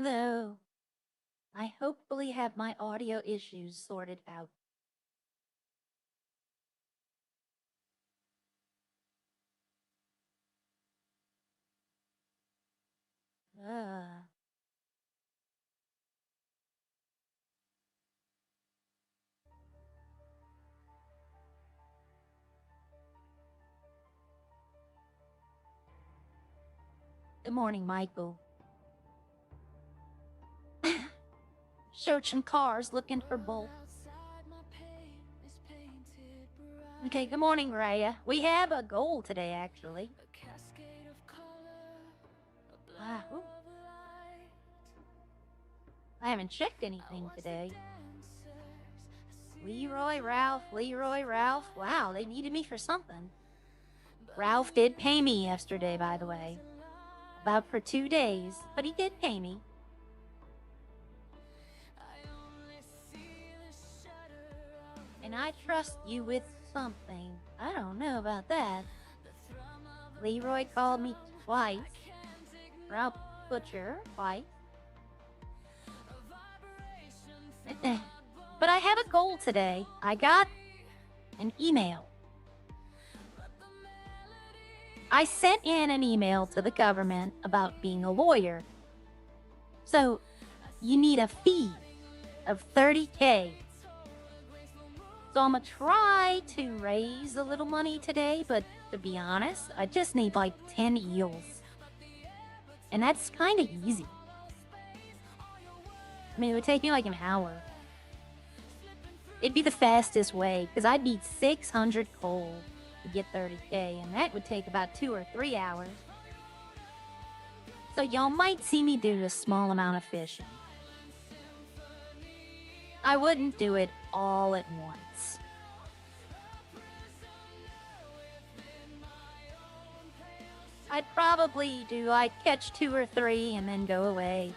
Hello. I hopefully have my audio issues sorted out. Uh, Good morning, Michael. Searching cars, looking for bolts. Okay, good morning, Raya. We have a goal today, actually. Ooh. I haven't checked anything today. Leroy, Ralph. Wow, they needed me for something. Ralph did pay me yesterday, by the way. About for 2 days, but he did pay me. And I trust you with something. I don't know about that. Leroy called me twice. Ralph Butcher twice. But I have a goal today. I got an email. I sent in an email to the government about being a lawyer. So you need a fee of $30K. So I'm gonna try to raise a little money today, but to be honest, I just need like 10 eels. And that's kind of easy. I mean, it would take me like an hour. It'd be the fastest way, because I'd need 600 coal to get 30K, and that would take about 2 or 3 hours. So y'all might see me do a small amount of fishing. I wouldn't do it all at once. I'd probably do like catch 2 or 3 and then go away.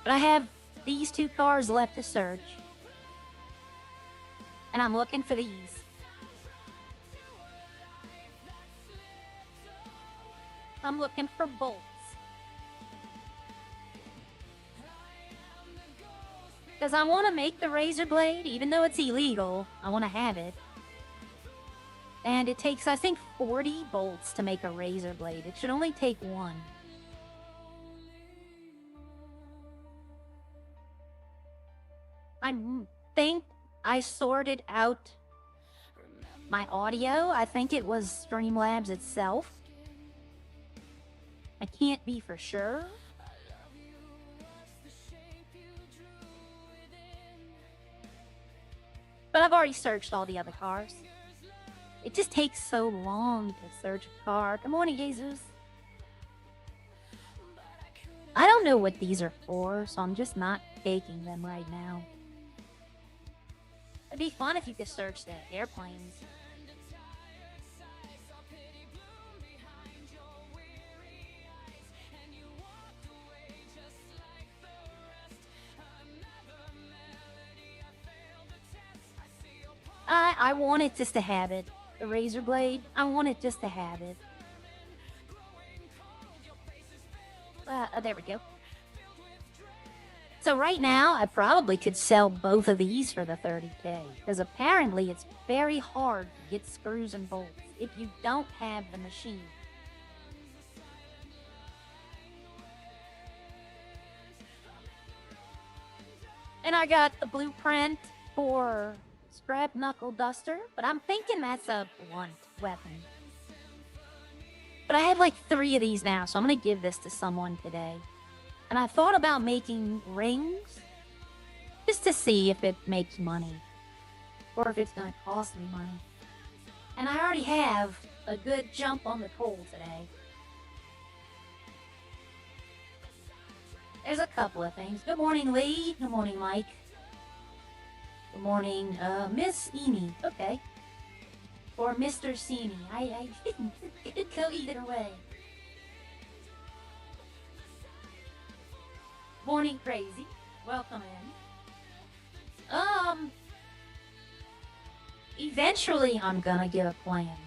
But I have these 2 cars left to search. And I'm looking for these. I'm looking for bolts. Because I want to make the razor blade, even though it's illegal. I want to have it. And it takes, I think, 40 bolts to make a razor blade. It should only take 1. I think I sorted out my audio. I think it was Streamlabs itself. I can't be for sure. But I've already searched all the other cars. It just takes so long to search a car. Good morning, Jesus. I don't know what these are for, so I'm just not taking them right now. It'd be fun if you could search the airplanes. I wanted just to have it. The razor blade, I wanted just to have it. There we go. So right now, I probably could sell both of these for the 30K. Because apparently it's very hard to get screws and bolts if you don't have the machine. And I got the blueprint for scrap knuckle duster, but I'm thinking that's a blunt weapon. But I have like 3 of these now, so I'm gonna give this to someone today. And I thought about making rings just to see if it makes money or if it's gonna cost me money. And I already have a good jump on the coal today. There's a couple of things. Good morning, Lee. Good morning, Mike. Good morning, Miss Amy. Okay. Or Mr. Seamy. It could go either way. Morning, Crazy. Welcome in. Eventually I'm gonna get a plan.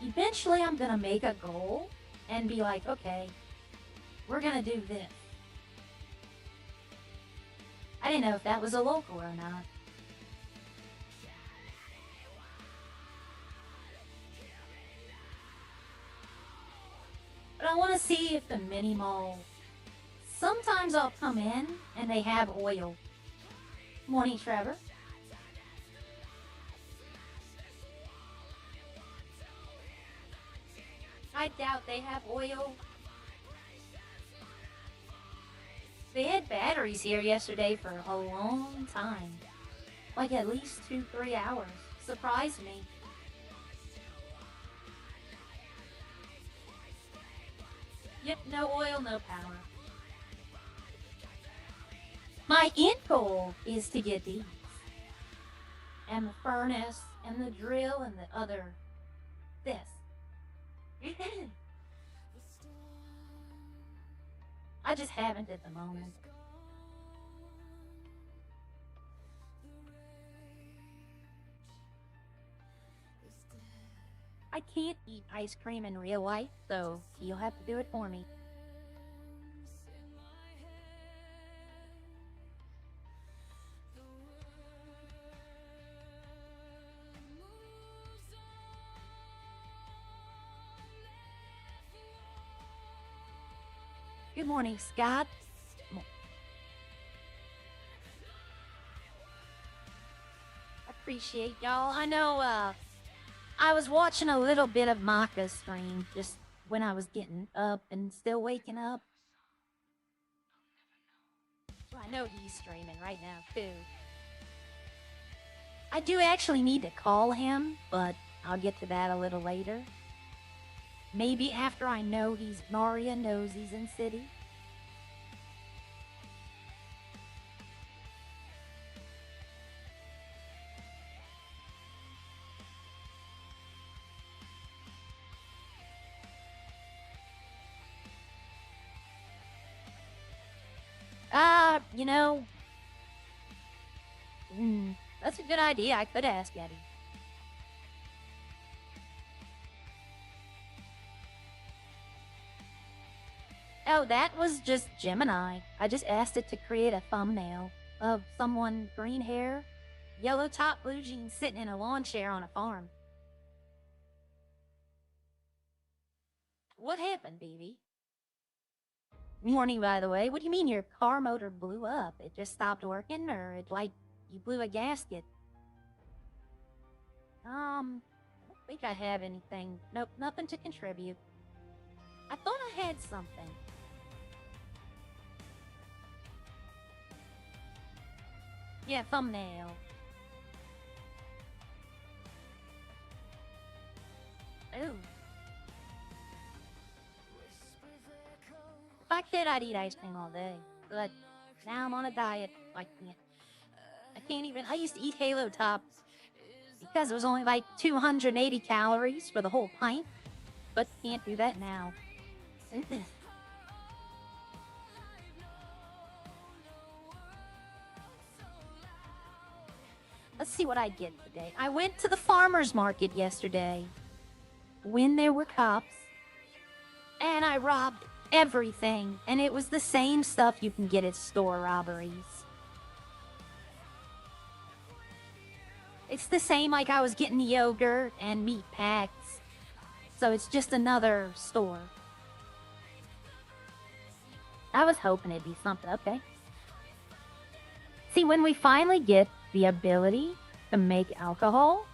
Eventually I'm gonna make a goal and be like, okay, we're gonna do this. I didn't know if that was a local or not. But I want to see if the mini mall. Sometimes I'll come in and they have oil. Morning, Trevor. I doubt they have oil. They had batteries here yesterday for a long time. Like at least 2-3 hours. Surprised me. Yep, no oil, no power. My end goal is to get these. And the furnace, and the drill, and the other... this. I just haven't at the moment. I can't eat ice cream in real life, so you'll have to do it for me. Good morning, Scott. Appreciate y'all. I know, I was watching a little bit of Maka's stream just when I was getting up and still waking up. Well, I know he's streaming right now, too. I do actually need to call him, but I'll get to that a little later. Maybe after I know Naria knows he's in city. You know, that's a good idea. I could ask Eddie. Oh, that was just Gemini. I just asked it to create a thumbnail of someone green hair, yellow top, blue jeans sitting in a lawn chair on a farm. What happened, baby? Morning, by the way. What do you mean your car motor blew up? It just stopped working, or it, like, you blew a gasket? I don't think I have anything. Nope, nothing to contribute. I thought I had something. Yeah, thumbnail. Ooh. If I could, I'd eat ice cream all day. But now I'm on a diet. I can't even. I used to eat Halo Top because it was only like 280 calories for the whole pint. But can't do that now. Let's see what I get today. I went to the farmer's market yesterday when there were cops. And I robbed everything, and it was the same stuff you can get at store robberies. It's the same, like I was getting yogurt and meat packs. So it's just another store. I was hoping it'd be something. Okay. See, when we finally get the ability to make alcohol,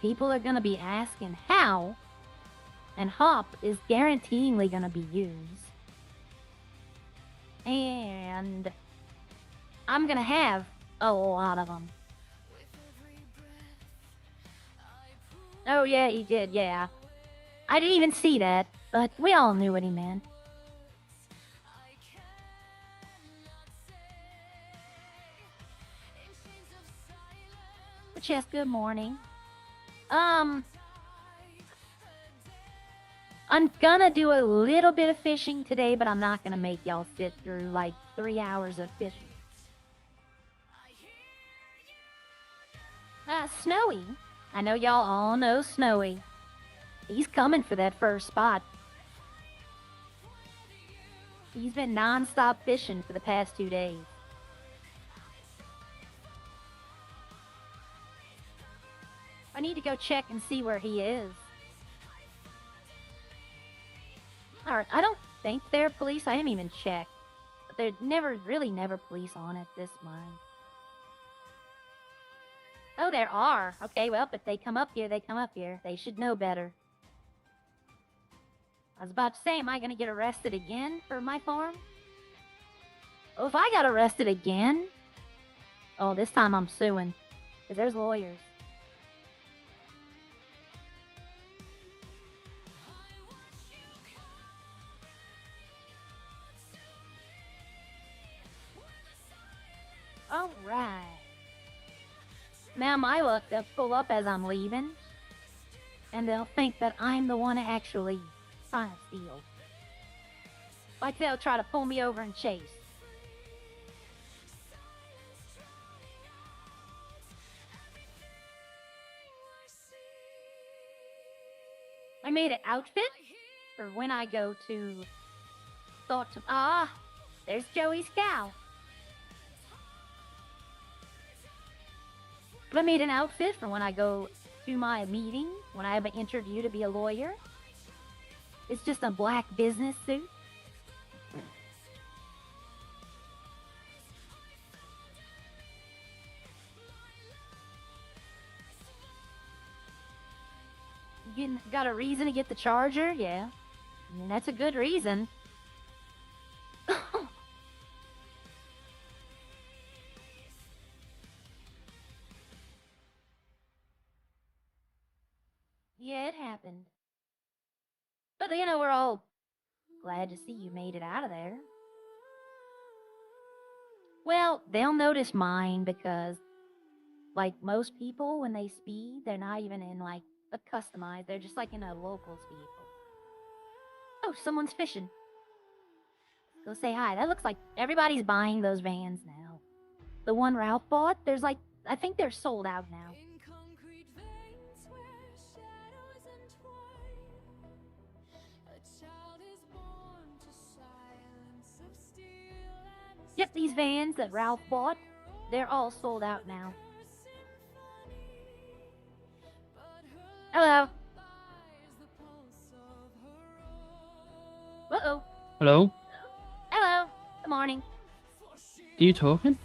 people are going to be asking how. And hop is guaranteeingly going to be used. And I'm going to have a lot of them. Oh, yeah, he did, yeah. I didn't even see that, but we all knew what he meant. But yes, good morning. I'm gonna do a little bit of fishing today, but I'm not gonna make y'all sit through like 3 hours of fishing. Snowy. I know y'all all know Snowy. He's coming for that first spot. He's been non-stop fishing for the past 2 days. I need to go check and see where he is. Alright, I don't think they're police. I didn't even check. But they're never police on at this mine. Oh, there are. Okay, well, if they come up here, they come up here. They should know better. I was about to say, am I going to get arrested again for my farm? Oh, if I got arrested again... Oh, this time I'm suing. Because there's lawyers. Alright. Now my luck, they'll pull up as I'm leaving. And they'll think that I'm the one actually trying to steal. Like they'll try to pull me over and chase. I made an outfit for when I go to... there's Joey's cow. I made an outfit for when I go to my meeting, when I have an interview to be a lawyer. It's just a black business suit. You got a reason to get the charger? Yeah. I mean, that's a good reason. Yeah, it happened. But, you know, we're all glad to see you made it out of there. Well, they'll notice mine because, like most people, when they speed, they're not even in, like, a customized. They're just, like, in a local vehicle. Oh, someone's fishing. Go say hi. That looks like everybody's buying those vans now. The one Ralph bought, there's, like, I think they're sold out now. Yep, these vans that Ralph bought, they're all sold out now. Hello. Uh-oh. Hello? Hello. Good morning. Are you talking?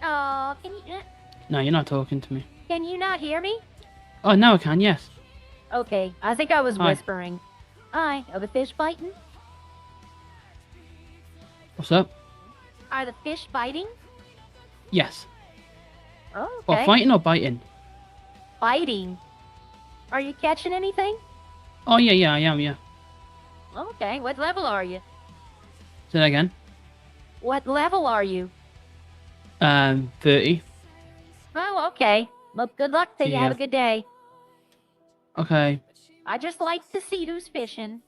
Oh, can you... No, you're not talking to me. Can you not hear me? Oh, now I can, yes. Okay, I think I was Hi. whispering. Hi, are the fish biting? What's up? Are the fish biting? Yes. Oh, okay. What, fighting or biting? Biting. Are you catching anything? Oh, yeah, I am, yeah. Okay, what level are you? Say that again. What level are you? 30. Oh, okay. Well, good luck to you. Yeah. Have a good day. Okay. I just like to see who's fishing.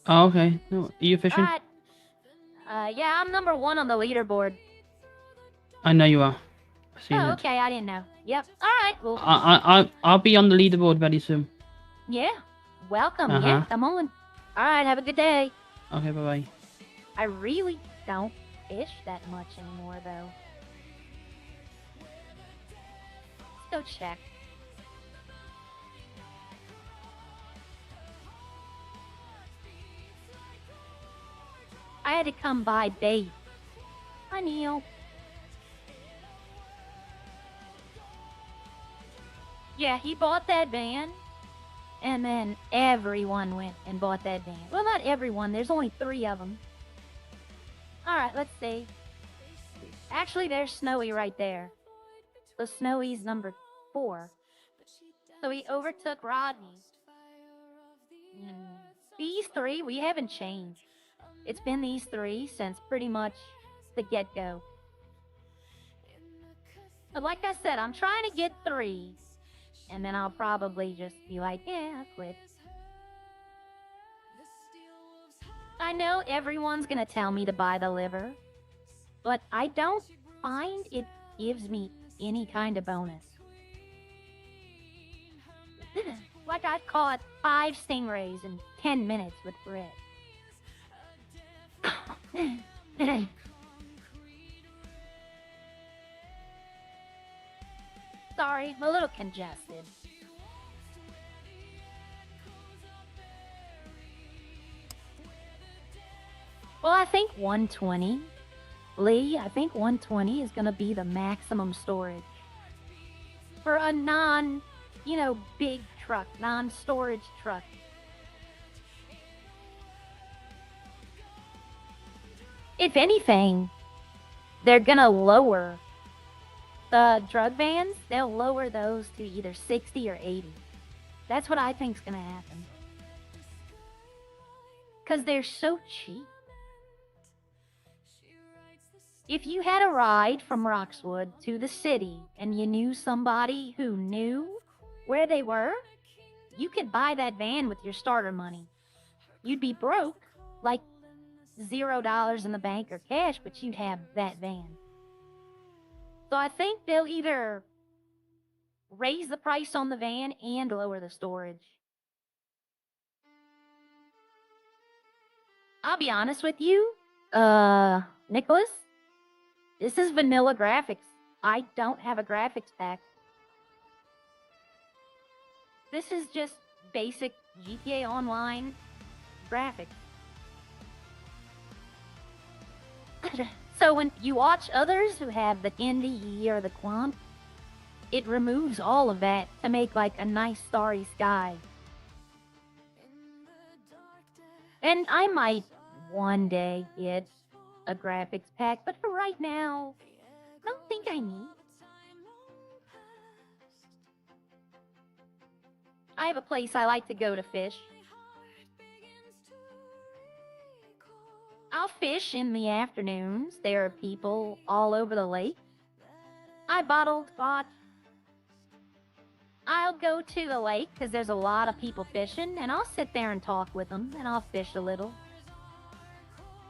Oh, okay. No, are you fishing? Alright. Yeah, I'm number 1 on the leaderboard. I know you are. I've seen Oh, it. okay, I didn't know. Yep. Alright, well... I'll be on the leaderboard very soon. Yeah. Welcome. Uh-huh. Yeah, come on. Alright, have a good day. Okay, bye-bye. I really don't fish that much anymore, though. Let's go check. I had to come buy bait. Hi, Neil. Yeah, he bought that van. And then everyone went and bought that van. Well, not everyone. There's only 3 of them. Alright, let's see. Actually, there's Snowy right there. So Snowy's number 4. So he overtook Rodney. These 3, we haven't changed. It's been these 3 since pretty much the get-go. But like I said, I'm trying to get 3. And then I'll probably just be like, yeah, I'll quit. I know everyone's gonna tell me to buy the liver, but I don't find it gives me any kind of bonus. Like I caught 5 stingrays in 10 minutes with bread. sorry, I'm a little congested. Well, I think 120. Lee, I think 120 is gonna be the maximum storage. For a big truck, non-storage truck. If anything, they're gonna lower the drug vans. They'll lower those to either 60 or 80. That's what I think's gonna happen. Because they're so cheap. If you had a ride from Roxwood to the city and you knew somebody who knew where they were, you could buy that van with your starter money. You'd be broke, like $0 in the bank or cash, but you'd have that van. So I think they'll either raise the price on the van and lower the storage. I'll be honest with you, Nicholas, this is vanilla graphics. I don't have a graphics pack. This is just basic GTA Online graphics. So when you watch others who have the NDE or the Quant, it removes all of that to make like a nice starry sky. And I might one day get a graphics pack, but for right now, I don't think I need. I have a place I like to go to fish. I'll fish in the afternoons. There are people all over the lake. I bottled spot. I'll go to the lake because there's a lot of people fishing, and I'll sit there and talk with them, and I'll fish a little.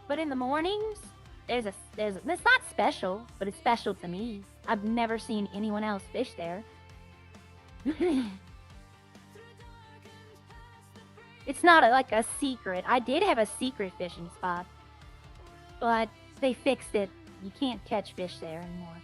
But in the mornings, it's not special, but it's special to me. I've never seen anyone else fish there. It's not like a secret. I did have a secret fishing spot, but they fixed it. You can't catch fish there anymore.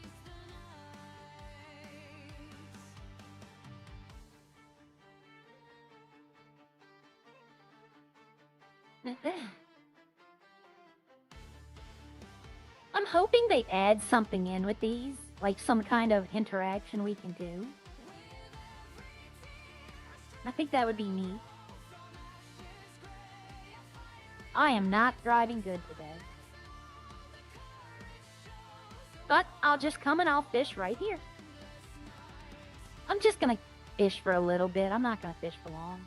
I'm hoping they add something in with these, like some kind of interaction we can do. I think that would be neat. I am not driving good today. But I'll just come and I'll fish right here. I'm just gonna fish for a little bit. I'm not gonna fish for long.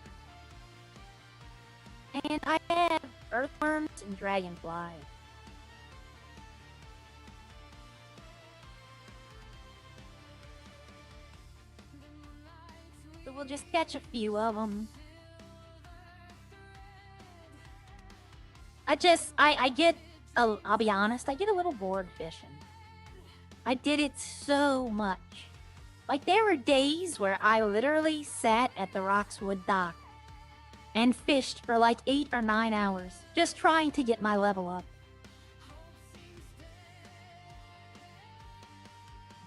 And I have earthworms and dragonflies. So we'll just catch a few of them. I'll be honest, I get a little bored fishing. I did it so much. Like, there were days where I literally sat at the Roxwood dock and fished for like 8 or 9 hours, just trying to get my level up.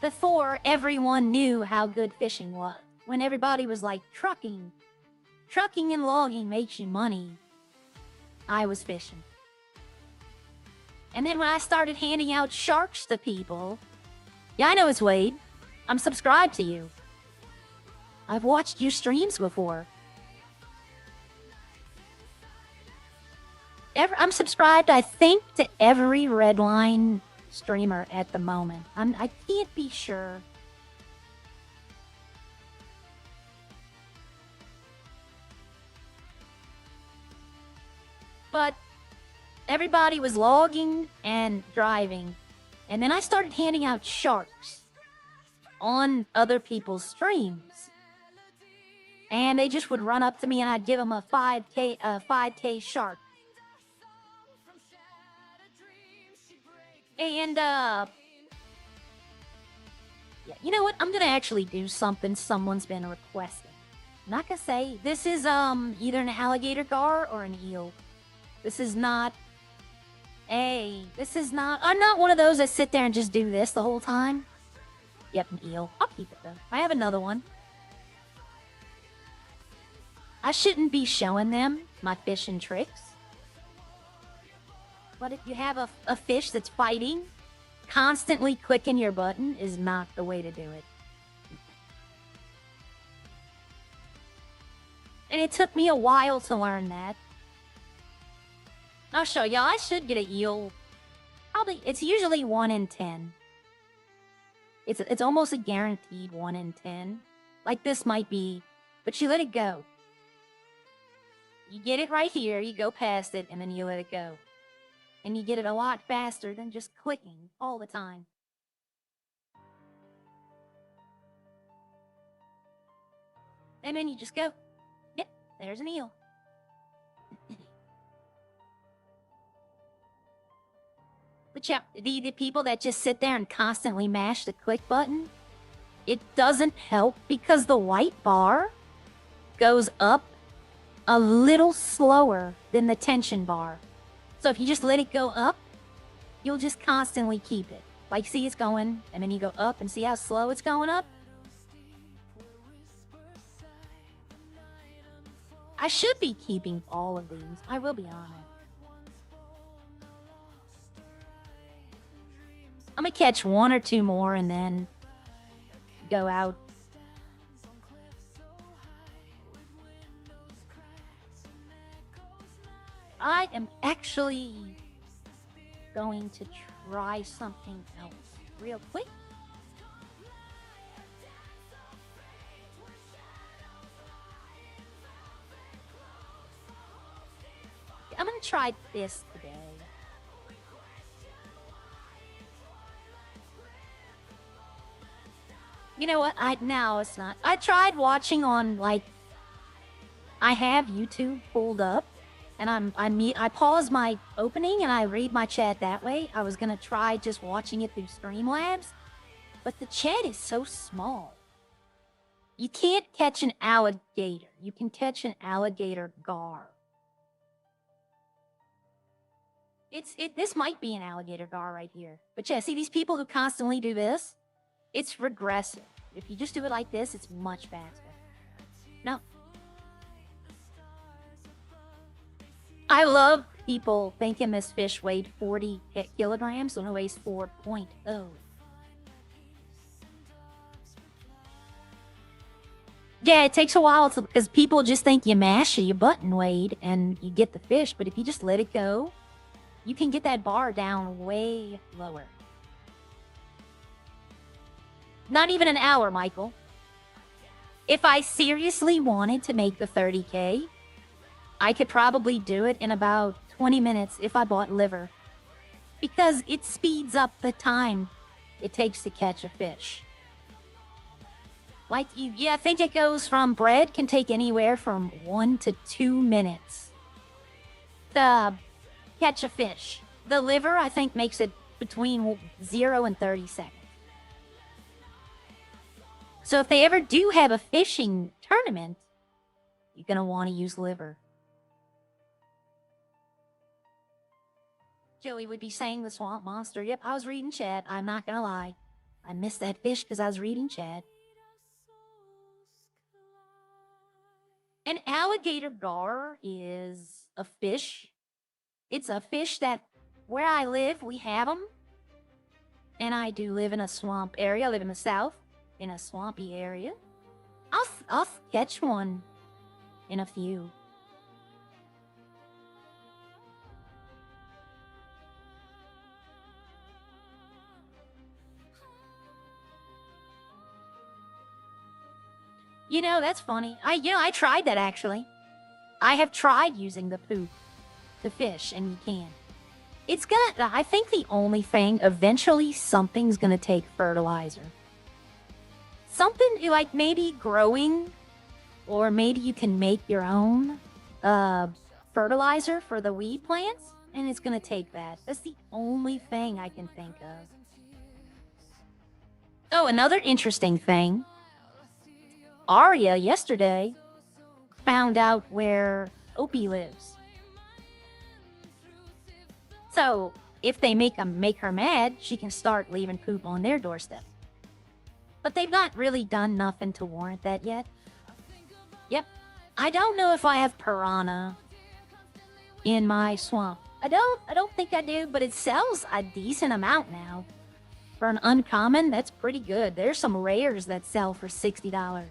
Before everyone knew how good fishing was, when everybody was like, trucking and logging makes you money, I was fishing. And then when I started handing out sharks to people, yeah, I know it's Wade. I'm subscribed to you. I've watched your streams before. I'm subscribed, I think, to every Redline streamer at the moment. I can't be sure. But everybody was logging and driving. And then I started handing out sharks on other people's streams. And they just would run up to me and I'd give them a 5K shark. And, yeah, you know what? I'm gonna actually do something someone's been requesting. I'm not gonna say, this is, either an alligator gar or an eel. I'm not one of those that sit there and just do this the whole time. Yep, an eel. I'll keep it though. I have another one. I shouldn't be showing them my fishing tricks. But if you have a fish that's fighting, constantly clicking your button is not the way to do it. And it took me a while to learn that. I'll show y'all. I should get an eel. Probably, it's usually 1 in 10. It's almost a guaranteed 1 in 10. Like this might be, but you let it go. You get it right here, you go past it, and then you let it go. And you get it a lot faster than just clicking all the time. And then you just go. Yep, there's an eel. But yeah, the people that just sit there and constantly mash the click button, it doesn't help because the white bar goes up a little slower than the tension bar. So if you just let it go up, you'll just constantly keep it. Like, see, it's going, and then you go up and see how slow it's going up? I should be keeping all of these. I will be honest. I'm gonna catch 1 or 2 more and then go out. I am actually going to try something else real quick. I'm gonna try this today. You know what? No, it's not. I tried watching on, like, I have YouTube pulled up, and I pause my opening and I read my chat that way. I was gonna try just watching it through Streamlabs, but the chat is so small. You can't catch an alligator. You can catch an alligator gar. This might be an alligator gar right here. But yeah, see these people who constantly do this? It's regressive. If you just do it like this, it's much faster. No. I love people thinking this fish weighed 40 kilograms when it weighs 4.0. Yeah, it takes a while because people just think you mash your button weight and you get the fish, but if you just let it go, you can get that bar down way lower. Not even an hour, Michael. If I seriously wanted to make the 30K, I could probably do it in about 20 minutes if I bought liver. Because it speeds up the time it takes to catch a fish. Like, I think it goes from bread can take anywhere from 1 to 2 minutes to catch a fish. The liver, I think, makes it between 0 and 30 seconds. So if they ever do have a fishing tournament, you're going to want to use liver. Joey would be saying the swamp monster. Yep, I was reading chat. I'm not going to lie. I missed that fish because I was reading chat. An alligator gar is a fish. It's a fish that, where I live, we have them. And I do live in a swamp area. I live in the south, in a swampy area. I'll catch one in a few. You know, that's funny. I tried that actually. I have tried using the poop to fish, and you can. It's gonna, I think the only thing, eventually something's gonna take fertilizer. Something like maybe growing, or maybe you can make your own fertilizer for the weed plants, and it's gonna take that. That's the only thing I can think of. Oh, another interesting thing. Arya, yesterday, found out where Opie lives. So, if they make her mad, she can start leaving poop on their doorstep. But they've not really done nothing to warrant that yet. Yep. I don't know if I have piranha in my swamp. I don't think I do, but it sells a decent amount now. For an uncommon, that's pretty good. There's some rares that sell for $60.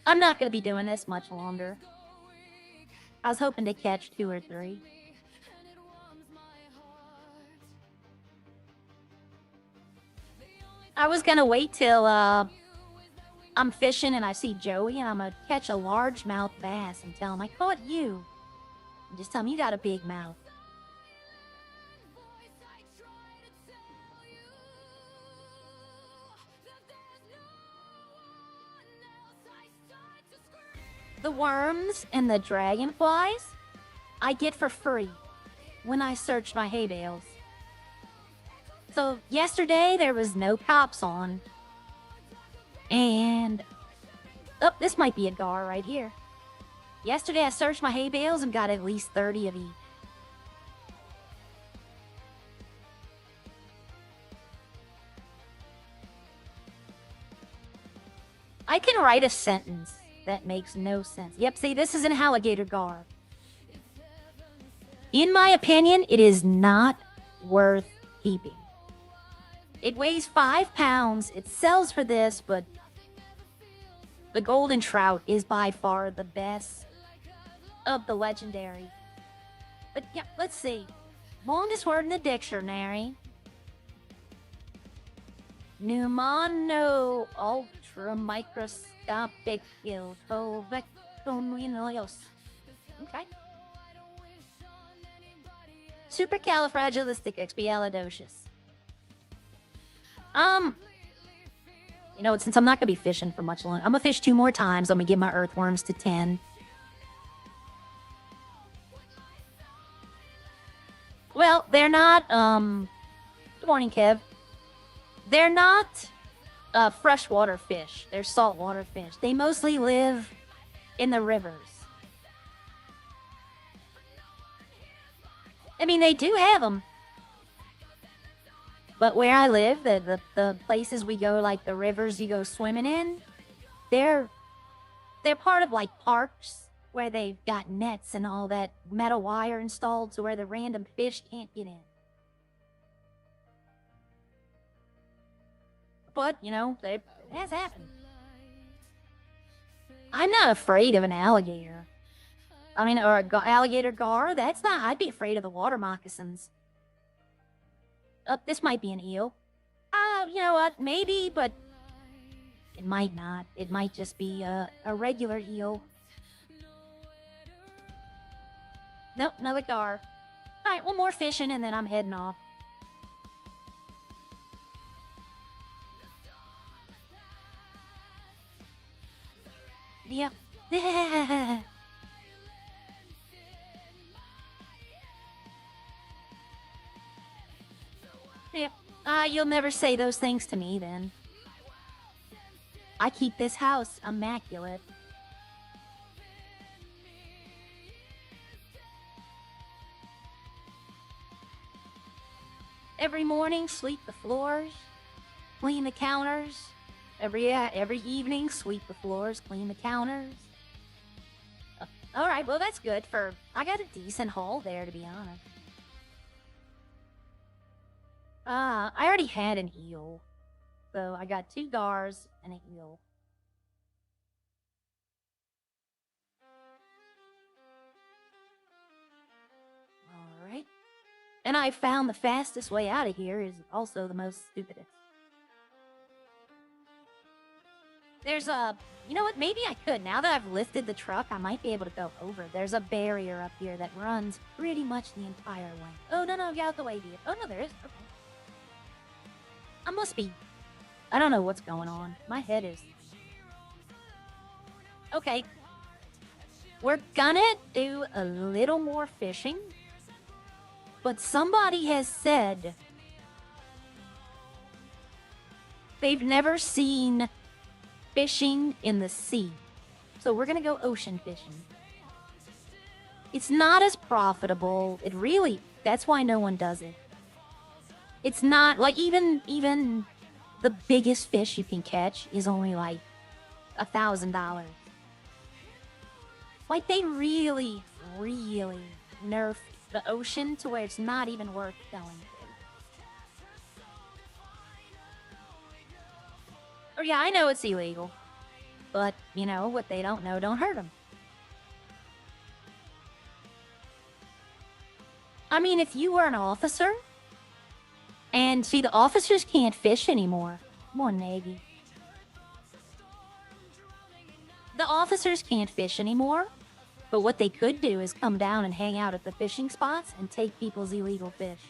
I'm not going to be doing this much longer. I was hoping to catch 2 or 3. I was going to wait till I'm fishing and I see Joey and I'm going to catch a largemouth bass and tell him I caught you. And just tell him you got a big mouth. The worms and the dragonflies I get for free when I search my hay bales. So yesterday there was no cops on. And oh, this might be a gar right here. Yesterday I searched my hay bales and got at least 30 of each. I can write a sentence that makes no sense. Yep, see, this is an alligator gar. In my opinion, it is not worth keeping. It weighs 5 pounds. It sells for this, but the golden trout is by far the best of the legendary. But yeah, let's see. Longest word in the dictionary. Pneumono ultra microscopic iltovectonilios. Okay. Supercalifragilisticexpialidocious. You know, since I'm not gonna be fishing for much longer, I'm gonna fish 2 more times. I'm gonna get my earthworms to 10. Well, they're not, good morning, Kev. They're not, freshwater fish. They're saltwater fish. They mostly live in the rivers. I mean, they do have them. But where I live, the places we go, like the rivers you go swimming in, they're part of like parks where they've got nets and all that metal wire installed so where the random fish can't get in. But, you know, it has happened. I'm not afraid of an alligator. I mean, or an alligator gar, that's not, I'd be afraid of the water moccasins. This might be an eel. You know what, maybe, but it might not. It might just be a regular eel. Nope, another gar. Alright, one more fishing and then I'm heading off. Yep. Yep. You'll never say those things to me then. I keep this house immaculate. Every morning, sweep the floors, clean the counters. Every evening, sweep the floors, clean the counters. Alright, well that's good for... I got a decent haul there, to be honest. I already had an eel. So I got 2 gars and an eel. Alright. And I found the fastest way out of here is also the most stupidest. There's a... You know what? Maybe I could. Now that I've lifted the truck, I might be able to go over. There's a barrier up here that runs pretty much the entire way. Oh, no, get out the way, dear. Oh, no, there is. Okay. I must be... I don't know what's going on. My head is... Okay. We're gonna do a little more fishing. But somebody has said... they've never seen... fishing in the sea. So we're gonna go ocean fishing. It's not as profitable. It really... that's why no one does it. It's not like even the biggest fish you can catch is only like $1,000. Like they really nerf the ocean to where it's not even worth going to. Oh yeah, I know it's illegal, but you know what they don't know don't hurt them. I mean, if you were an officer, and see, the officers can't fish anymore. Come on, Nagy. The officers can't fish anymore, but what they could do is come down and hang out at the fishing spots and take people's illegal fish.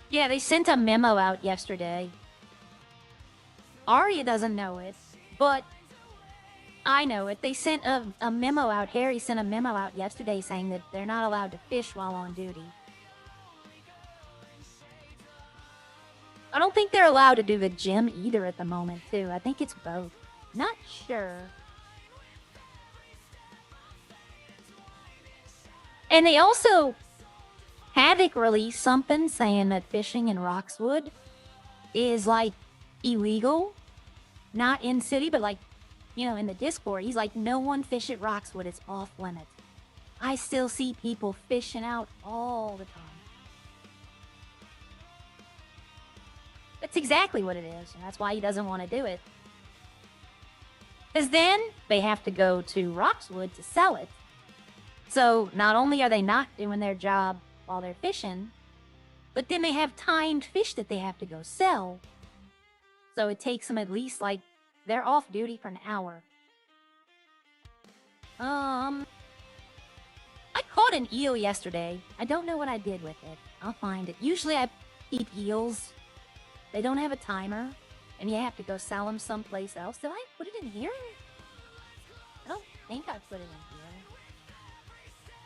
Yeah, they sent a memo out yesterday. Arya doesn't know it, but I know it. They sent a memo out. Harry sent a memo out yesterday saying that they're not allowed to fish while on duty. I don't think they're allowed to do the gym either at the moment, too. I think it's both. Not sure. And they also... Havoc released something saying that fishing in Roxwood is, like, illegal. Not in city, but, like, you know, in the Discord. He's like, no one fish at Roxwood. It's off limits. I still see people fishing out all the time. That's exactly what it is, and that's why he doesn't want to do it. Because then they have to go to Roxwood to sell it. So not only are they not doing their job while they're fishing, but then they have timed fish that they have to go sell. So it takes them at least, like, they're off duty for an hour. I caught an eel yesterday. I don't know what I did with it. I'll find it. Usually I keep eels. They don't have a timer, and you have to go sell them someplace else. Did I put it in here? I don't think I put it in here.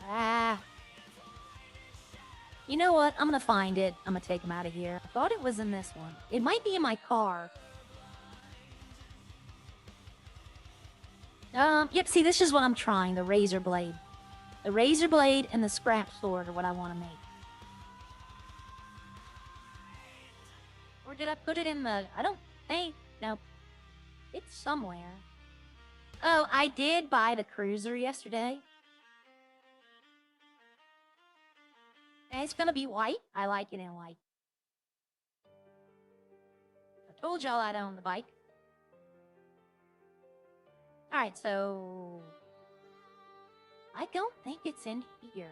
Ah. You know what? I'm gonna find it. I'm gonna take them out of here. I thought it was in this one. It might be in my car. Yep, see, this is what I'm trying. The razor blade. The razor blade and the scrap sword are what I want to make. Or did I put it in the... I don't think... No. It's somewhere. Oh, I did buy the cruiser yesterday. And it's gonna be white. I like it in white. I told y'all I'd own the bike. Alright, so... I don't think it's in here.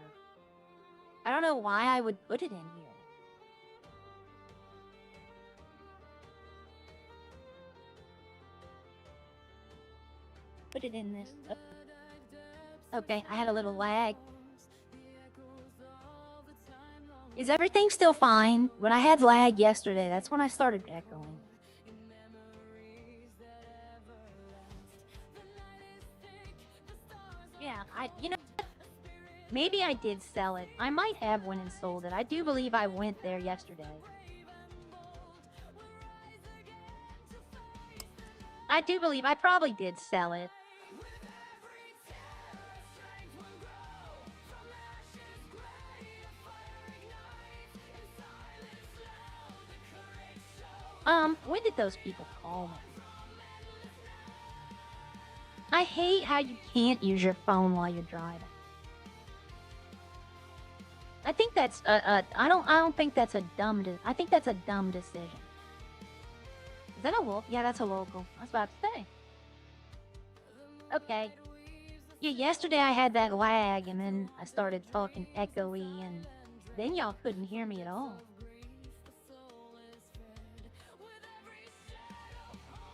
I don't know why I would put it in here. Put it in this. Oh. Okay, I had a little lag. Is everything still fine? When I had lag yesterday, that's when I started echoing. Yeah, you know, maybe I did sell it. I might have went and sold it. I do believe I went there yesterday. I do believe I probably did sell it. When did those people call me? I hate how you can't use your phone while you're driving. I think that's I don't think that's a dumb I think that's a dumb decision. Is that a wolf? Yeah, that's a local. I was about to say. Okay. Yeah, yesterday I had that lag and then I started talking echoey and then y'all couldn't hear me at all.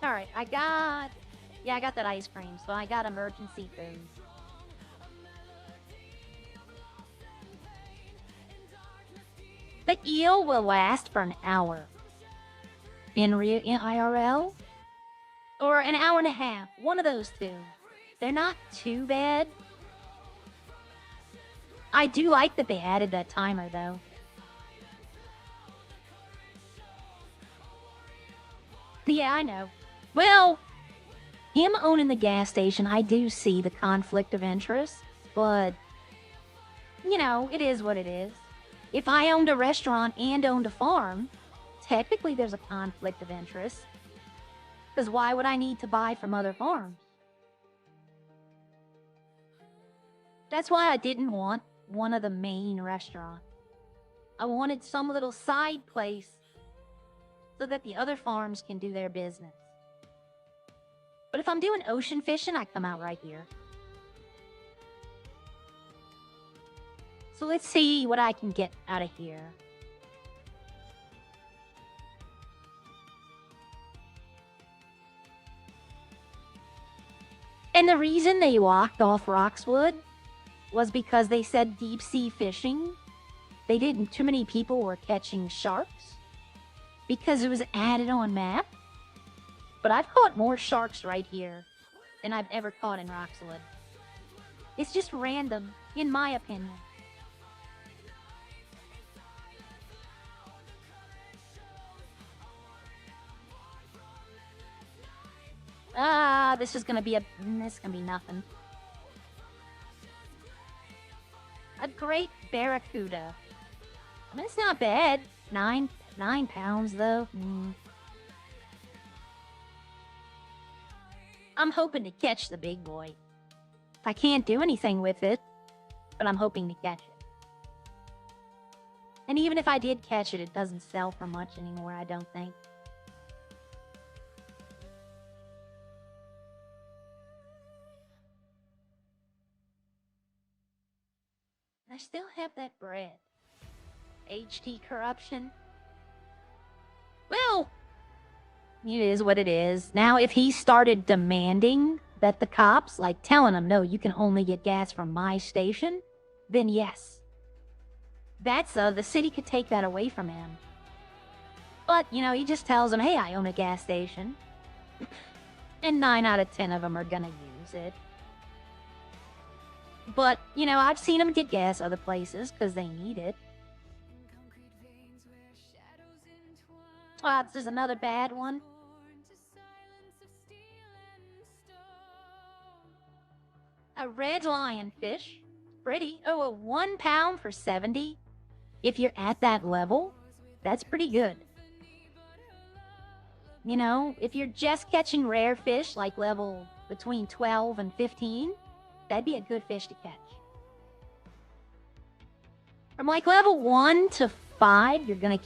Alright, I got that ice cream, so I got emergency food. The eel will last for an hour. In IRL? Or an hour and a half. One of those two. They're not too bad. I do like that they added that timer, though. Yeah, I know. Well, him owning the gas station, I do see the conflict of interest, but, you know, it is what it is. if I owned a restaurant and owned a farm, technically there's a conflict of interest. Because why would I need to buy from other farms? That's why I didn't want one of the main restaurants. I wanted some little side place so that the other farms can do their business. But if I'm doing ocean fishing, I come out right here. So let's see what I can get out of here. And the reason they walked off Roxwood was because they said deep sea fishing. They didn't, too many people were catching sharks because it was added on map. But I've caught more sharks right here than I've ever caught in Roxwood. It's just random, in my opinion. This is gonna be nothing. A great barracuda. I mean, it's not bad. 9 pounds though. I'm hoping to catch the big boy. I can't do anything with it, but I'm hoping to catch it. And even if I did catch it, it doesn't sell for much anymore, I don't think. I still have that bread. HT corruption. Well, it is what it is. Now, if he started demanding that the cops, like telling him, no, you can only get gas from my station, then yes. That's, the city could take that away from him. But, you know, he just tells them, hey, I own a gas station. And 9 out of 10 of them are gonna use it. But, you know, I've seen them get gas other places because they need it. This is another bad one. A red lionfish. Pretty. Oh, a 1 pound for 70. If you're at that level, that's pretty good. You know, if you're just catching rare fish, like level between 12 and 15, that'd be a good fish to catch. From like level 1 to 5, you're gonna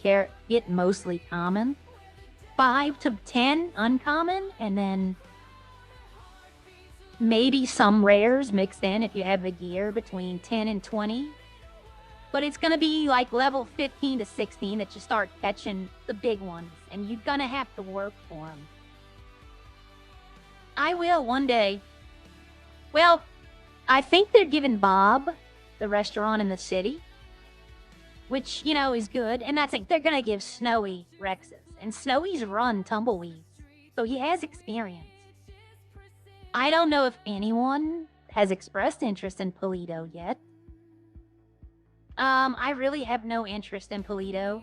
get mostly common. 5 to 10, uncommon, and then maybe some rares mixed in if you have the gear between 10 and 20. But it's gonna be like level 15 to 16 that you start catching the big ones, and you're gonna have to work for them. I will one day. Well, I think they're giving Bob the restaurant in the city, which, you know, is good. And I think they're gonna give Snowy Rexes. And Snowy's run tumbleweeds, so he has experience. I don't know if anyone has expressed interest in Polito yet. I really have no interest in Polito.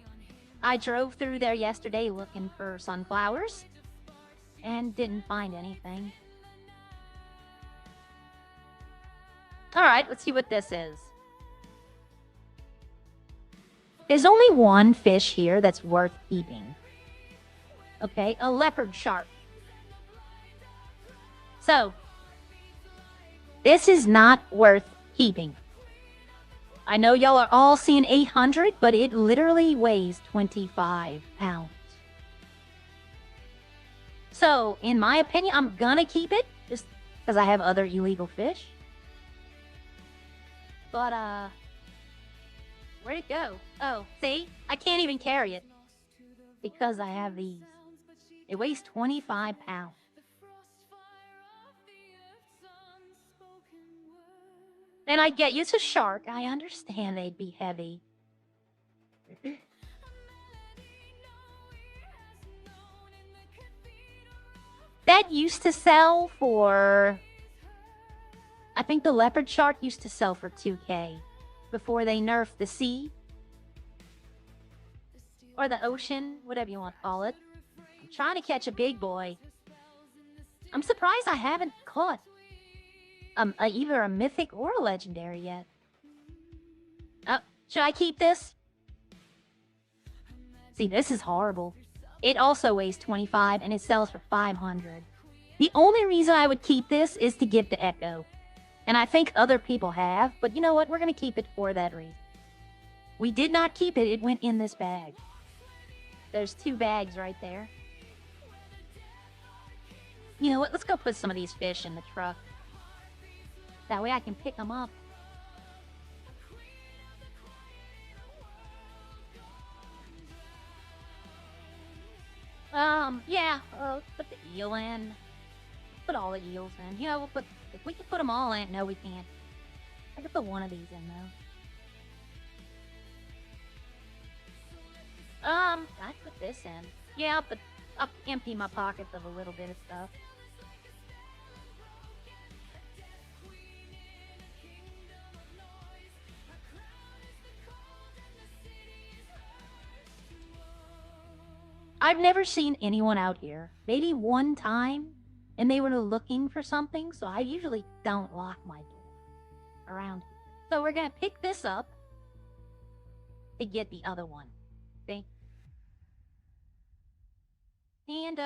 I drove through there yesterday looking for sunflowers and didn't find anything. Alright, let's see what this is. There's only one fish here that's worth keeping. Okay, a leopard shark. So, this is not worth keeping. I know y'all are all seeing 800, but it literally weighs 25 pounds. So, in my opinion, I'm gonna keep it, just because I have other illegal fish. But, where'd it go? Oh, see? I can't even carry it, because I have these. It weighs 25 pounds. And I get you, it's a shark. I understand they'd be heavy. That used to sell for... I think the leopard shark used to sell for 2K before they nerfed the sea. Or the ocean, whatever you want to call it. I'm trying to catch a big boy. I'm surprised I haven't caught either a mythic or a legendary yet. Oh, should I keep this? See, this is horrible. It also weighs 25 and it sells for 500. The only reason I would keep this is to give to Echo. And I think other people have, but you know what? We're going to keep it for that reason. We did not keep it. It went in this bag. There's 2 bags right there. You know what? Let's go put some of these fish in the truck. That way I can pick them up. Yeah, put the eel in. Put all the eels in. You know, we'll put, if we can put them all in, no, we can't. I could put one of these in, though. I put this in. Yeah, but I'll empty my pockets of a little bit of stuff. I've never seen anyone out here. Maybe one time, and they were looking for something, so I usually don't lock my door around here. So we're gonna pick this up to get the other one. See? And,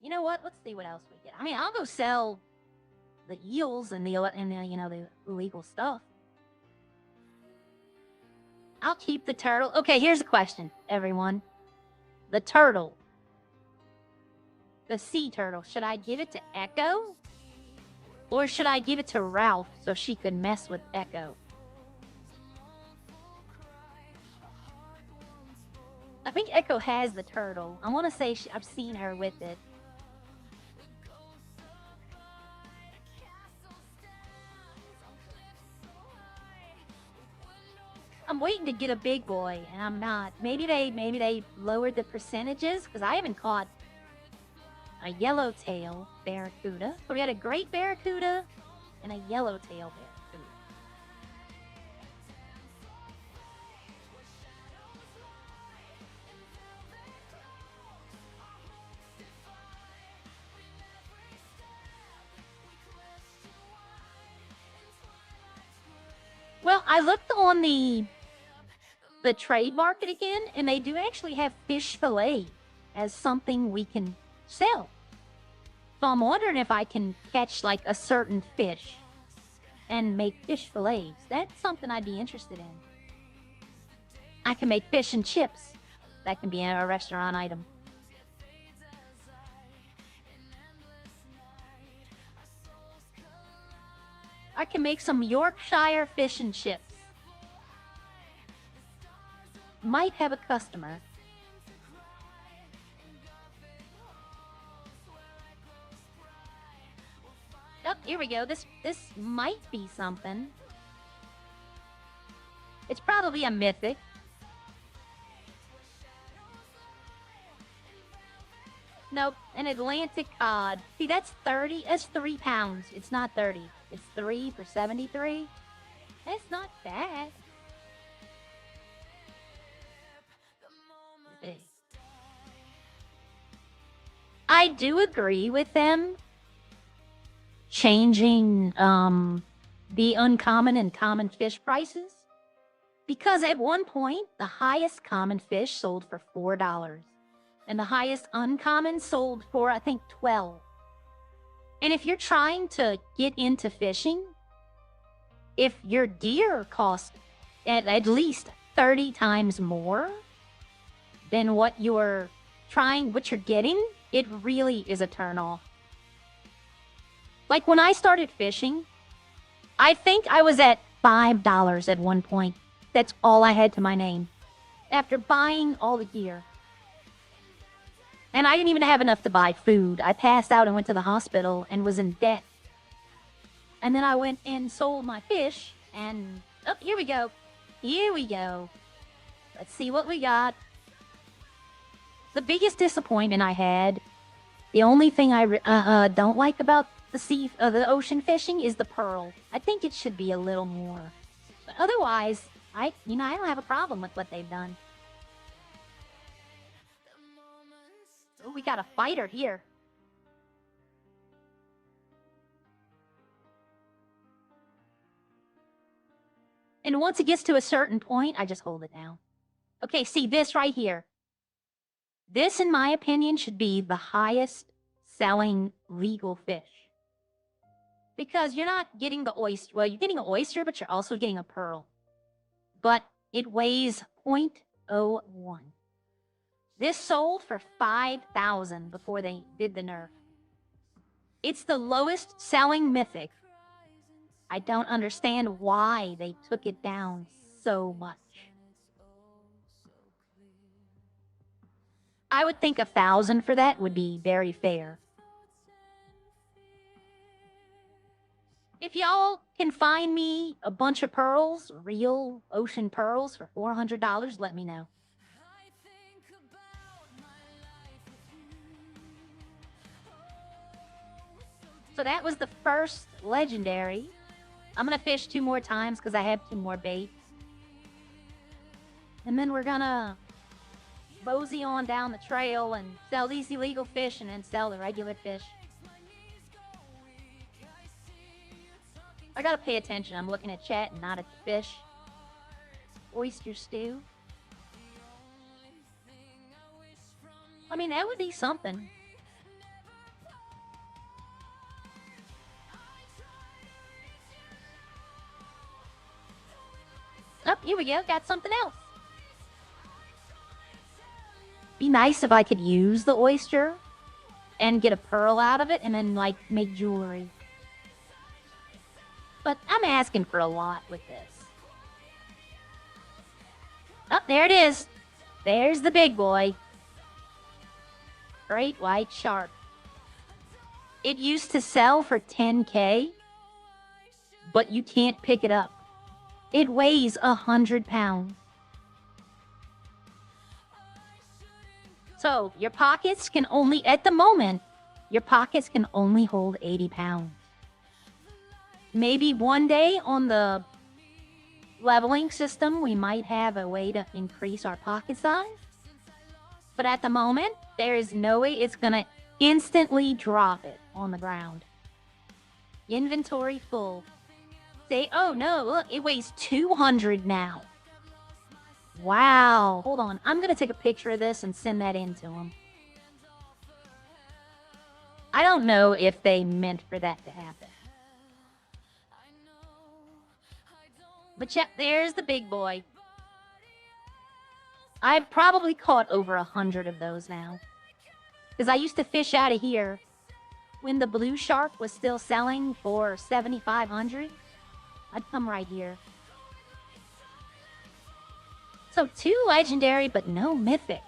you know what? Let's see what else we get. I mean, I'll go sell the eels and the you know, the illegal stuff. I'll keep the turtle. Okay, here's a question, everyone. The turtle. The sea turtle. Should I give it to Echo? Or should I give it to Ralph so she could mess with Echo? I think Echo has the turtle. I want to say I've seen her with it. I'm waiting to get a big boy, and I'm not. Maybe they lowered the percentages, because I haven't caught a yellowtail barracuda. So we had a great barracuda and a yellowtail barracuda. Well, I looked on the trade market again, and they do actually have fish fillet as something we can sell. So I'm wondering if I can catch like a certain fish and make fish fillets. That's something I'd be interested in. I can make fish and chips. That can be a restaurant item. I can make some Yorkshire fish and chips. Might have a customer. Oh, here we go. This might be something. It's probably a mythic. Nope, an Atlantic cod. See, that's 30. That's 3 pounds. It's not 30. It's 3 for 73. That's not bad. I do agree with them changing the uncommon and common fish prices, because at one point the highest common fish sold for $4 and the highest uncommon sold for, I think, 12. And if you're trying to get into fishing, if your deer cost at least 30 times more than what you're getting, it really is a turn off. Like when I started fishing, I think I was at $5 at one point. That's all I had to my name after buying all the gear. And I didn't even have enough to buy food. I passed out and went to the hospital and was in debt. And then I went and sold my fish, and oh, here we go. Here we go. Let's see what we got. The biggest disappointment I had, the only thing I don't like about the ocean fishing is the pearl. I think it should be a little more. But otherwise, I don't have a problem with what they've done. Oh, we got a fighter here. And once it gets to a certain point, I just hold it down. Okay, see this right here. This, in my opinion, should be the highest selling legal fish. Because you're not getting the oyster. Well, you're getting an oyster, but you're also getting a pearl. But it weighs 0.01. This sold for $5,000 before they did the nerf. It's the lowest selling mythic. I don't understand why they took it down so much. I would think 1,000 for that would be very fair. If y'all can find me a bunch of pearls, real ocean pearls for $400, let me know. So that was the first legendary. I'm gonna fish 2 more times because I have 2 more baits. And then we're gonna mosey on down the trail and sell these illegal fish and then sell the regular fish. I gotta pay attention. I'm looking at chat and not at the fish. Oyster stew. I mean, that would be something. Oh, here we go. Got something else. Be nice if I could use the oyster and get a pearl out of it and then, like, make jewelry. But I'm asking for a lot with this. Oh, there it is. There's the big boy. Great white shark. It used to sell for 10K, but you can't pick it up. It weighs 100 pounds. So your pockets can only, at the moment, your pockets can only hold 80 pounds. Maybe one day on the leveling system, we might have a way to increase our pocket size. But at the moment, there is no way it's going to instantly drop it on the ground. Inventory full. Say, oh no, look, it weighs 200 now. Wow. Hold on. I'm going to take a picture of this and send that in to him. I don't know if they meant for that to happen. But yep, there's the big boy. I've probably caught over 100 of those now. Because I used to fish out of here when the blue shark was still selling for 7,500. I'd come right here. So 2 legendary, but no mythic.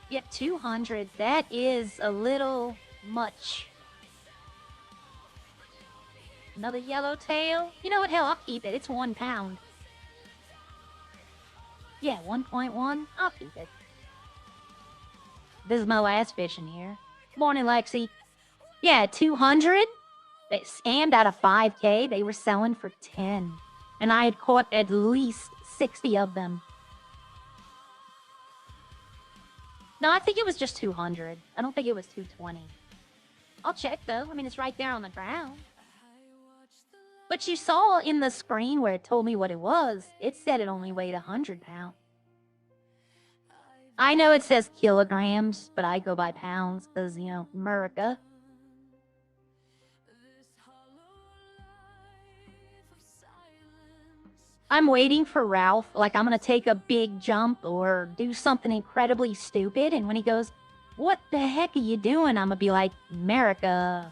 Yep, 200. That is a little much. Another yellowtail. You know what? Hell, I'll keep it. It's 1 pound. Yeah, 1.1. I'll keep it. This is my last fish in here. Morning, Lexi. Yeah, 200. They scammed out of 5K. They were selling for 10. And I had caught at least 60 of them. No, I think it was just 200. I don't think it was 220. I'll check, though. I mean, it's right there on the ground. But you saw in the screen where it told me what it was, it said it only weighed 100 pounds. I know it says kilograms, but I go by pounds because, you know, America. I'm waiting for Ralph. Like, I'm going to take a big jump or do something incredibly stupid. And when he goes, what the heck are you doing? I'm going to be like, America.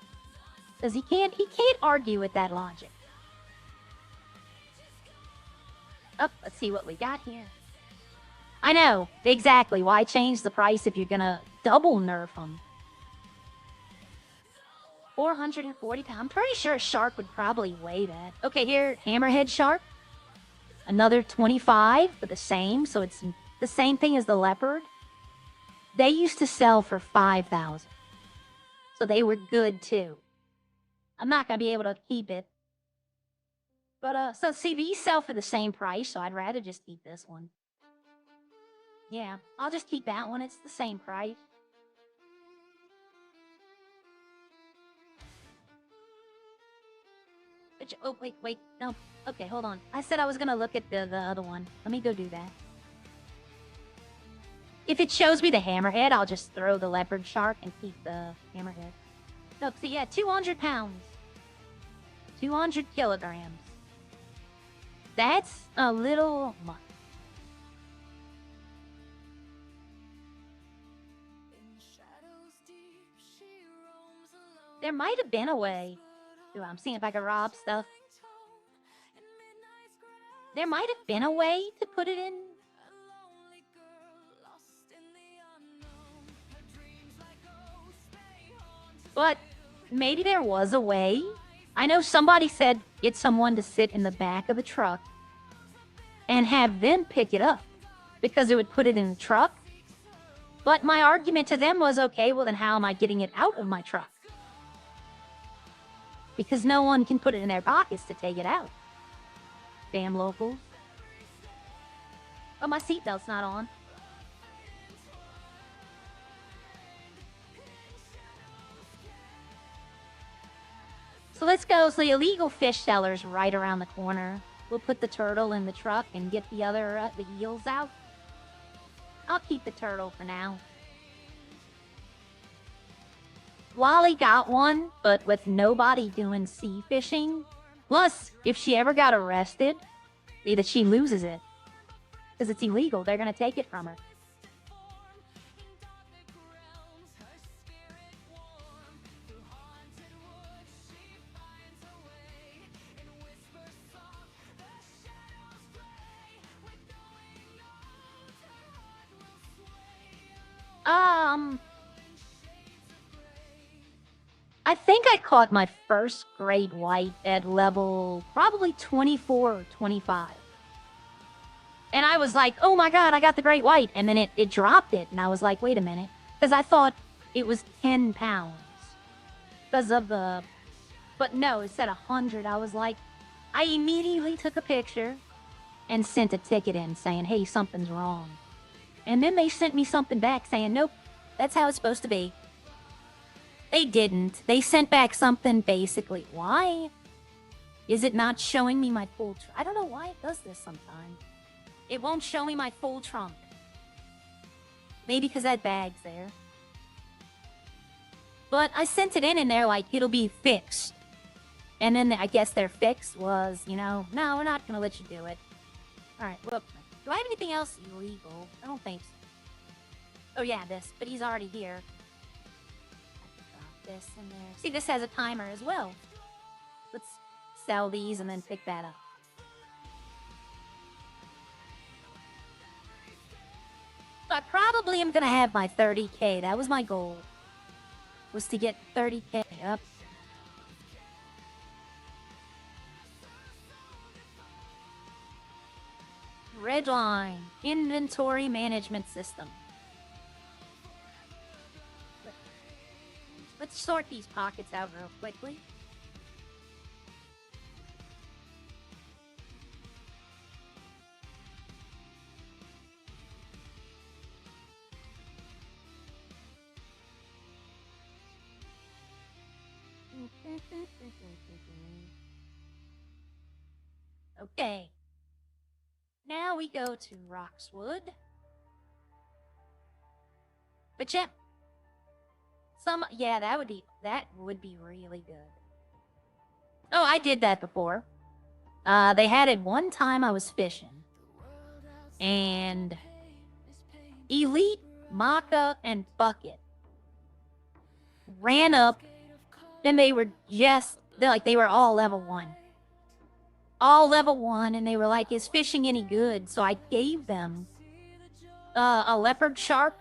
Because he can't argue with that logic. Oh, let's see what we got here. I know, exactly. Why change the price if you're going to double nerf them? 440 pounds. I'm pretty sure a shark would probably weigh that. Okay, here, hammerhead shark. Another 25 for the same, so it's the same thing as the leopard. They used to sell for 5,000. So they were good too. I'm not going to be able to keep it. But, so see, these sell for the same price, so I'd rather just keep this one. Yeah, I'll just keep that one. It's the same price. But oh, wait, no. Okay, hold on. I said I was going to look at the other one. Let me go do that. If it shows me the hammerhead, I'll just throw the leopard shark and keep the hammerhead. No, see, yeah, 200 pounds. 200 kilograms. That's a little much. There might have been a way. Ooh, I'm seeing if I can rob stuff. There might have been a way to put it in. But maybe there was a way. I know somebody said get someone to sit in the back of the truck and have them pick it up because it would put it in the truck. But my argument to them was, okay, well then how am I getting it out of my truck? Because no one can put it in their pockets to take it out. Damn locals. Oh, my seatbelt's not on. So let's go. So the illegal fish seller's right around the corner. We'll put the turtle in the truck and get the other, the eels out. I'll keep the turtle for now. Wally got one, but with nobody doing sea fishing. Plus, if she ever got arrested, either she loses it. Because it's illegal. They're going to take it from her. I think I caught my first great white at level probably 24 or 25. And I was like, oh my god, I got the great white. And then it dropped it. And I was like, wait a minute. Because I thought it was 10 pounds. Because of the... But no, it said 100. I was like... I immediately took a picture and sent a ticket in saying, hey, something's wrong. And then they sent me something back saying, nope, that's how it's supposed to be. They didn't. They sent back something basically. Why? Is it not showing me my full trunk? I don't know why it does this sometimes. It won't show me my full trunk. Maybe because that bag's there. But I sent it in and they're like, it'll be fixed. And then I guess their fix was, you know, no, we're not going to let you do it. Alright, well, do I have anything else illegal? I don't think so. Oh yeah, this. But he's already here. This in there. See, this has a timer as well. Let's sell these and then pick that up. I probably am gonna have my 30k. That was my goal. Was to get 30k up. Redline inventory management system. Let's sort these pockets out real quickly. Okay. Now we go to Roxwood. But yeah. Yeah, that would be really good. Oh, I did that before. They had it one time I was fishing. And Elite, Maka, and Bucket ran up. Then they were they were all level 1. All level 1, and they were like, is fishing any good? So I gave them a leopard shark.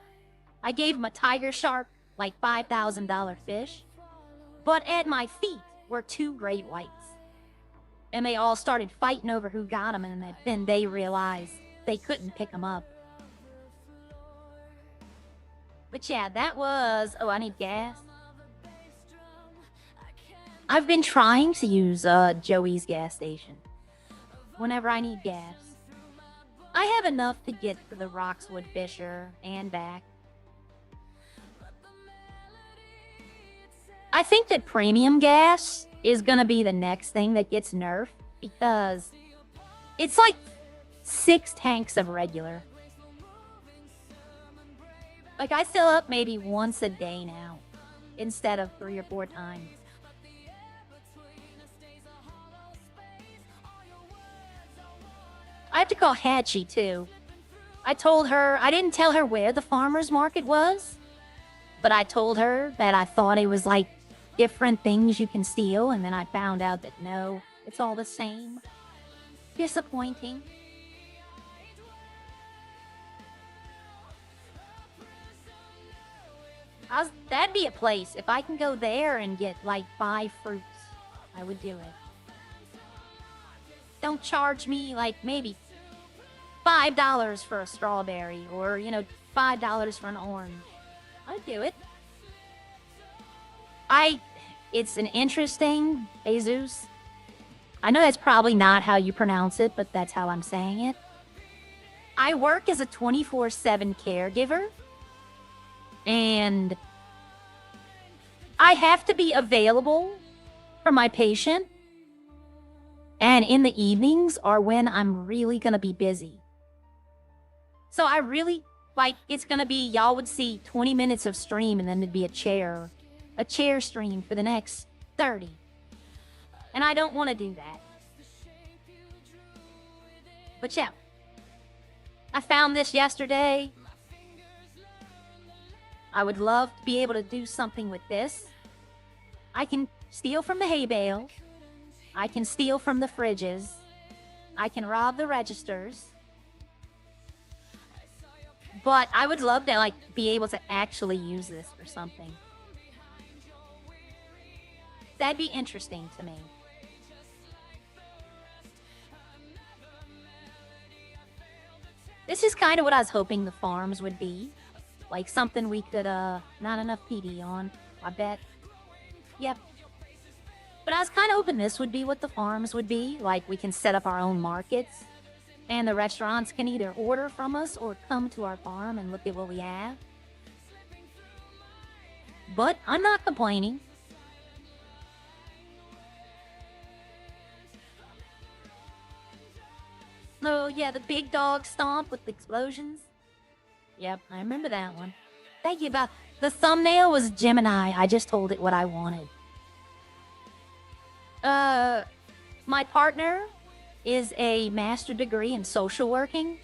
I gave them a tiger shark. Like $5,000 fish. But at my feet were 2 great whites. And they all started fighting over who got them, and then they realized they couldn't pick them up. But yeah, that was... Oh, I need gas. I've been trying to use Joey's gas station whenever I need gas. I have enough to get to the Roxwood Fisher and back. I think that premium gas is going to be the next thing that gets nerfed because it's like 6 tanks of regular. Like, I fill up maybe once a day now, instead of 3 or 4 times. I have to call Hatchie, too. I didn't tell her where the farmer's market was, but I told her that I thought it was like different things you can steal, and then I found out that no, it's all the same. Disappointing. That'd be a place. If I can go there and get like 5 fruits, I would do it. Don't charge me like maybe $5 for a strawberry, or, you know, $5 for an orange. I'd do it. It's an interesting, Jesus. I know that's probably not how you pronounce it, but that's how I'm saying it. I work as a 24/7 caregiver, and I have to be available for my patient, and in the evenings are when I'm really gonna be busy. So I really, like, it's gonna be, y'all would see 20 minutes of stream, and then it'd be a chair stream for the next 30. And I don't want to do that. But yeah, I found this yesterday. I would love to be able to do something with this. I can steal from the hay bale. I can steal from the fridges. I can rob the registers. But I would love to, like, be able to actually use this for something. That'd be interesting to me. This is kind of what I was hoping the farms would be. Like something we could, not enough PD on, I bet. Yep. But I was kind of hoping this would be what the farms would be. Like, we can set up our own markets, and the restaurants can either order from us or come to our farm and look at what we have. But I'm not complaining. Oh, yeah, the big dog stomp with the explosions. Yep, I remember that one. Thank you. About the thumbnail was Gemini. I just told it what I wanted. My partner is a master degree in social working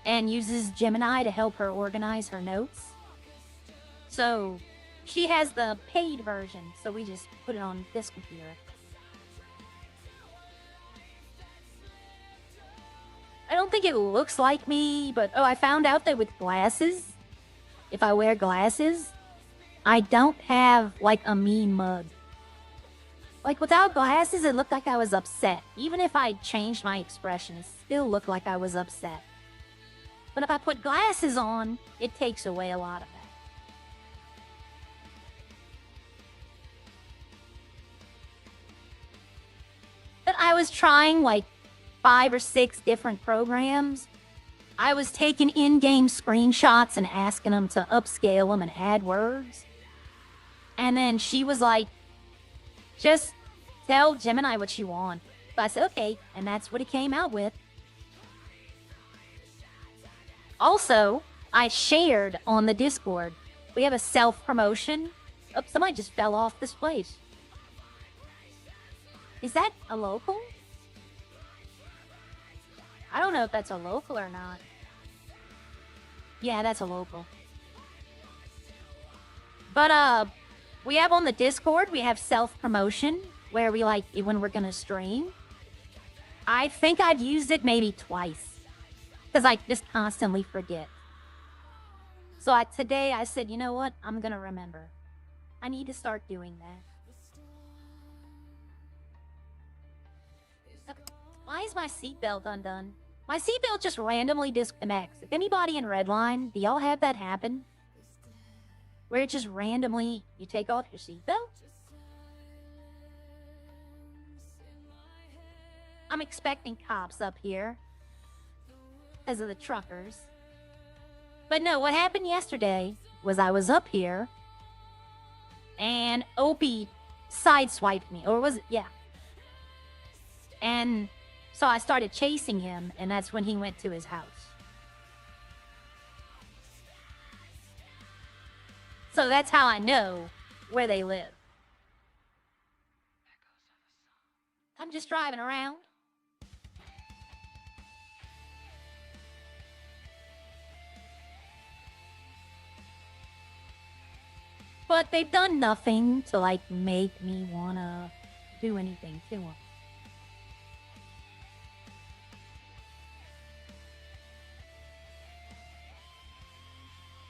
and uses Gemini to help her organize her notes. So she has the paid version, so we just put it on this computer. I don't think it looks like me, but I found out that with glasses, if I wear glasses, I don't have like a mean mug. Like, without glasses, it looked like I was upset. Even if I changed my expression, it still looked like I was upset. But if I put glasses on, it takes away a lot of that. But I was trying like 5 or 6 different programs. I was taking in-game screenshots and asking them to upscale them and add words. And then she was like, just tell Gemini what you want. So I said, okay, and that's what it came out with. Also, I shared on the Discord. We have a self-promotion. Oh, somebody just fell off this place. Is that a local? I don't know if that's a local or not. Yeah, that's a local. But, we have on the Discord, we have self-promotion, where we, like, when we're gonna stream. I think I've used it maybe twice, because I just constantly forget. So today I said, you know what? I'm gonna remember. I need to start doing that. Why is my seatbelt undone? My seatbelt just randomly disconnects. If anybody in Redline, do y'all have that happen? Where it just randomly, you take off your seatbelt? I'm expecting cops up here because of the truckers. But no, what happened yesterday was I was up here and Opie sideswiped me. Or was it? Yeah. And so I started chasing him, and that's when he went to his house. So that's how I know where they live. I'm just driving around. But they've done nothing to, like, make me wanna do anything to them.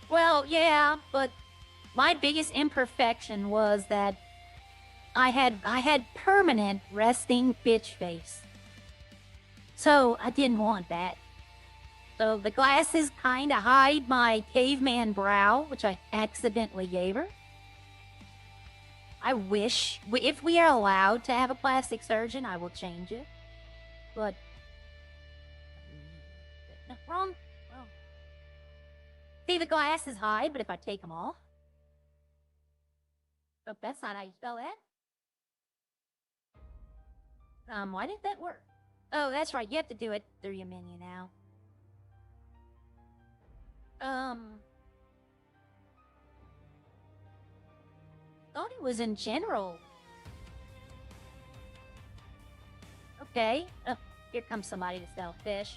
Well, yeah, but my biggest imperfection was that I had permanent resting bitch face. So I didn't want that. So the glasses kind of hide my caveman brow, which I accidentally gave her. I wish, if we are allowed to have a plastic surgeon, I will change it. But, no, wrong. Well, see, the glasses hide, but if I take them off, oh, that's not how you spell that. Why didn't that work? Oh, that's right. You have to do it through your menu now. Thought it was in general. Okay. Oh, here comes somebody to sell fish.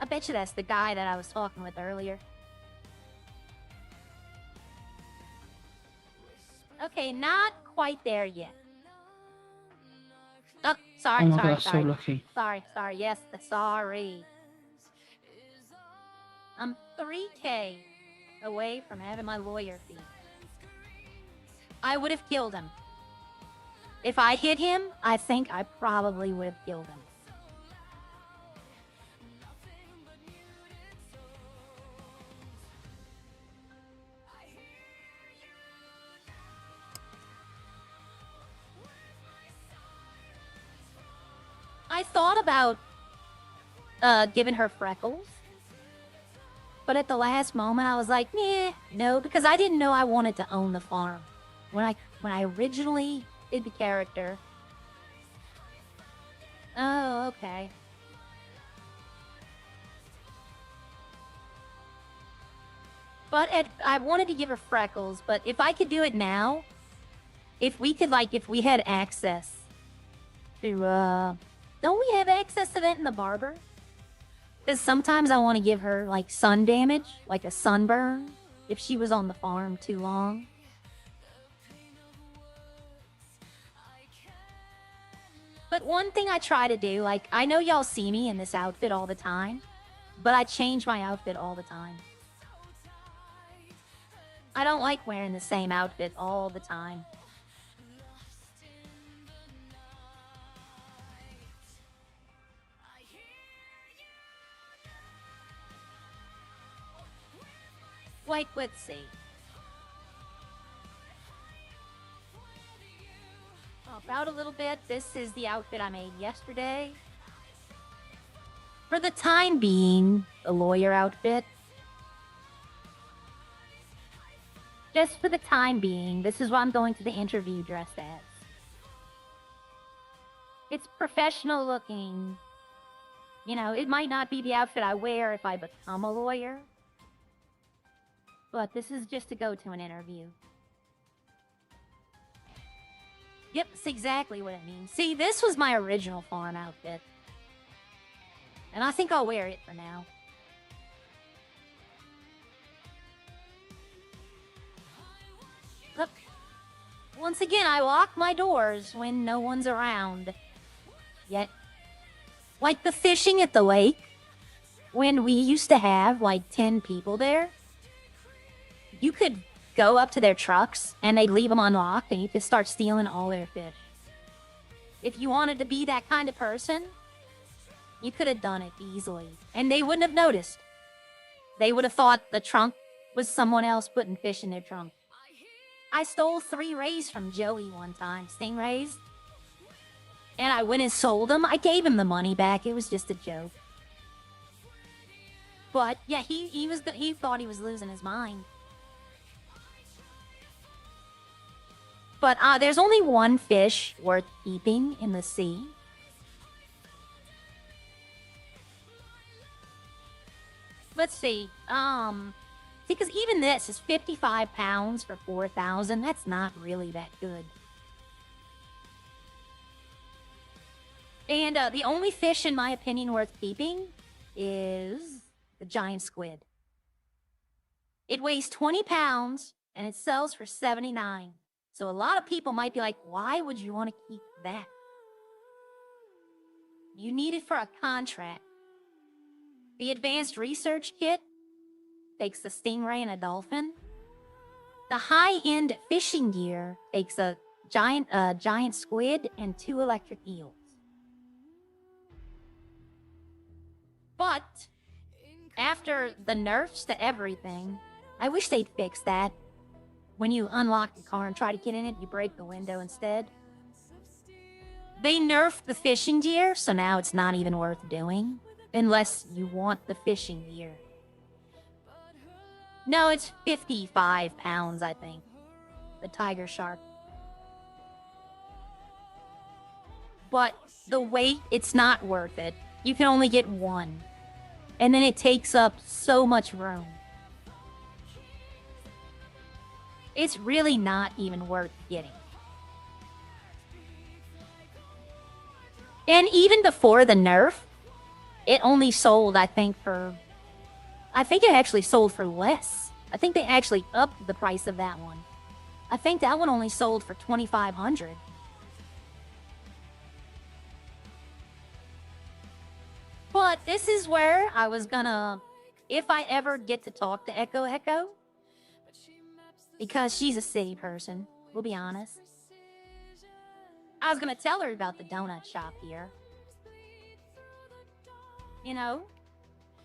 I bet you that's the guy that I was talking with earlier. Okay, not quite there yet. Oh, sorry, Oh my sorry, god, that's sorry. so lucky. Sorry, yes, sorry. I'm 3K away from having my lawyer fee. I would have killed him. If I hit him, I think I probably would have killed him. I thought about giving her freckles. But at the last moment, I was like, no, because I didn't know I wanted to own the farm. When I originally did the character. Oh, okay. But I wanted to give her freckles, but if I could do it now, if we had access to, don't we have access to that in the barber? Because sometimes I want to give her, like, sun damage, like a sunburn, if she was on the farm too long. But one thing I try to do, like, I know y'all see me in this outfit all the time, but I change my outfit all the time. I don't like wearing the same outfit all the time. Like, let's see. About a little bit. This is the outfit I made yesterday. For the time being, the lawyer outfit. Just for the time being, this is what I'm going to the interview dressed as. It's professional looking. You know, it might not be the outfit I wear if I become a lawyer. But this is just to go to an interview. Yep, that's exactly what it means. See, this was my original farm outfit. And I think I'll wear it for now. Look. Once again, I lock my doors when no one's around. Yet, like the fishing at the lake, when we used to have like 10 people there, you could go up to their trucks and they'd leave them unlocked and you could start stealing all their fish. If you wanted to be that kind of person, you could have done it easily. And they wouldn't have noticed. They would have thought the trunk was someone else putting fish in their trunk. I stole 3 rays from Joey one time, stingrays. And I went and sold them. I gave him the money back. It was just a joke. But yeah, he thought he was losing his mind. But there's only one fish worth keeping in the sea. Let's see. Because even this is 55 pounds for 4,000. That's not really that good. And the only fish, in my opinion, worth keeping is the giant squid. It weighs 20 pounds and it sells for 79. So a lot of people might be like, why would you want to keep that? You need it for a contract. The advanced research kit takes a stingray and a dolphin. The high-end fishing gear takes a giant squid and 2 electric eels. But after the nerfs to everything, I wish they'd fix that. When you unlock the car and try to get in it, you break the window instead. They nerfed the fishing gear, so now it's not even worth doing. Unless you want the fishing gear. No, it's 55 pounds, I think. The tiger shark. But the weight, it's not worth it. You can only get one. And then it takes up so much room. It's really not even worth getting. And even before the nerf, it only sold, I think it actually sold for less. I think they actually upped the price of that one. I think that one only sold for $2,500. But this is where I was gonna, if I ever get to talk to Echo, because she's a city person, we'll be honest. I was gonna tell her about the donut shop here. You know,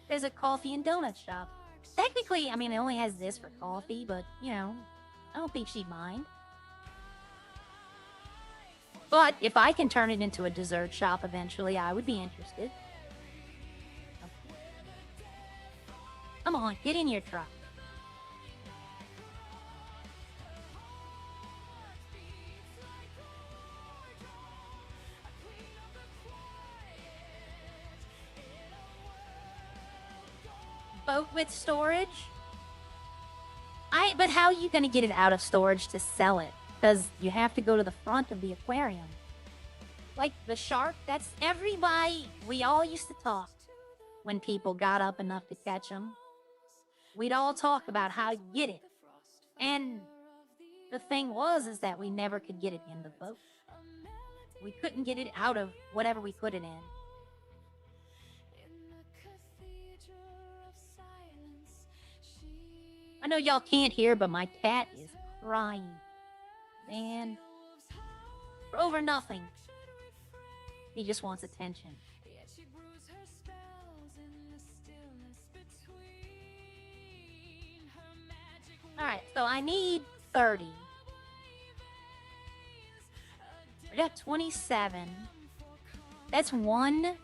there's a coffee and donut shop. Technically, I mean, it only has this for coffee, but, you know, I don't think she'd mind. But if I can turn it into a dessert shop eventually, I would be interested. Come on, get in your truck. Boat with storage? But how are you gonna get it out of storage to sell it? Because you have to go to the front of the aquarium. Like the shark, that's everybody. We all used to talk when people got up enough to catch them. We'd all talk about how to get it. And the thing is that we never could get it in the boat. We couldn't get it out of whatever we put it in. I know y'all can't hear, but my cat is crying. Man. For over nothing. He just wants attention. Alright, so I need 30. I got 27. That's 1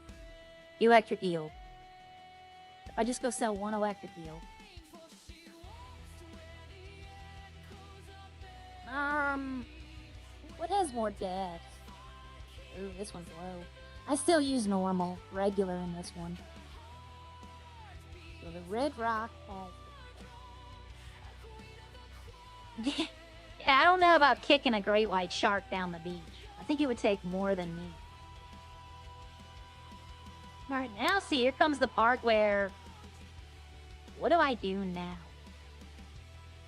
electric eel. If I just go sell 1 electric eel. What has more deaths? Ooh, this one's low. I still use normal, regular in this one. So the red rock has... Yeah, I don't know about kicking a great white shark down the beach. I think it would take more than me. Alright, now see, here comes the part where... What do I do now?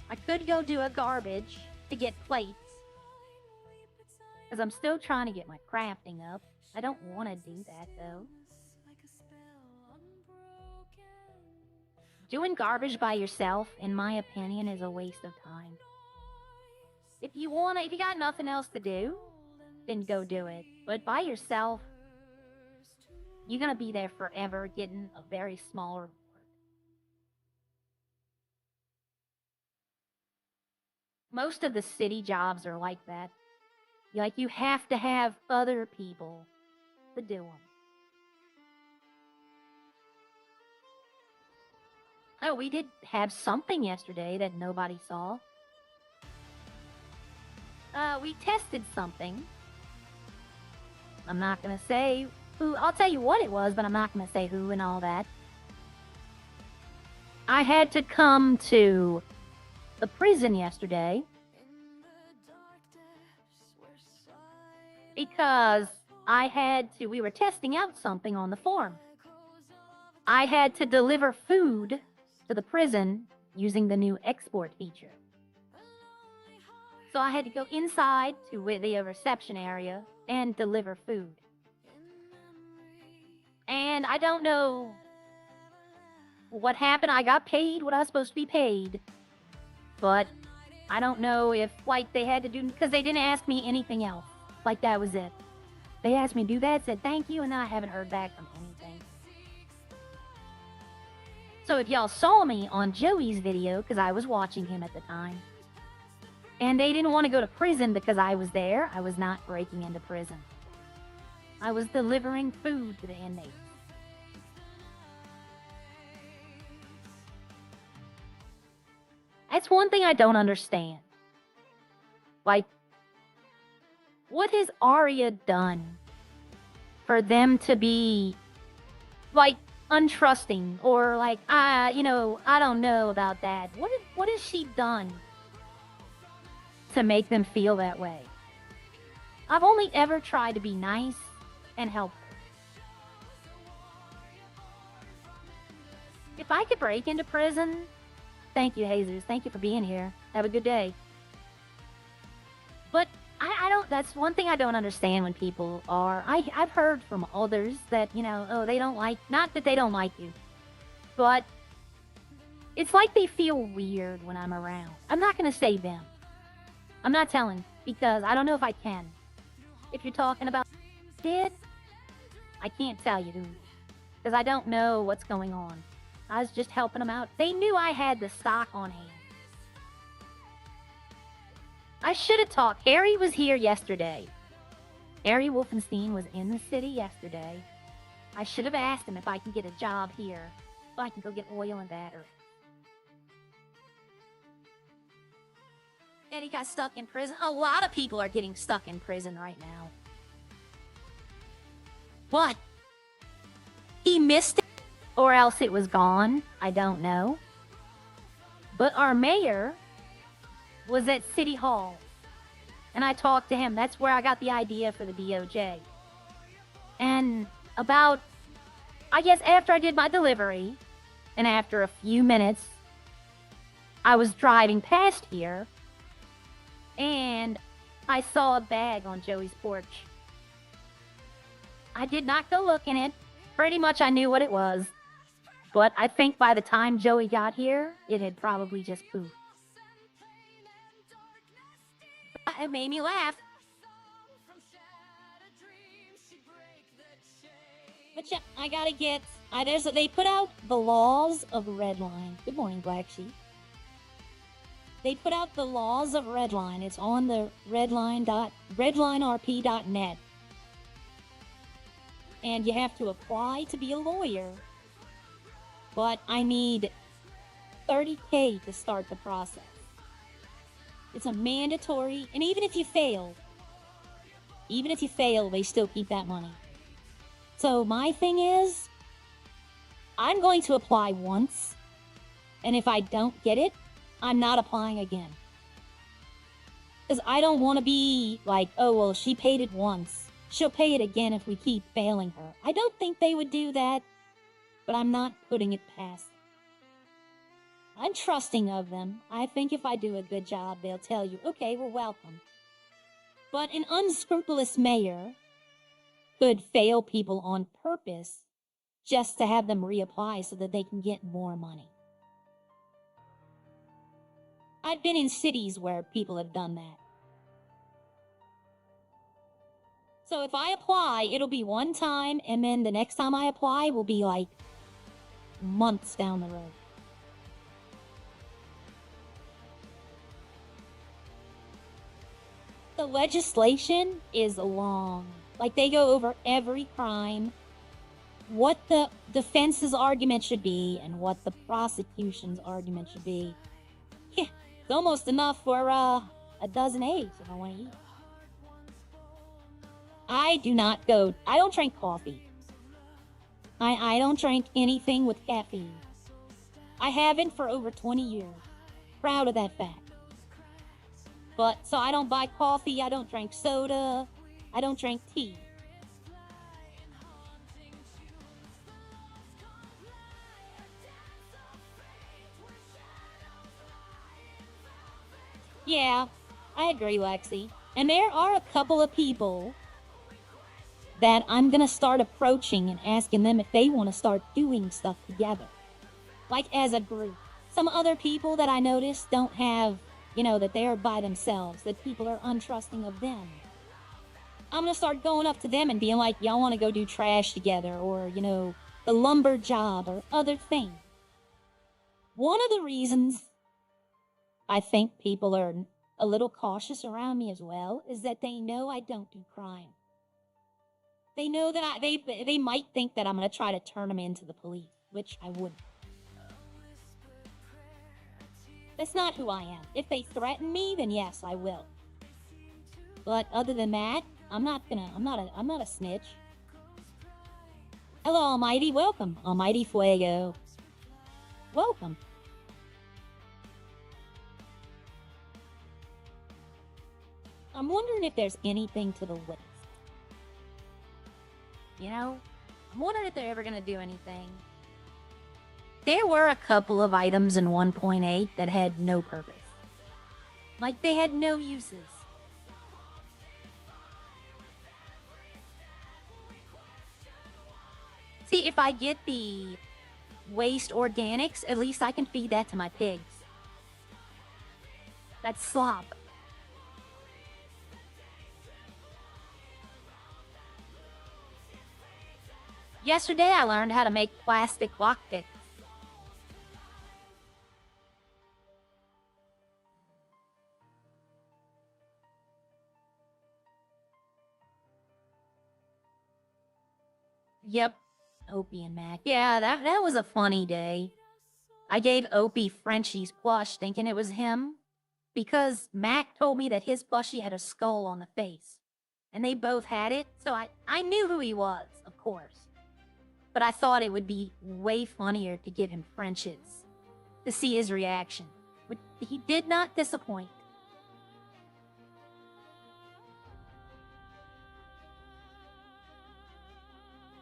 I could go do a garbage to get plates. Because I'm still trying to get my crafting up. I don't want to do that, though. Doing garbage by yourself, in my opinion, is a waste of time. If you got nothing else to do, then go do it. But by yourself, you're gonna be there forever getting a very small reward. Most of the city jobs are like that. Like, you have to have other people to do them. Oh, we did have something yesterday that nobody saw. We tested something. I'm not gonna say who. I'll tell you what it was, but I'm not gonna say who and all that. I had to come to the prison yesterday because we were testing out something on the farm. I had to deliver food to the prison using the new export feature. So I had to go inside to the reception area and deliver food. And I don't know what happened. I got paid what I was supposed to be paid. But I don't know if, like, they had to do... Because they didn't ask me anything else. Like, that was it. They asked me to do that, said thank you, and then I haven't heard back from anything. So if y'all saw me on Joey's video, because I was watching him at the time, and they didn't want to go to prison because I was there, I was not breaking into prison. I was delivering food to the inmates. That's one thing I don't understand. Like, what has Arya done for them to be, like, untrusting or like, I don't know about that. What has she done to make them feel that way? I've only ever tried to be nice and helpful. If I could break into prison, thank you, Jesus. Thank you for being here. Have a good day. But I don't, that's one thing I don't understand when people are, I've heard from others that, oh, they don't like, not that they don't like you, but it's like they feel weird when I'm around. I'm not going to say them. I'm not telling, because I don't know if I can. If you're talking about did, I can't tell you, because I don't know what's going on. I was just helping them out. They knew I had the stock on hand. I should have talked. Harry was here yesterday. Harry Wolfenstein was in the city yesterday. I should have asked him if I can get a job here so I can go get oil and battery. And he got stuck in prison. A lot of people are getting stuck in prison right now. What? He missed it? Or else it was gone? I don't know. But our mayor was at City Hall. And I talked to him. That's where I got the idea for the DOJ. And about, I guess after I did my delivery, and after a few minutes, I was driving past here, and I saw a bag on Joey's porch. I did not go look in it. Pretty much I knew what it was. But I think by the time Joey got here, it had probably just poofed. It made me laugh. But yeah, I gotta get... they put out the laws of Redline. Good morning, Black Sheep. They put out the laws of Redline. It's on the redlinerp.net. And you have to apply to be a lawyer. But I need $30K to start the process. It's a mandatory, and even if you fail, they still keep that money. So my thing is, I'm going to apply once, and if I don't get it, I'm not applying again. Because I don't want to be like, oh, well, she paid it once. She'll pay it again if we keep failing her. I don't think they would do that, but I'm not putting it past them. I'm trusting of them. I think if I do a good job, they'll tell you, okay, well, welcome. But an unscrupulous mayor could fail people on purpose just to have them reapply so that they can get more money. I've been in cities where people have done that. So if I apply, it'll be one time, and then the next time I apply will be like months down the road. The legislation is long. Like, they go over every crime, what the defense's argument should be, and what the prosecution's argument should be. Yeah, it's almost enough for a dozen eggs if I want to eat. I don't drink coffee. I don't drink anything with caffeine. I haven't for over 20 years. Proud of that fact. But, so I don't buy coffee, I don't drink soda, I don't drink tea. Yeah, I agree, Lexi. And there are a couple of people that I'm gonna start approaching and asking them if they want to start doing stuff together. Like as a group. Some other people that I notice don't have, that they're by themselves, that people are untrusting of them. I'm gonna start going up to them and being like, y'all wanna go do trash together, or, the lumber job, or other things. One of the reasons I think people are a little cautious around me as well is that they know I don't do crime. They know that they might think that I'm gonna try to turn them into the police, which I wouldn't. That's not who I am. If they threaten me, then yes, I will. But other than that, I'm not a snitch. Hello, Almighty. Welcome, Almighty Fuego. Welcome. I'm wondering if there's anything to the list. I'm wondering if they're ever gonna do anything. There were a couple of items in 1.8 that had no purpose. Like, they had no uses. See, if I get the waste organics, at least I can feed that to my pigs. That's slop. Yesterday I learned how to make plastic lockpicks. Yep, Opie and Mac. Yeah, that was a funny day. I gave Opie Frenchie's plush thinking it was him, because Mac told me that his plushie had a skull on the face. And they both had it, so I knew who he was, of course. But I thought it would be way funnier to give him French's, to see his reaction. But he did not disappoint.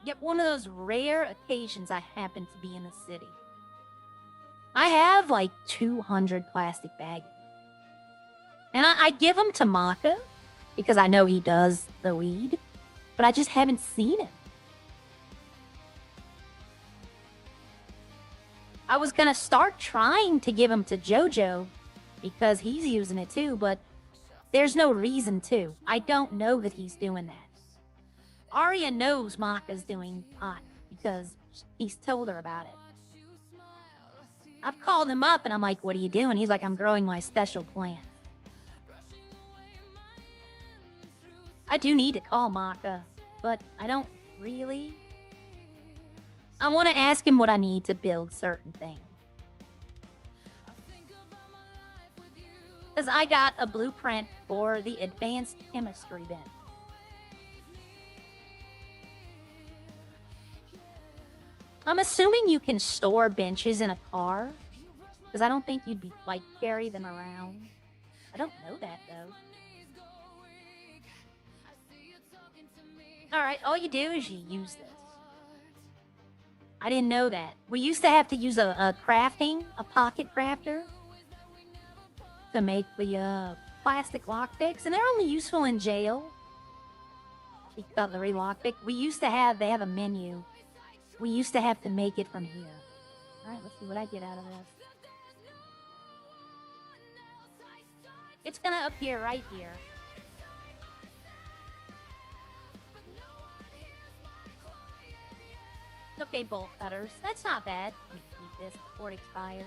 Yet one of those rare occasions I happen to be in the city. I have like 200 plastic bags. And I give them to Maka, because I know he does the weed, but I just haven't seen him. I was gonna start trying to give him to Jojo, because he's using it too, but there's no reason to. I don't know that he's doing that. Arya knows Maka's doing pot, because he's told her about it. I've called him up and I'm like, what are you doing? He's like, I'm growing my special plant. I do need to call Maka, but I don't really. I want to ask him what I need to build certain things. Because I got a blueprint for the advanced chemistry bin. I'm assuming you can store benches in a car, because I don't think you'd be carry them around. I don't know that though. Alright, all you do is you use this. I didn't know that. We used to have to use a pocket crafter, to make the plastic lockpicks, and they're only useful in jail. The cutlery lockpick. They have a menu. We used to have to make it from here. Alright, let's see what I get out of this. It's gonna appear right here. Okay, bolt cutters. That's not bad. Let me keep this before it expires.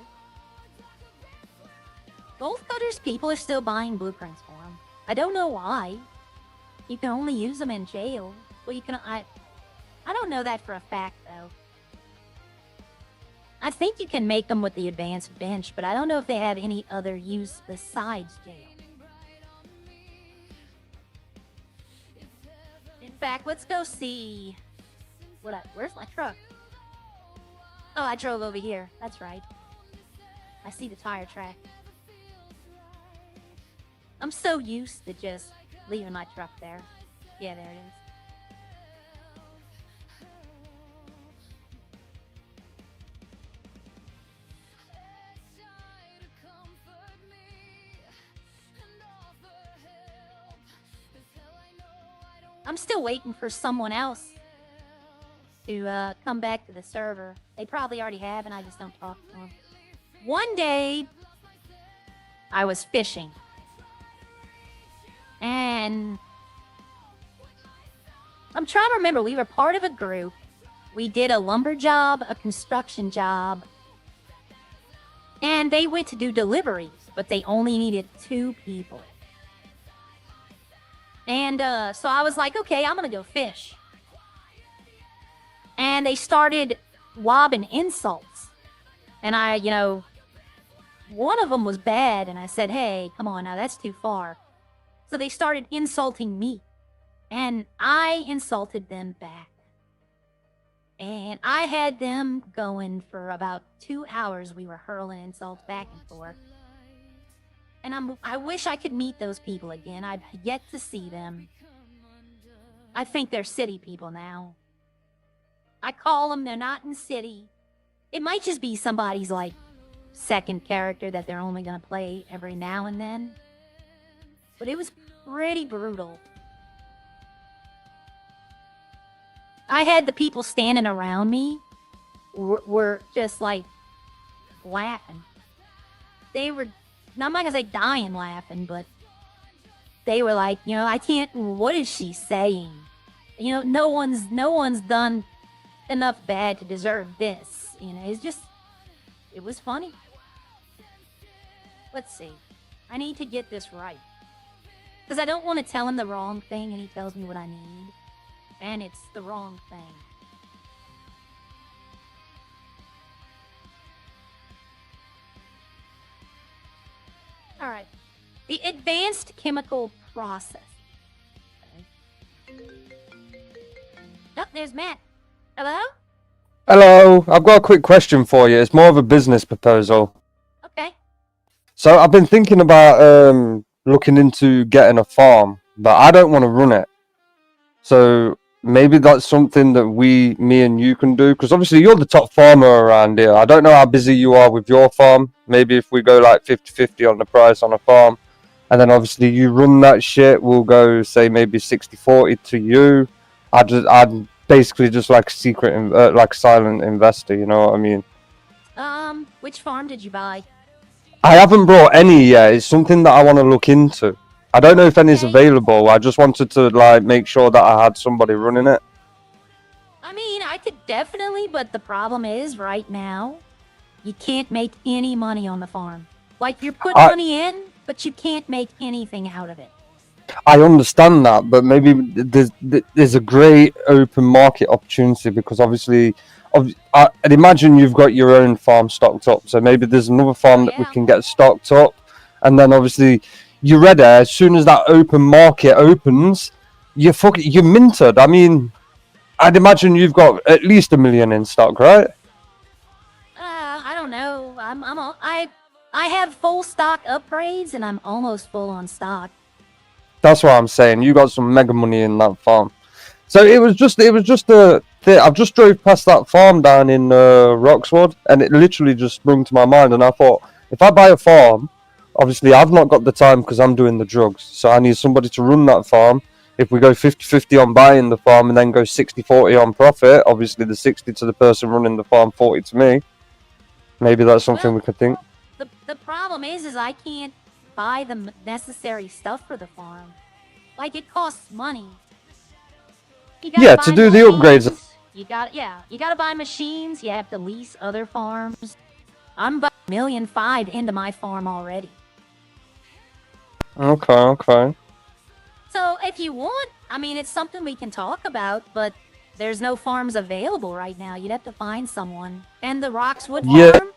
Bolt cutters, people are still buying blueprints for them. I don't know why. You can only use them in jail. Well, you can... I don't know that for a fact, though. I think you can make them with the advanced bench, but I don't know if they have any other use besides jail. In fact, let's go see... Where's my truck? Oh, I drove over here. That's right. I see the tire track. I'm so used to just leaving my truck there. Yeah, there it is. I'm still waiting for someone else to come back to the server. They probably already have, and I just don't talk to them. One day, I was fishing. And I'm trying to remember, we were part of a group. We did a lumber job, a construction job. And they went to do deliveries, but they only needed 2 people. And so I was like, okay, I'm going to go fish. And they started lobbing insults. And I, one of them was bad. And I said, hey, come on now, that's too far. So they started insulting me. And I insulted them back. And I had them going for about 2 hours. We were hurling insults back and forth. And I wish I could meet those people again. I've yet to see them. I think they're city people now. I call them, they're not in city. It might just be somebody's, second character that they're only going to play every now and then. But it was pretty brutal. I had the people standing around me were just, laughing. They were... I'm not gonna say dying laughing, but they were like, I can't. What is she saying? No one's done enough bad to deserve this. It was funny. Let's see. I need to get this right because I don't want to tell him the wrong thing, and he tells me what I need, and it's the wrong thing. All right. The advanced chemical process. Okay. Oh, there's Matt. Hello? Hello, I've got a quick question for you. It's more of a business proposal. Okay. So I've been thinking about looking into getting a farm, but I don't want to run it. So maybe that's something that me and you can do, because obviously you're the top farmer around here. I don't know how busy you are with your farm. Maybe if we go 50-50 on the price on a farm, and then obviously you run that shit, we'll go say maybe 60-40 to you. I'd basically just like secret, silent investor. You know what I mean? Which farm did you buy? I haven't brought any yet. It's something that I want to look into. I don't know if any's available. I just wanted to make sure that I had somebody running it. I mean, I could definitely, but the problem is right now, you can't make any money on the farm. You're putting money in, but you can't make anything out of it. I understand that, but maybe there's a great open market opportunity, because obviously, I'd imagine you've got your own farm stocked up. So maybe there's another farm that we can get stocked up, and then obviously you're ready. As soon as that open market opens, you're minted. I mean, I'd imagine you've got at least 1 million in stock, right? I don't know. I have full stock upgrades, and I'm almost full on stock. That's what I'm saying. You got some mega money in that farm. So it was just a thing. I've just drove past that farm down in Roxwood, and it literally just sprung to my mind. And I thought, if I buy a farm, obviously I've not got the time because I'm doing the drugs. So I need somebody to run that farm. If we go 50-50 on buying the farm and then go 60-40 on profit, obviously the 60 to the person running the farm, 40 to me. Maybe that's something we could think. The problem is I can't buy the necessary stuff for the farm. It costs money. Yeah, to do the upgrades. You gotta buy machines. You have to lease other farms. I'm about $1.5 million into my farm already. Okay. So if you want, I mean, it's something we can talk about, but there's no farms available right now. You'd have to find someone. And the Roxwood farm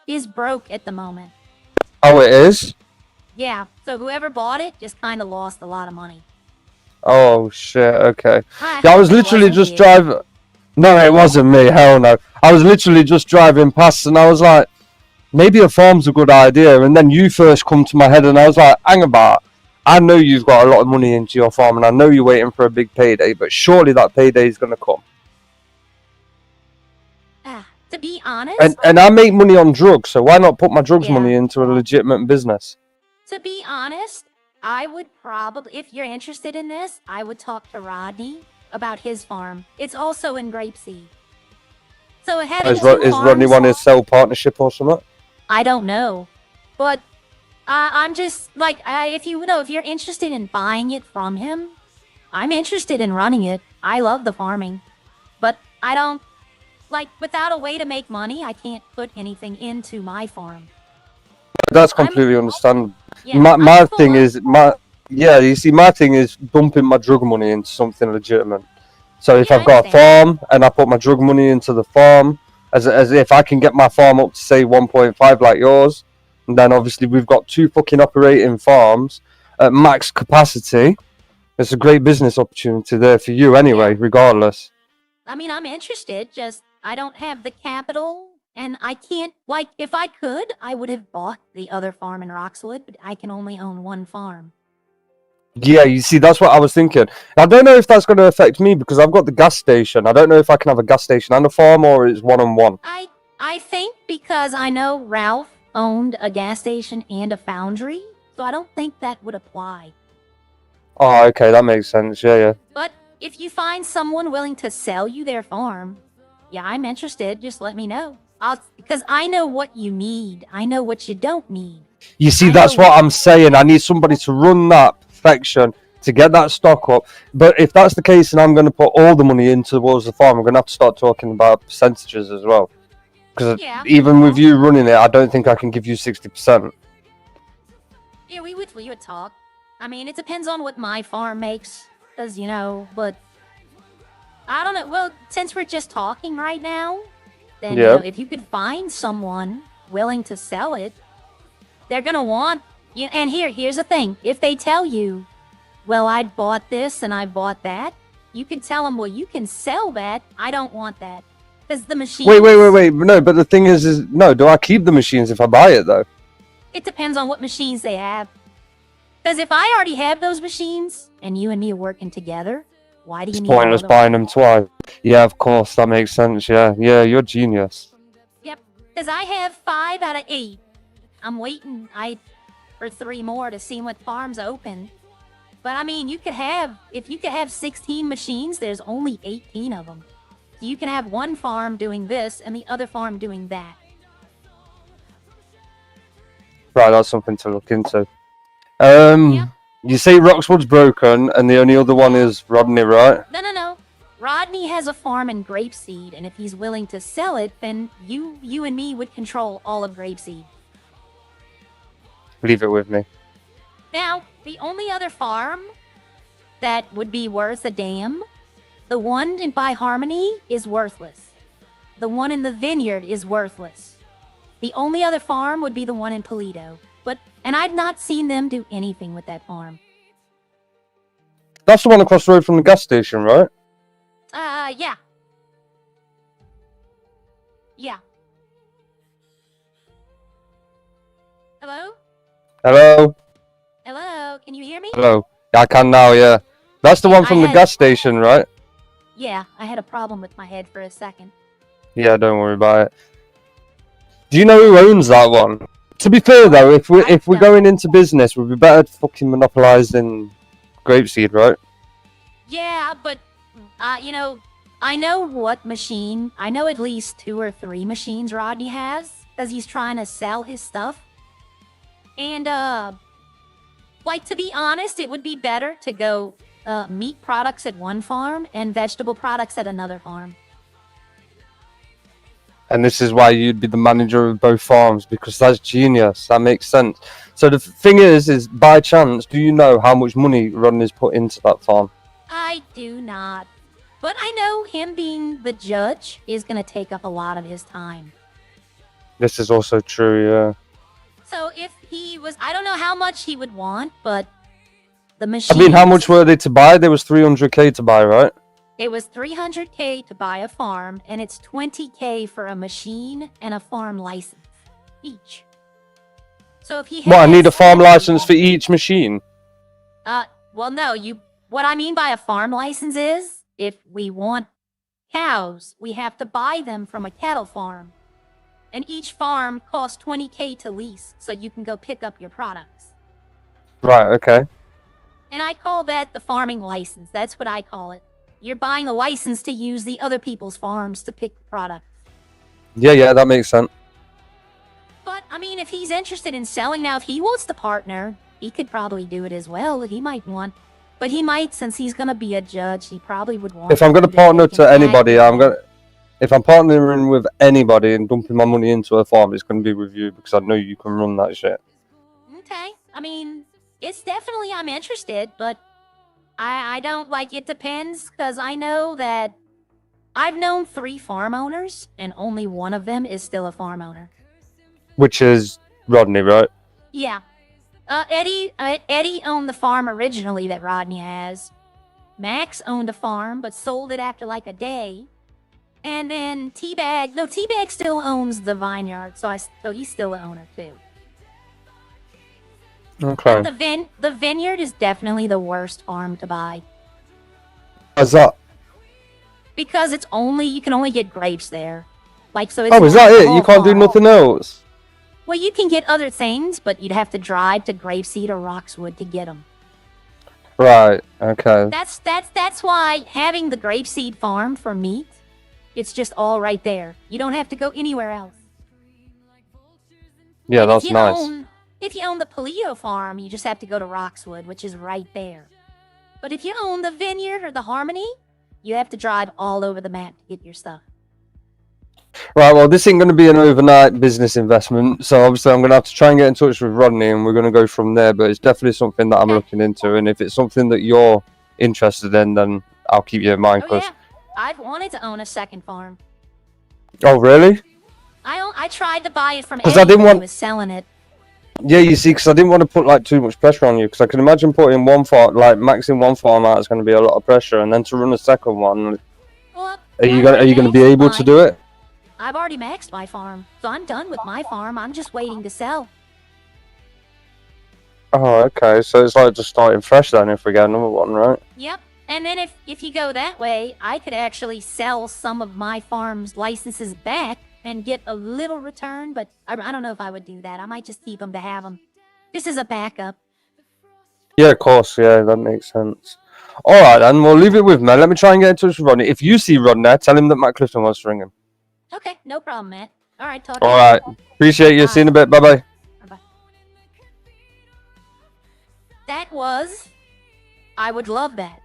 is broke at the moment. Oh, it is? Yeah, so whoever bought it just kind of lost a lot of money. Oh, shit, okay. I was literally just driving... No, it wasn't me, hell no. I was literally just driving past, and I was like, maybe a farm's a good idea. And then you first come to my head, and I was like, hang about. I know you've got a lot of money into your farm, and I know you're waiting for a big payday, but surely that payday is going to come. To be honest, And I make money on drugs, so why not put my drugs Yeah. money into a legitimate business? to be honest, I would probably, if you're interested in this, I would talk to Rodney about his farm. It's also in grapeseed. So having Is two Rodney farms, want to sell partnership or something? I don't know, but I'm just like, if you're interested in buying it from him, I'm interested in running it. I love the farming, but I don't like, without a way to make money, I can't put anything into my farm. That's completely understandable. Yeah, My I'm thing full is you see, my thing is dumping my drug money into something legitimate. So if Yeah, I I've got a understand. farm and I put my drug money into the farm, as if I can get my farm up to say 1.5 like yours, and then obviously we've got 2 fucking operating farms at max capacity. It's a great business opportunity there for you anyway, regardless. I mean, I'm interested, just I don't have the capital, and I can't, like, if I could, I would have bought the other farm in Roxwood, but I can only own one farm. Yeah, you see, that's what I was thinking. I don't know if that's going to affect me because I've got the gas station. I don't know if I can have a gas station and a farm or it's one-on-one. I think because I know Ralph owned a gas station and a foundry, so I don't think that would apply. Oh, okay, that makes sense. Yeah. But if you find someone willing to sell you their farm, yeah, I'm interested. Just let me know. Because I know what you need. I know what you don't need. You see, I that's know- what I'm saying. I need somebody to run that perfection to get that stock up. But if that's the case and I'm going to put all the money in towards the farm, I'm going to have to start talking about percentages as well. Because Yeah. even with you running it, I don't think I can give you 60%. Yeah, we would talk. I mean, it depends on what my farm makes, because, but I don't know. Well, since we're just talking right now, then, Yeah. if you could find someone willing to sell it, they're going to want, and here's the thing. If they tell you, well, I bought this and I bought that, you can tell them, well, you can sell that. I don't want that. Because the machine. Wait. No, but the thing is no, do I keep the machines if I buy it, though? It depends on what machines they have. Because if I already have those machines and you and me are working together, why do you It's need pointless another buying them twice. Yeah, of course, that makes sense. Yeah, you're genius. Yep, because I have 5 out of 8. I'm waiting for 3 more to see what farms open. But I mean, if you could have 16 machines, there's only 18 of them. So you can have one farm doing this and the other farm doing that. Right, that's something to look into. Yeah. You say Roxwood's broken, and the only other one is Rodney, right? No. Rodney has a farm in Grapeseed, and if he's willing to sell it, then you and me would control all of Grapeseed. Leave it with me. Now, the only other farm that would be worth a damn, the one by Harmony is worthless. The one in the vineyard is worthless. The only other farm would be the one in Polito. And I've not seen them do anything with that farm. That's the one across the road from the gas station, right? Yeah. Yeah. Hello? Hello? Hello? Can you hear me? Hello? I can now, yeah. That's the one from the gas station, right? Yeah, I had a problem with my head for a second. Yeah, don't worry about it. Do you know who owns that one? To be fair though, if we're going into business, we'd be better fucking monopolising grapeseed, right? Yeah, but I know what machine. I know at least 2 or 3 machines Rodney has, because he's trying to sell his stuff. And to be honest, it would be better to go meat products at one farm and vegetable products at another farm. And this is why you'd be the manager of both farms, because that's genius. That makes sense. So the thing is by chance, do you know how much money Rodney's put into that farm? I do not. But I know him being the judge is going to take up a lot of his time. This is also true, yeah. So if he was, I don't know how much he would want, but the machine. I mean, how much were they to buy? There was 300k to buy, right? It was 300k to buy a farm, and it's 20k for a machine and a farm license. each. So if he has What, I need a farm 70 license for each machine? well, no, what I mean by a farm license is, if we want cows, we have to buy them from a cattle farm. And each farm costs $20K to lease, so you can go pick up your products. Right, okay. And I call that the farming license. That's what I call it. You're buying a license to use the other people's farms to pick the products. Yeah, that makes sense. But, I mean, if he's interested in selling now, if he wants to partner, he could probably do it as well. He might want... But he might, since he's going to be a judge, he probably would want... If I'm going to partner to anybody, if I'm partnering with anybody and dumping my money into a farm, it's going to be with you, because I know you can run that shit. Okay. I mean, it's definitely I'm interested, but I don't, like, it depends, because I know that I've known 3 farm owners, and only one of them is still a farm owner. Which is Rodney, right? Yeah. Eddie owned the farm originally that Rodney has. Max owned a farm, but sold it after like a day. And then Teabag still owns the vineyard, so he's still the owner too. Okay. But the vineyard is definitely the worst farm to buy. Why's that? Because you can only get grapes there. Like, so it's Oh, is that it? You can't do farm. nothing else? Well, you can get other things, but you'd have to drive to Grapeseed or Roxwood to get them. Right, okay. That's why having the Grapeseed farm for meat, it's just all right there. You don't have to go anywhere else. Yeah, And that's nice. If you own the Paleo farm, you just have to go to Roxwood, which is right there. But if you own the Vineyard or the Harmony, you have to drive all over the map to get your stuff. Right, well, this ain't going to be an overnight business investment, so obviously I'm going to have to try and get in touch with Rodney, and we're going to go from there, but it's definitely something that I'm looking into, and if it's something that you're interested in, then I'll keep you in mind. Oh, yeah. I've wanted to own a second farm. Oh, really? I tried to buy it from Because Eddie I didn't when he want... was selling it. Yeah, you see, because I didn't want to put like too much pressure on you, because I can imagine putting one farm, like maxing one farm out is going to be a lot of pressure, and then to run a second one, Well, are you going to be able to do it? I've already maxed my farm, so I'm done with my farm. I'm just waiting to sell. Oh, okay. So it's like just starting fresh then if we get another one, right? Yep. And then if you go that way, I could actually sell some of my farm's licenses back and get a little return, but I don't know if I would do that. I might just keep them to have them. This is a backup. Yeah, of course. Yeah, that makes sense. All right, then. We'll leave it with me. Let me try and get in touch with Rodney. If you see Rodney, tell him that Matt Clifton wants to ring him. Okay, no problem, Matt. All right, talk to you. All right. Appreciate you. Bye. See you in a bit. Bye-bye. Bye-bye. That was... I would love that.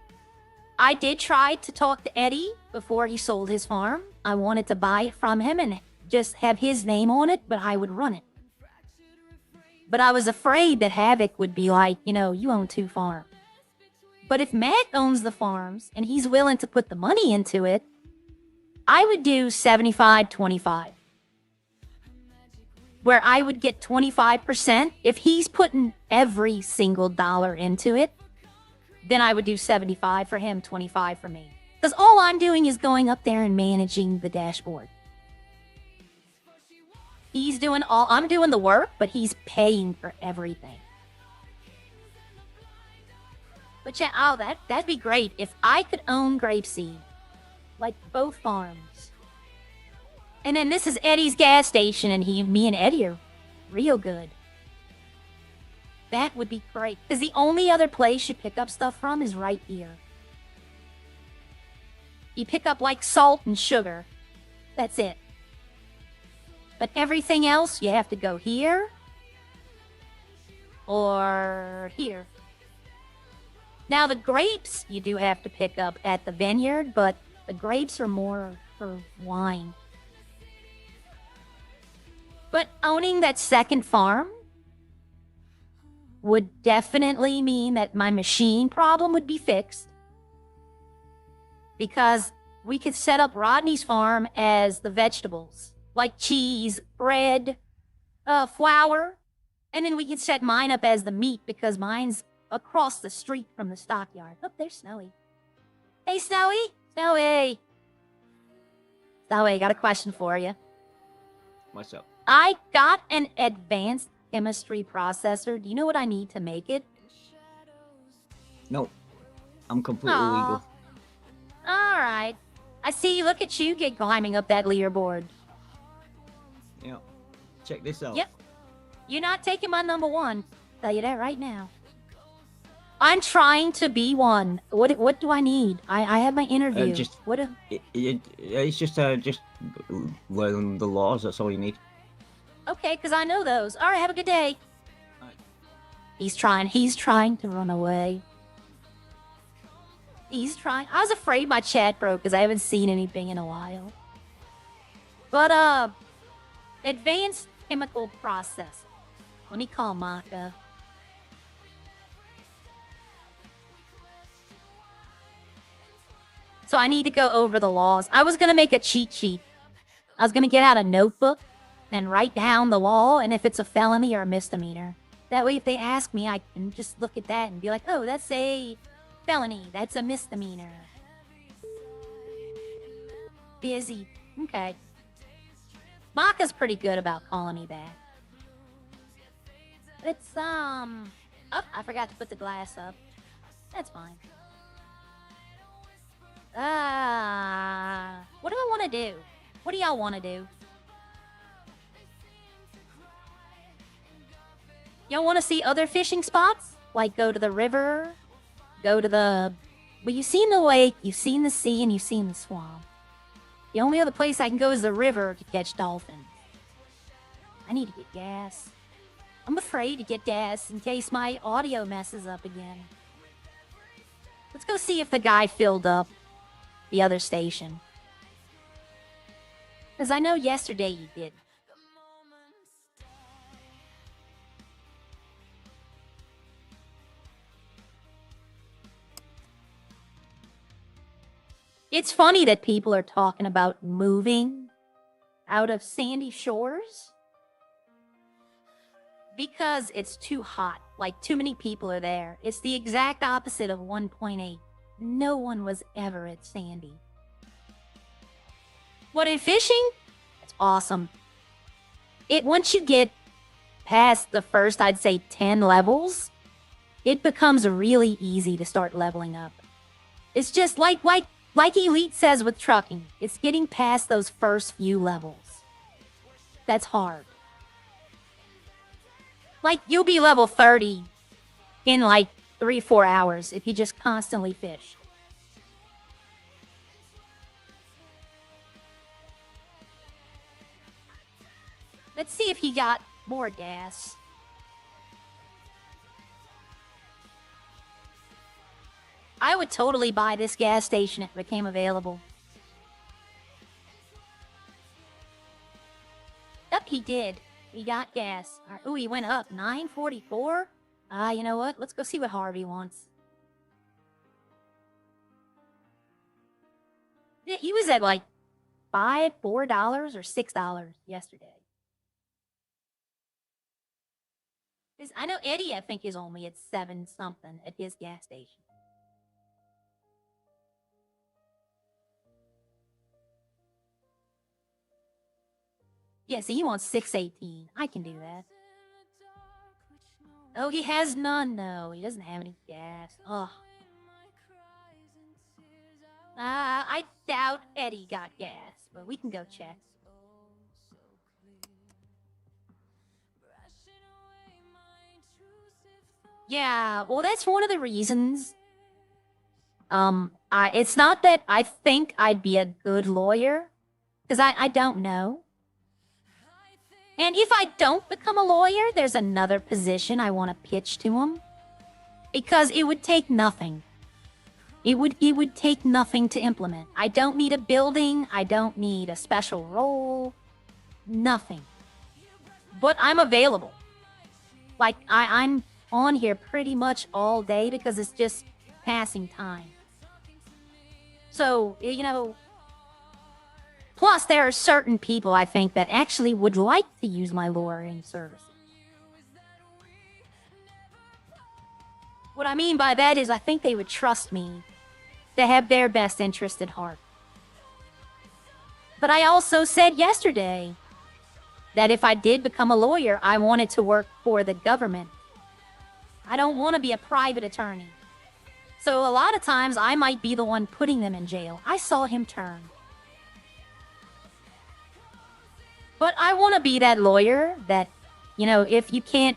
I did try to talk to Eddie before he sold his farm. I wanted to buy it from him and just have his name on it, but I would run it. But I was afraid that Havoc would be like, you own 2 farms. But if Matt owns the farms and he's willing to put the money into it, I would do 75-25. Where I would get 25%. If he's putting every single dollar into it, then I would do 75 for him, 25 for me. Because all I'm doing is going up there and managing the dashboard. I'm doing the work, but he's paying for everything. But yeah, that'd be great if I could own Grapeseed. Like both farms. And then this is Eddie's gas station, and me and Eddie are real good. That would be great. Because the only other place you pick up stuff from is right here. You pick up like salt and sugar. That's it. But everything else, you have to go here. Or here. Now the grapes, you do have to pick up at the vineyard, but the grapes are more for wine. But owning that second farm would definitely mean that my machine problem would be fixed. Because we could set up Rodney's farm as the vegetables. Like cheese, bread, flour. And then we could set mine up as the meat because mine's across the street from the stockyard. Oh, there's Snowy. Hey, Snowy. Snowy, got a question for you. Myself. I got an advanced chemistry processor. Do you know what I need to make it? No, I'm completely Aw. legal. Alright. I see. Look at you get climbing up that leaderboard. Yeah. Check this out. Yep. You're not taking my number one. Tell you that right now. I'm trying to be one. What do I need? I have my interview. Just- what? It's just learn the laws. That's all you need. Okay, because I know those. All right, have a good day. Alright. He's trying to run away. He's trying. I was afraid my chat broke because I haven't seen anything in a while. But, advanced chemical process. Let me call Maka. So I need to go over the laws. I was going to make a cheat sheet. I was going to get out a notebook and write down the law and if it's a felony or a misdemeanor. That way if they ask me, I can just look at that and be like, oh, that's a felony. That's a misdemeanor. Busy. Okay. Maka's pretty good about calling me back. It's, oh, I forgot to put the glass up. That's fine. What do I want to do? What do y'all want to do? Y'all want to see other fishing spots? Like go to the river? Go to the... Well, you've seen the lake, you've seen the sea, and you've seen the swamp. The only other place I can go is the river to catch dolphins. I need to get gas. I'm afraid to get gas in case my audio messes up again. Let's go see if the guy filled up the other station. Because I know yesterday he did. It's funny that people are talking about moving out of Sandy Shores. Because it's too hot. Like, too many people are there. It's the exact opposite of 1.8. No one was ever at Sandy. What, in fishing? It's awesome. Once you get past the first, I'd say, 10 levels, it becomes really easy to start leveling up. It's just like Elite says with trucking. It's getting past those first few levels. That's hard. Like, you'll be level 30 in like 3-4 hours if you just constantly fish. Let's see if he got more gas. I would totally buy this gas station if it became available. Yep, he did. He got gas. Ooh, he went up. 944? You know what? Let's go see what Harvey wants. Yeah, he was at like $4 or $6 yesterday. I know Eddie, I think, is only at 7 something at his gas station. Yeah, see, he wants 618. I can do that. Oh, he has none, no. He doesn't have any gas. Ugh. I doubt Eddie got gas, but we can go check. Yeah, well, that's one of the reasons. It's not that I think I'd be a good lawyer, because I don't know. And if I don't become a lawyer, there's another position I want to pitch to him. Because it would take nothing. It would take nothing to implement. I don't need a building. I don't need a special role. Nothing. But I'm available. Like, I'm on here pretty much all day because it's just passing time. So, you know... Plus, there are certain people, I think, that actually would like to use my lawyering services. What I mean by that is I think they would trust me to have their best interest at heart. But I also said yesterday that if I did become a lawyer, I wanted to work for the government. I don't want to be a private attorney. So a lot of times I might be the one putting them in jail. I saw him turn. But I want to be that lawyer that, you know, if you can't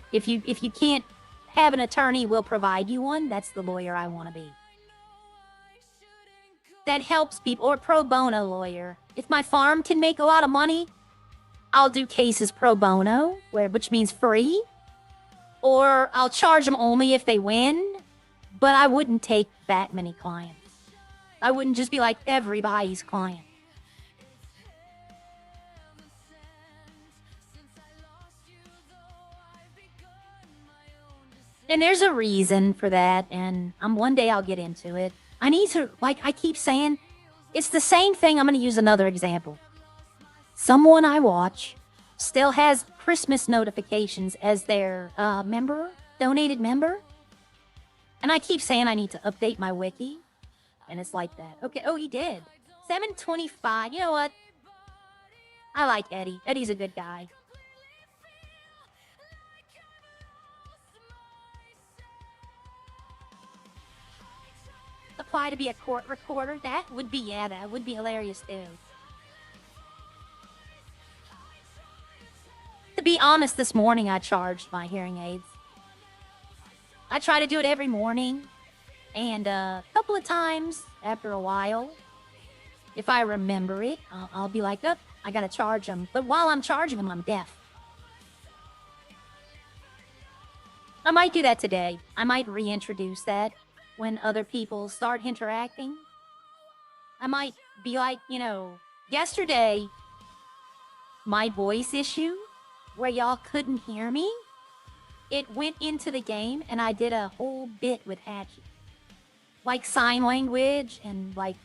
have an attorney, we'll provide you one. That's the lawyer I want to be. That helps people, or pro bono lawyer. If my farm can make a lot of money, I'll do cases pro bono, which means free. Or I'll charge them only if they win, but I wouldn't take that many clients. I wouldn't just be like everybody's client. And there's a reason for that, and one day I'll get into it. I need to, like I keep saying, it's the same thing. I'm going to use another example. Someone I watch still has Christmas notifications as their donated member. And I keep saying I need to update my wiki. And it's like that. Okay, oh, he did. 725. You know what? I like Eddie. Eddie's a good guy. Apply to be a court recorder. That would be hilarious too. To be honest, this morning I charged my hearing aids. I try to do it every morning, and a couple of times after a while, if I remember it, I'll be like, oh, I gotta charge them. But while I'm charging them, I'm deaf. I might do that today. I might reintroduce that when other people start interacting. I might be like, you know, yesterday, my voice issue, where y'all couldn't hear me, it went into the game and I did a whole bit with Hatchet. Like sign language and like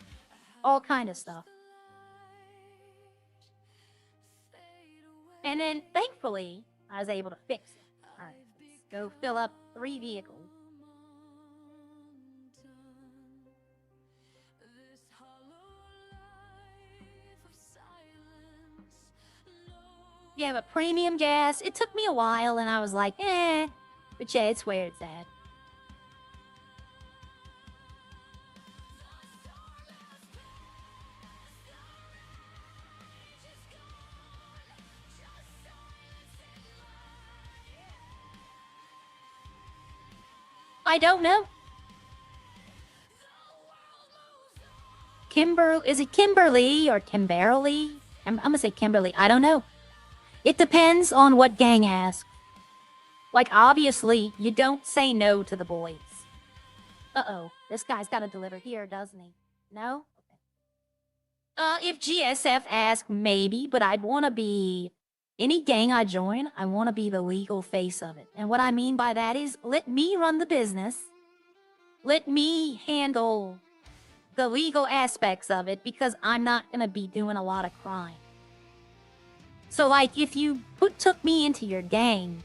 all kind of stuff. And then thankfully, I was able to fix it. Alright, let's go fill up 3 vehicles. Yeah, but premium gas, it took me a while and I was like, eh. But yeah, it's where it's at. I don't know. Is it Kimberly or Kimberly? I'm gonna say Kimberly. I don't know. It depends on what gang asks. Like, obviously, you don't say no to the boys. Uh-oh. This guy's got to deliver here, doesn't he? No? Okay. If GSF asks, maybe, but I'd want to be... Any gang I join, I want to be the legal face of it. And what I mean by that is, let me run the business. Let me handle the legal aspects of it, because I'm not going to be doing a lot of crime. So, like, if you took me into your gang,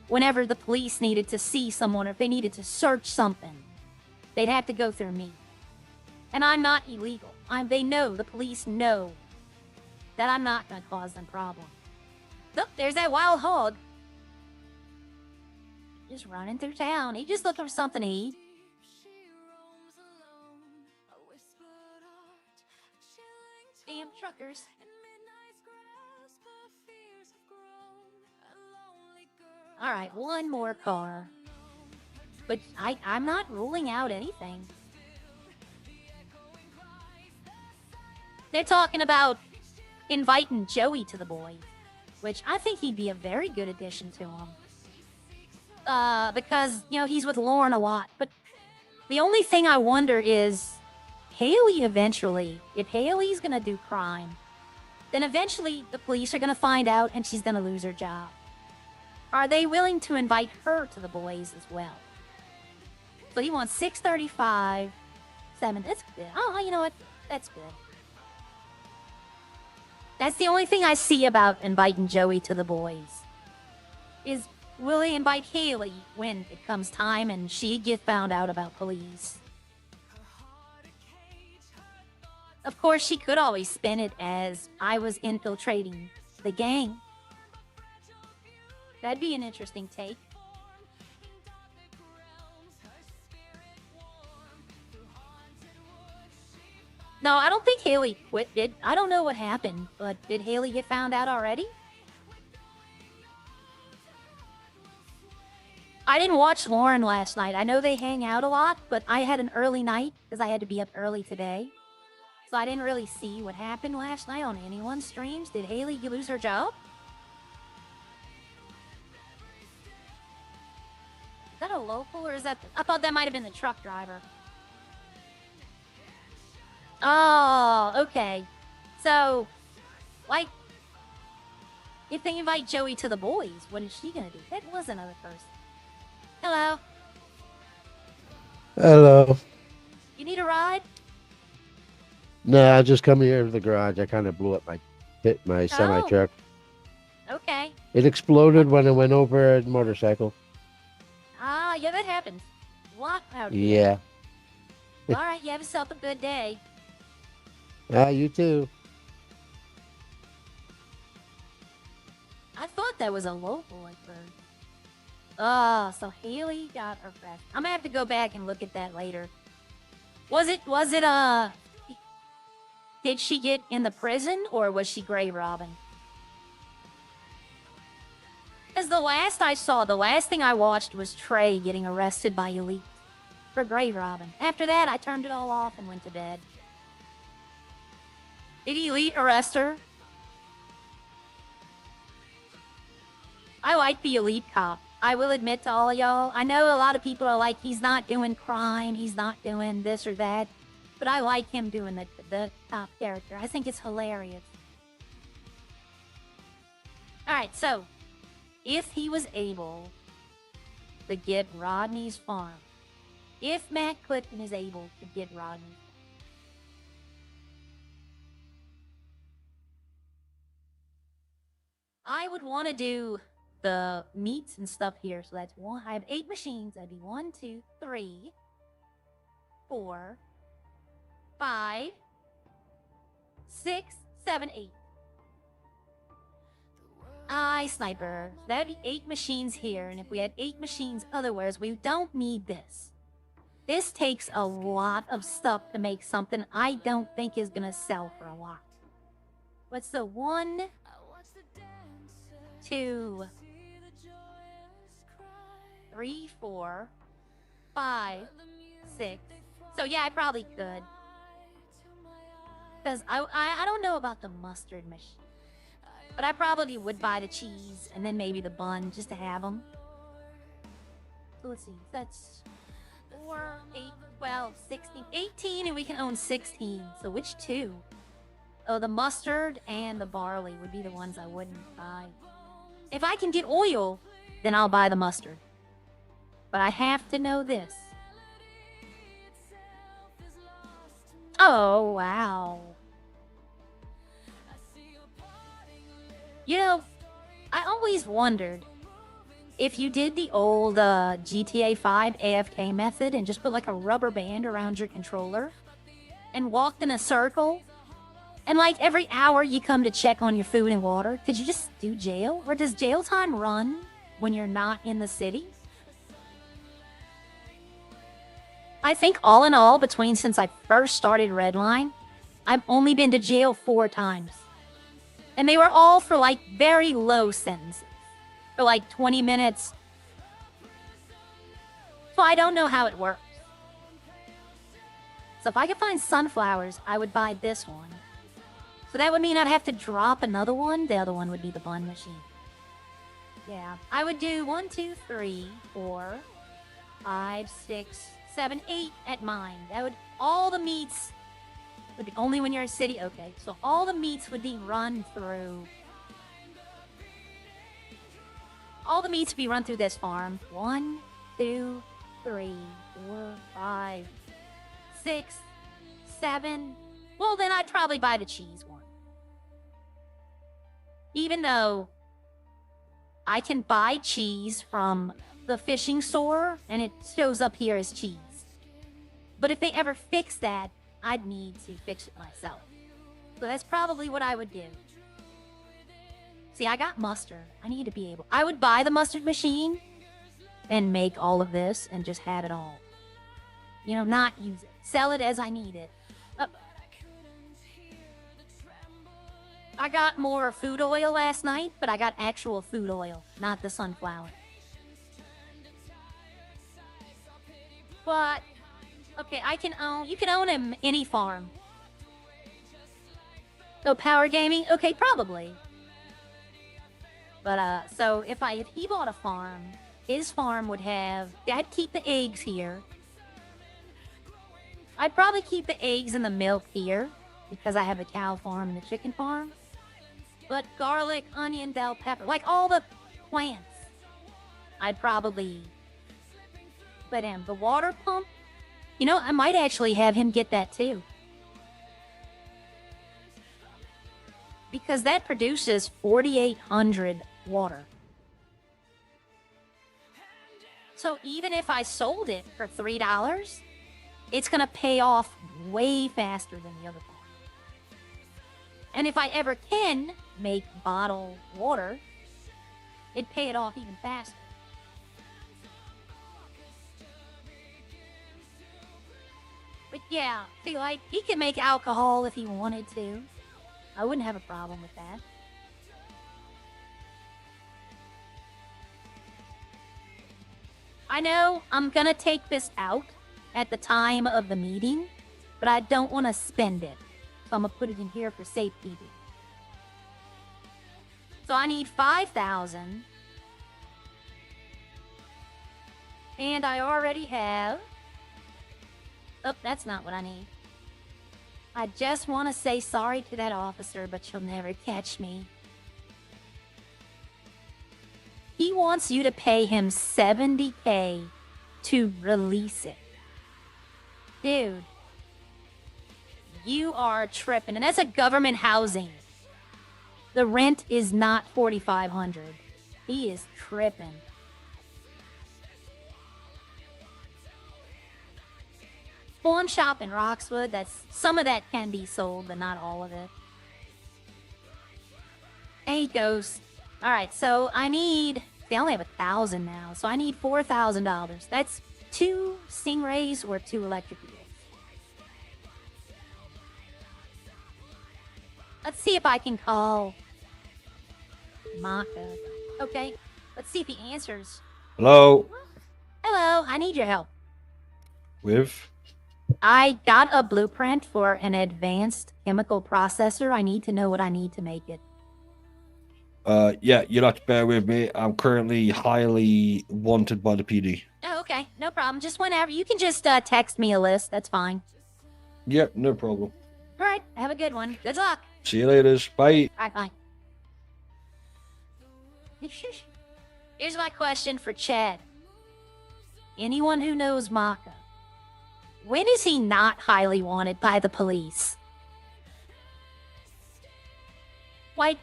whenever the police needed to see someone, or if they needed to search something, they'd have to go through me. And I'm not illegal. They know, the police know, that I'm not going to cause them problems. Look, there's that wild hog. Just running through town. He just looking for something to eat. Damn truckers. Alright, one more car. But I'm not ruling out anything. They're talking about inviting Joey to the boys, which I think he'd be a very good addition to them. Because, you know, he's with Lauren a lot. But the only thing I wonder is, Haley eventually, if Haley's gonna do crime, then eventually the police are gonna find out and she's gonna lose her job. Are they willing to invite her to the boys as well? So he wants 635, 7. That's good. Oh, you know what? That's good. That's the only thing I see about inviting Joey to the boys. Is, will they invite Haley when it comes time and she get found out about police? Of course, she could always spin it as, I was infiltrating the gang. That'd be an interesting take. No, I don't think Haley quit. I don't know what happened, but did Haley get found out already? I didn't watch Lauren last night. I know they hang out a lot, but I had an early night because I had to be up early today. So I didn't really see what happened last night on anyone's streams. Did Haley lose her job? Is that a local or is that... I thought that might have been the truck driver. Oh, okay. So, like, if they invite Joey to the boys, what is she gonna do? That was another person. Hello. Hello. You need a ride? No, I just come here to the garage. I kind of blew up my semi truck. Okay. It exploded when it went over a motorcycle. Ah, yeah, that happens. What? Yeah. All right, you have yourself a good day. You too. I thought that was a local at first. Oh, so Haley got her back. I'm gonna have to go back and look at that later. Was it, did she get in the prison or was she grave robbing? Because the last thing I watched was Trey getting arrested by Elite for grave robbing. After that, I turned it all off and went to bed. Did Elite arrest her? I like the Elite cop. I will admit to all of y'all, I know a lot of people are like, he's not doing crime, he's not doing this or that. But I like him doing the top character. I think it's hilarious. Alright, so, if he was able to get Rodney's farm, if Matt Clifton is able to get Rodney, I would want to do the meats and stuff here. So that's one. I have 8 machines. That'd be 1, 2, 3, 4, 5, 6, 7, 8. Sniper. That'd be 8 machines here. And if we had 8 machines otherwise, we don't need this. This takes a lot of stuff to make something I don't think is gonna sell for a lot. What's the 1, 2, 3, 4, 5, 6. So yeah, I probably could. Because I don't know about the mustard machine. But I probably would buy the cheese and then maybe the bun just to have them. So let's see. That's 4, 8, 12, 16, 18, and we can own 16. So which 2? Oh, the mustard and the barley would be the ones I wouldn't buy. If I can get oil, then I'll buy the mustard. But I have to know this. Oh, wow. You know, I always wondered if you did the old GTA 5 AFK method and just put like a rubber band around your controller and walked in a circle, and like every hour you come to check on your food and water, could you just do jail? Or does jail time run when you're not in the city? I think all in all, between since I first started Redline, I've only been to jail 4 times. And they were all for like very low sentences. For like 20 minutes. So I don't know how it works. So if I could find sunflowers, I would buy this one. So that would mean I'd have to drop another one. The other one would be the bun machine. Yeah. I would do 1, 2, 3, 4, 5, 6, 7, 8 at mine. That would, all the meats would be only when you're in a city. Okay, so all the meats would be run through. All the meats would be run through this farm. 1, 2, 3, 4, 5, 6, 7. Well, then I'd probably buy the cheese one. Even though I can buy cheese from the fishing store and it shows up here as cheese. But if they ever fix that, I'd need to fix it myself. So that's probably what I would do. See, I got mustard. I need to be able... I would buy the mustard machine and make all of this and just have it all. You know, not use it. Sell it as I need it. I got more food oil last night, but I got actual food oil, not the sunflower. But, okay, you can own any farm. So power gaming? Okay, probably. But, so if he bought a farm, his farm would have, I'd keep the eggs here. I'd probably keep the eggs and the milk here, because I have a cow farm and a chicken farm. But garlic, onion, bell pepper, like all the plants, I'd probably put in. The water pump, you know, I might actually have him get that too. Because that produces 4,800 water. So even if I sold it for $3, it's going to pay off way faster than the other farm. And if I ever can make bottled water, it'd pay it off even faster. But yeah, see, like, he can make alcohol if he wanted to. I wouldn't have a problem with that. I know I'm gonna take this out at the time of the meeting, but I don't want to spend it. So I'm gonna put it in here for safekeeping. So I need 5,000. And I already have... Oh, that's not what I need. I just want to say sorry to that officer, but you'll never catch me. He wants you to pay him $70K to release it. Dude. You are tripping, and that's a government housing. The rent is not $4,500. He is tripping. Pawn shop in Roxwood. Some of that can be sold, but not all of it. And he goes, all right. So I only have 1,000 now, so I need $4,000. That's 2 Stingrays or 2 electric eels. Let's see if I can call Maka. Okay, let's see if he answers. Hello. Hello, I need your help. With? I got a blueprint for an advanced chemical processor. I need to know what I need to make it. Yeah, you'll have to bear with me. I'm currently highly wanted by the PD. Oh, okay, no problem. Just whenever. You can just text me a list. That's fine. Yep, no problem. All right, have a good one. Good luck. See you later. Bye. All right, bye. Here's my question for Chad. Anyone who knows Maka, when is he not highly wanted by the police? Why,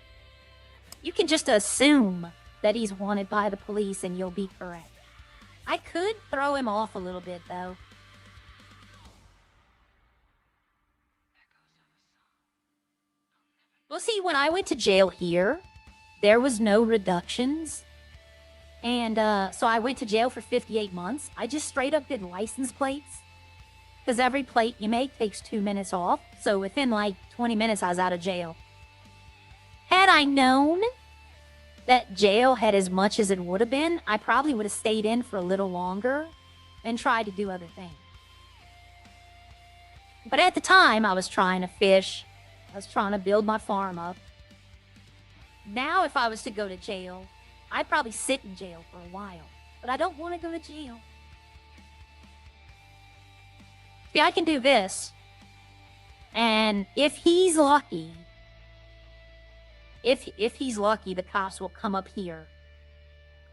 you can just assume that he's wanted by the police and you'll be correct. I could throw him off a little bit, though. Well, see, when I went to jail here, there was no reductions. And so I went to jail for 58 months. I just straight up did license plates. Because every plate you make takes 2 minutes off. So within like 20 minutes, I was out of jail. Had I known that jail had as much as it would have been, I probably would have stayed in for a little longer and tried to do other things. But at the time, I was trying to fish. I was trying to build my farm up. Now, if I was to go to jail, I'd probably sit in jail for a while. But I don't want to go to jail. See, I can do this. And if he's lucky, if he's lucky, the cops will come up here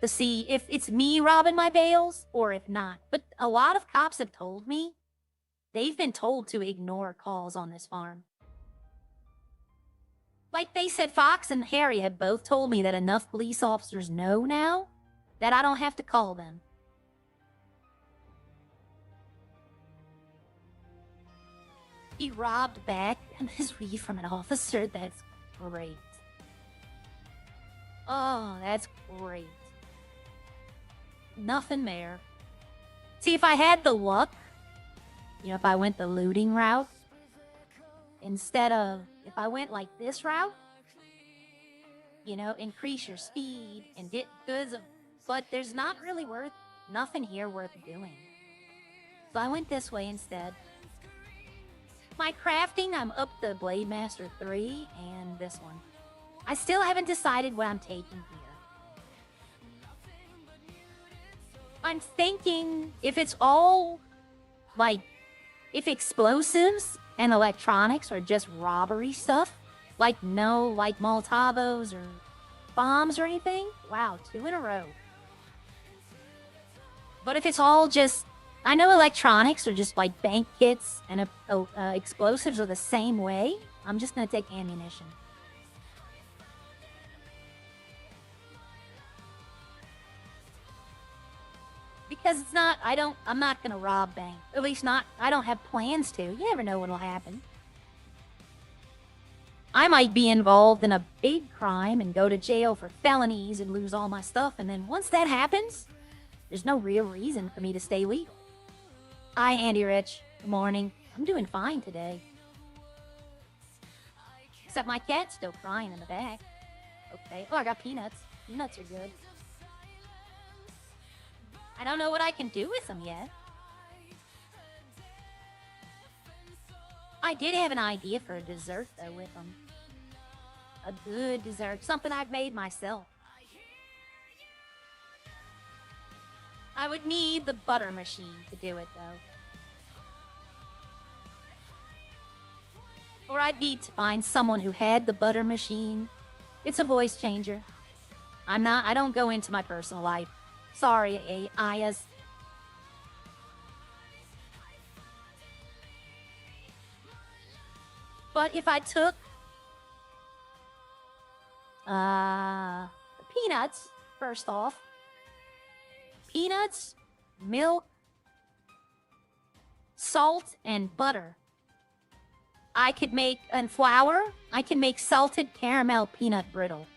to see if it's me robbing my bales or if not. But a lot of cops have told me they've been told to ignore calls on this farm. Like they said, Fox and Harry have both told me that enough police officers know now that I don't have to call them. He robbed back a misery from an officer. That's great. Oh, that's great. Nothing there. See, if I had the luck, you know, if I went the looting route, instead of, if I went like this route, you know, increase your speed and get goods, but there's not really nothing here worth doing. So I went this way instead. My crafting, I'm up to Blade Master 3 and this one. I still haven't decided what I'm taking here. I'm thinking if it's all, like, if explosives and electronics are just robbery stuff, like no, like Molotovos or bombs or anything, wow, 2 in a row. But if it's all just, I know electronics are just like bank kits and explosives are the same way, I'm just gonna take ammunition. Because it's not, I'm not gonna rob bank. At least not, I don't have plans to. You never know what'll happen. I might be involved in a big crime and go to jail for felonies and lose all my stuff, and then once that happens, there's no real reason for me to stay legal. Hi, Andy Rich. Good morning. I'm doing fine today. Except my cat's still crying in the back. Okay. Oh, I got peanuts. Peanuts are good. I don't know what I can do with them yet. I did have an idea for a dessert, though, with them. A good dessert. Something I've made myself. I would need the butter machine to do it, though. Or I'd need to find someone who had the butter machine. It's a voice changer. I don't go into my personal life. Sorry, Ayas. But if I took the peanuts, first off, peanuts, milk, salt, and butter, I could make, and flour, I can make salted caramel peanut brittle.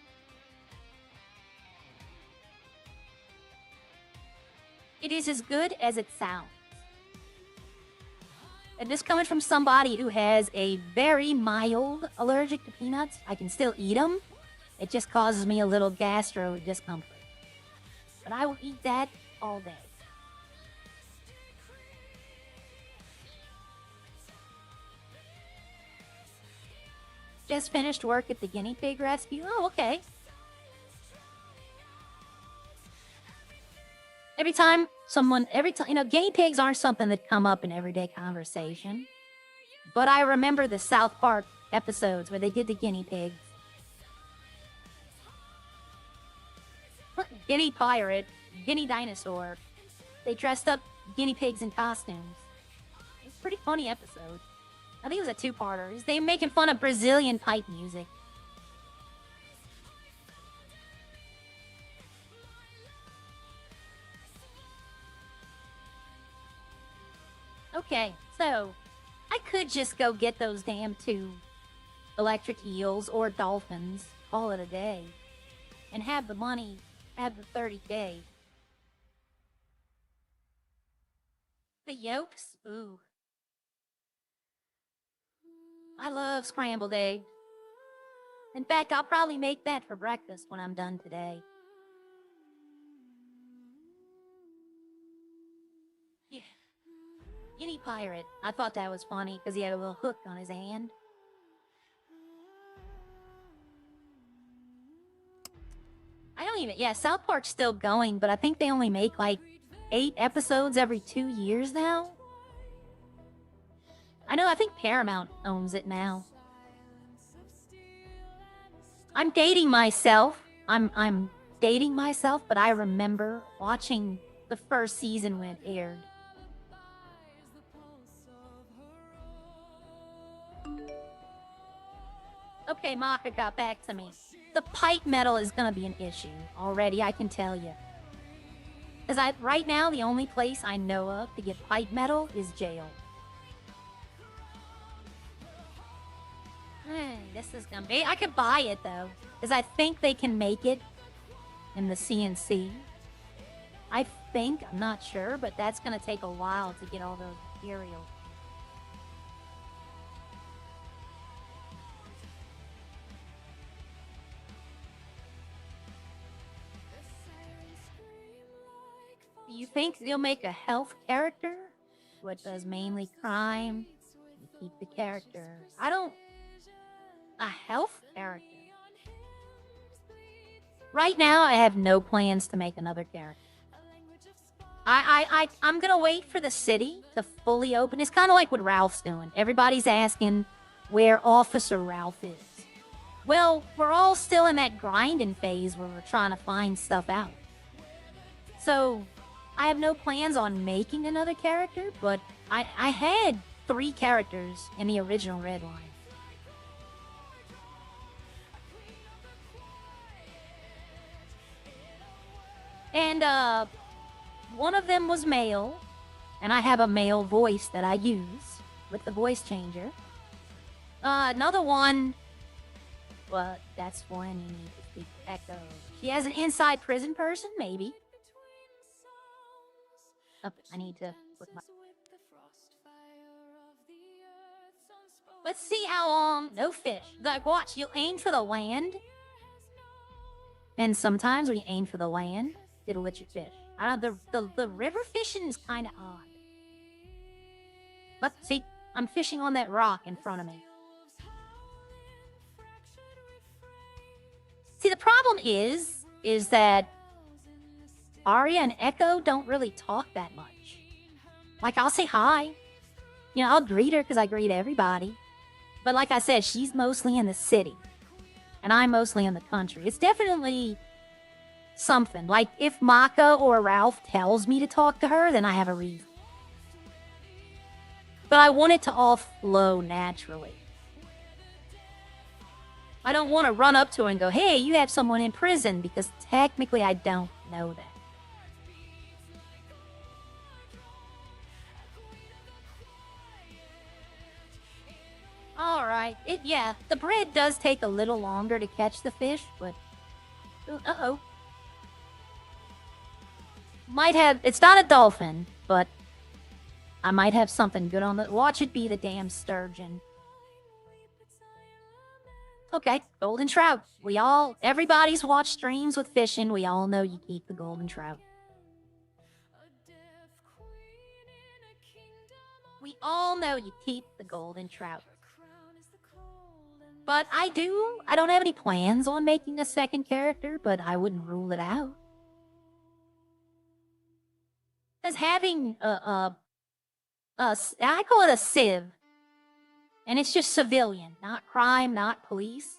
It is as good as it sounds. And this coming from somebody who has a very mild allergic to peanuts, I can still eat them. It just causes me a little gastro discomfort. But I will eat that all day. Just finished work at the guinea pig rescue. Oh, okay. Every time, you know, guinea pigs aren't something that come up in everyday conversation. But I remember the South Park episodes where they did the guinea pigs. Guinea pirate, guinea dinosaur. They dressed up guinea pigs in costumes. It's a pretty funny episode. I think it was a two-parter. They were making fun of Brazilian pipe music. Okay, so I could just go get those damn 2 electric eels or dolphins, call it a day, and have the money, have the 30K. The yolks? Ooh. I love scrambled egg. In fact, I'll probably make that for breakfast when I'm done today. Yeah. Guinea pirate. I thought that was funny because he had a little hook on his hand. Yeah, South Park's still going, but I think they only make like 8 episodes every 2 years now. I think Paramount owns it now. I'm dating myself. I'm dating myself, but I remember watching the first season when it aired. Okay, Maka got back to me. The pipe metal is gonna be an issue already, I can tell you. Because right now, the only place I know of to get pipe metal is jail. This is gonna be... I could buy it, though. Because I think they can make it in the CNC. I think, I'm not sure, but that's gonna take a while to get all those materials. Do you think you'll make a health character? What does mainly crime? You keep the character. I don't... A health character? Right now, I have no plans to make another character. I'm gonna wait for the city to fully open. It's kind of like what Ralph's doing. Everybody's asking where Officer Ralph is. Well, we're all still in that grinding phase where we're trying to find stuff out. So, I have no plans on making another character, but I had 3 characters in the original Redline. And, one of them was male, and I have a male voice that I use with the voice changer. Another one, but that's one you need to speak to Echo. She has an inside prison person, maybe. Oh, I need to put my... Let's see how long... No fish. Like, watch, you'll aim for the land. And sometimes when you aim for the land, it'll let you fish. The river fishing is kind of odd. But see, I'm fishing on that rock in front of me. See, the problem is that Arya and Echo don't really talk that much. Like, I'll say hi. You know, I'll greet her because I greet everybody. But like I said, she's mostly in the city. And I'm mostly in the country. It's definitely something. Like, if Maka or Ralph tells me to talk to her, then I have a reason. But I want it to all flow naturally. I don't want to run up to her and go, hey, you have someone in prison, because technically I don't know that. Alright, yeah, the bread does take a little longer to catch the fish, but... Uh-oh. Might have... It's not a dolphin, but... I might have something good on the... Watch it be the damn sturgeon. Okay, golden trout. We all... Everybody's watched streams with fishing. We all know you keep the golden trout. We all know you keep the golden trout. But I don't have any plans on making a second character, but I wouldn't rule it out. Because having I call it a civ. And it's just civilian, not crime, not police.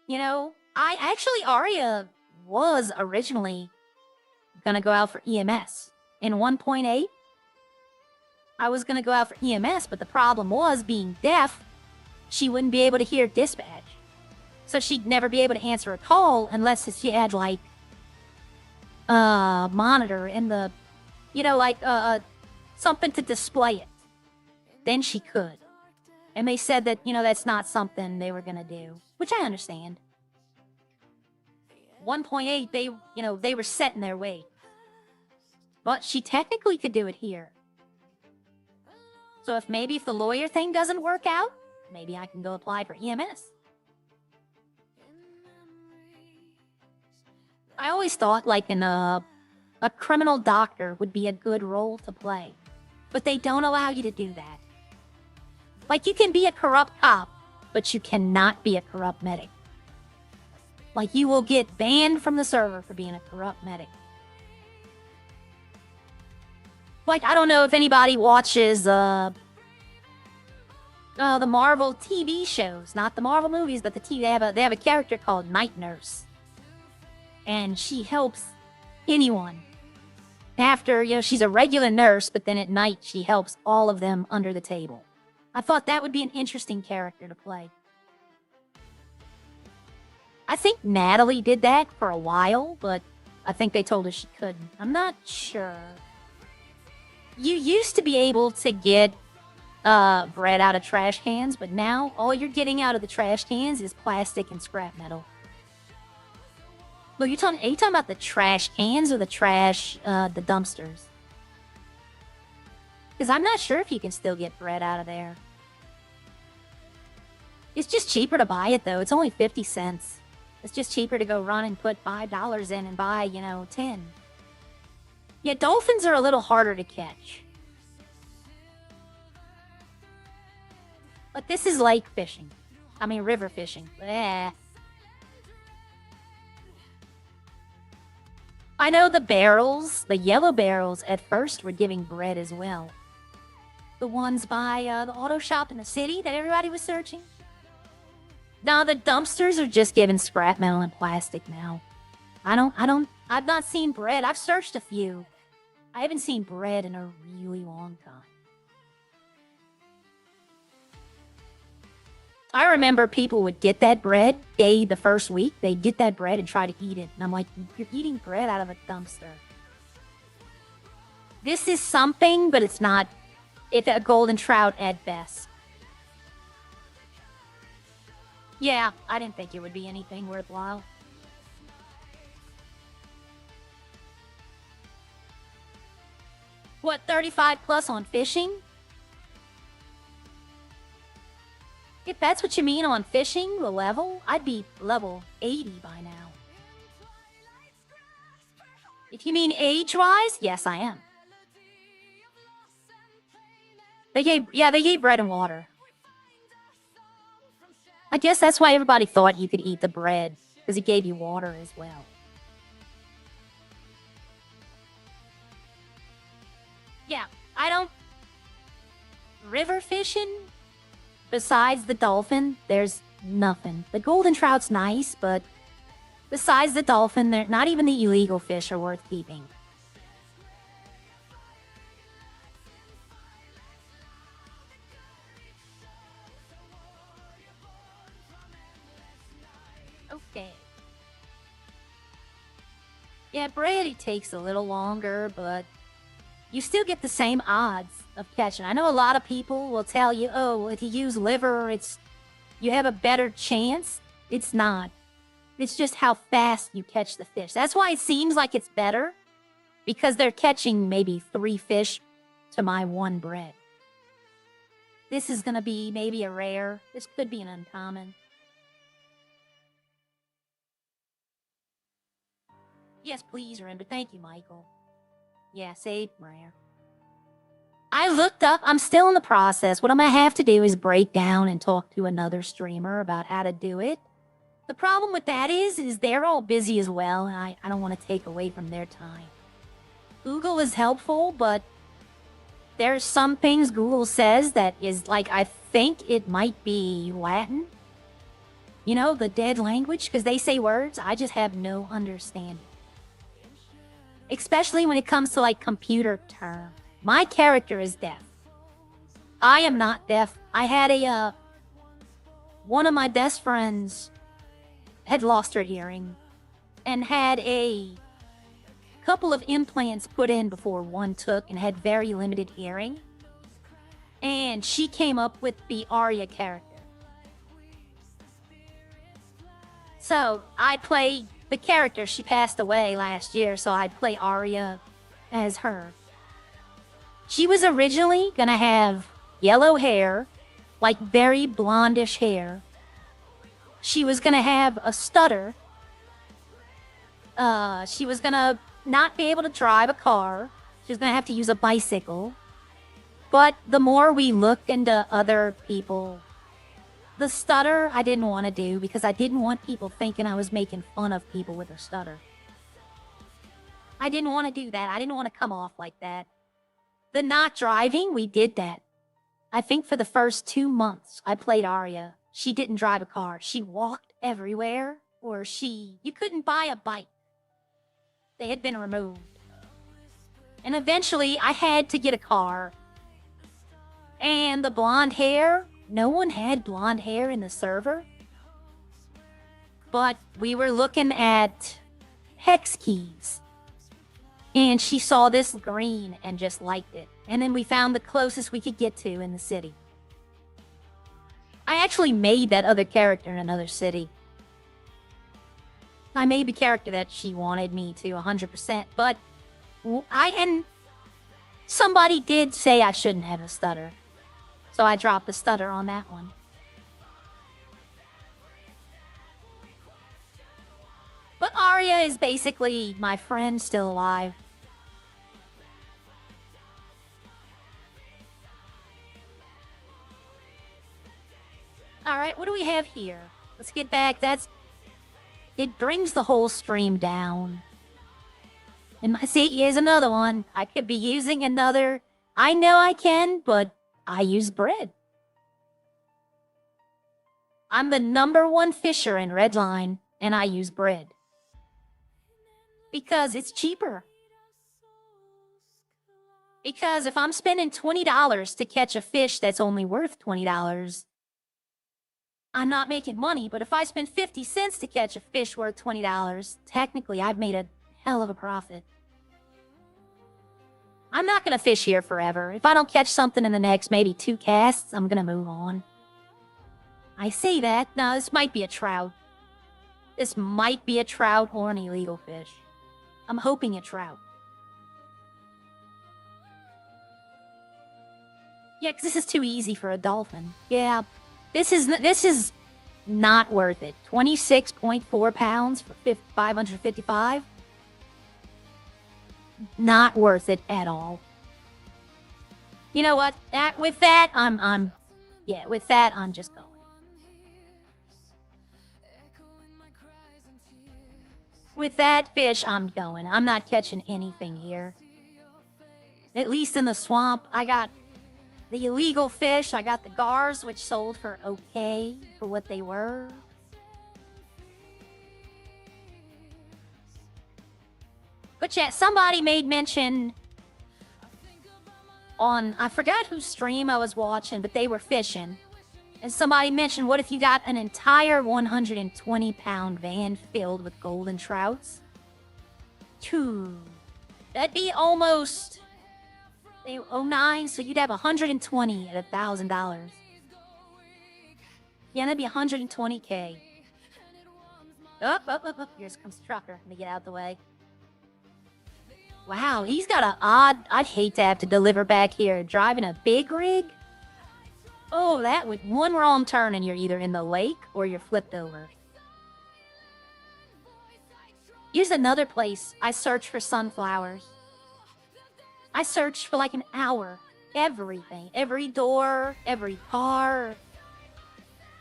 You know, Arya was originally gonna go out for EMS. In 1.8, I was gonna go out for EMS, but the problem was, being deaf, she wouldn't be able to hear dispatch. So she'd never be able to answer a call unless she had, like, a monitor in the, you know, like, something to display it. Then she could. And they said that, you know, that's not something they were gonna do. Which I understand. 1.8, they were set in their way. But she technically could do it here. So if the lawyer thing doesn't work out, maybe I can go apply for EMS. I always thought, like, a criminal doctor would be a good role to play. But they don't allow you to do that. Like, you can be a corrupt cop, but you cannot be a corrupt medic. Like, you will get banned from the server for being a corrupt medic. Like, I don't know if anybody watches, the Marvel TV shows. Not the Marvel movies, but the TV. They have a character called Night Nurse. And she helps anyone. After, you know, she's a regular nurse, but then at night she helps all of them under the table. I thought that would be an interesting character to play. I think Natalie did that for a while, but I think they told her she couldn't. I'm not sure. You used to be able to get bread out of trash cans, but now all you're getting out of the trash cans is plastic and scrap metal. Well, are you talking about the trash cans or the the dumpsters? Because I'm not sure if you can still get bread out of there. It's just cheaper to buy it, though. It's only 50 cents. It's just cheaper to go run and put $5 in and buy, 10. Yeah, dolphins are a little harder to catch. But this is lake fishing. I mean, river fishing. Bleh. I know the barrels, the yellow barrels, at first were giving bread as well. The ones by the auto shop in the city that everybody was searching. Now the dumpsters are just giving scrap metal and plastic now. I've not seen bread. I've searched a few. I haven't seen bread in a really long time. I remember people would get that bread the first week. They'd get that bread and try to eat it. And I'm like, you're eating bread out of a dumpster. This is something, but it's not. It's a golden trout at best. Yeah, I didn't think it would be anything worthwhile. What, 35 plus on fishing? If that's what you mean on fishing, the level, I'd be level 80 by now. If you mean age-wise, yes, I am. They gave bread and water. I guess that's why everybody thought you could eat the bread, because it gave you water as well. Yeah, I don't... River fishing? Besides the dolphin, there's nothing. The golden trout's nice, but besides the dolphin, not even the illegal fish are worth keeping. Okay. Yeah, bread, it takes a little longer, but you still get the same odds of catching. I know a lot of people will tell you, oh, if you use liver, you have a better chance. It's not. It's just how fast you catch the fish. That's why it seems like it's better, because they're catching maybe 3 fish to my 1 bread. This is going to be maybe a rare. This could be an uncommon. Yes, please, remember. Thank you, Michael. Yeah, save rare. I looked up. I'm still in the process. What I'm going to have to do is break down and talk to another streamer about how to do it. The problem with that is they're all busy as well, and I don't want to take away from their time. Google is helpful, but there's some things Google says that is like, I think it might be Latin. You know, the dead language, because they say words I just have no understanding. Especially when it comes to, like, computer terms. My character is deaf. I am not deaf. I had one of my best friends had lost her hearing and had a couple of implants put in before one took and had very limited hearing. And she came up with the Arya character. So I played the character. She passed away last year, so I'd play Arya as her. She was originally gonna have yellow hair, like very blondish hair. She was gonna have a stutter. She was gonna not be able to drive a car. She was gonna have to use a bicycle. But the more we looked into other people, the stutter I didn't want to do because I didn't want people thinking I was making fun of people with a stutter. I didn't want to do that. I didn't want to come off like that. The not driving, we did that. I think for the first 2 months I played Arya. She didn't drive a car. She walked everywhere, or you couldn't buy a bike. They had been removed. And eventually I had to get a car. And the blonde hair, no one had blonde hair in the server. But we were looking at hex keys. And she saw this green and just liked it. And then we found the closest we could get to in the city. I actually made that other character in another city. I made the character that she wanted me to 100%, but somebody did say I shouldn't have a stutter. So I dropped the stutter on that one. But Arya is basically my friend still alive. Alright, what do we have here? Let's get back. It brings the whole stream down. And see, here's another one. I could be using another. I know I can, but I use bread. I'm the #1 fisher in Redline, and I use bread. Because it's cheaper. Because if I'm spending $20 to catch a fish that's only worth $20, I'm not making money. But if I spend 50 cents to catch a fish worth $20, technically I've made a hell of a profit. I'm not going to fish here forever. If I don't catch something in the next maybe 2 casts, I'm going to move on. I say that. Now, this might be a trout. This might be a trout or an illegal fish. I'm hoping a trout. Yeah, because this is too easy for a dolphin. Yeah, this is not worth it. 26.4 pounds for 555. Not worth it at all. You know what? With that, I'm just going. With that fish, I'm going. I'm not catching anything here. At least in the swamp, I got the illegal fish. I got the gars, which sold for okay for what they were. But yeah, somebody made mention on, I forgot whose stream I was watching, but they were fishing. And somebody mentioned, what if you got an entire 120-pound van filled with golden trouts? That'd be almost 09, so you'd have 120 at $1,000. Yeah, that'd be 120K. Up. Here comes the trucker. Let me get out of the way. Wow, he's got I'd hate to have to deliver back here. Driving a big rig? Oh, that would... One wrong turn and you're either in the lake or you're flipped over. Here's another place I searched for sunflowers. I searched for like an hour. Everything. Every door, every car.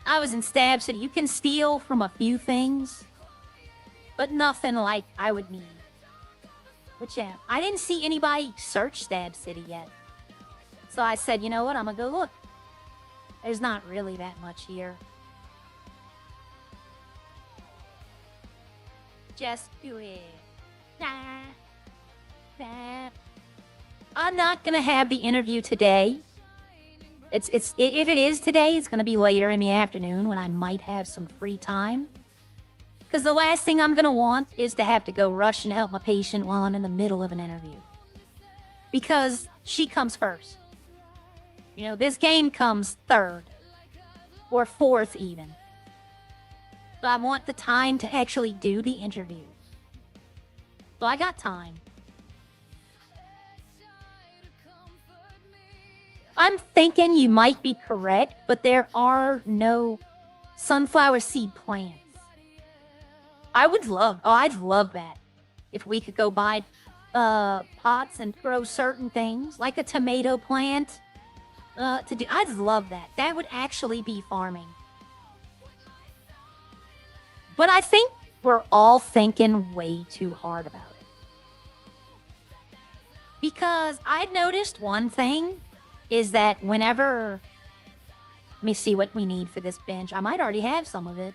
I was in Stab City. You can steal from a few things, but nothing like I would need. But yeah, I didn't see anybody search Stab City yet. So I said, you know what, I'm gonna go look. There's not really that much here. Just do it. I'm not gonna have the interview today. If it is today, it's gonna be later in the afternoon when I might have some free time. Because the last thing I'm gonna want is to have to go rush and help my patient while I'm in the middle of an interview. Because she comes first. You know, this game comes 3rd. Or 4th even. So I want the time to actually do the interview. So I got time. I'm thinking you might be correct, but there are no sunflower seed plants. I'd love that. If we could go buy pots and grow certain things, like a tomato plant. I'd love that. That would actually be farming. But I think we're all thinking way too hard about it. Because I'd noticed one thing is that whenever... Let me see what we need for this bench. I might already have some of it.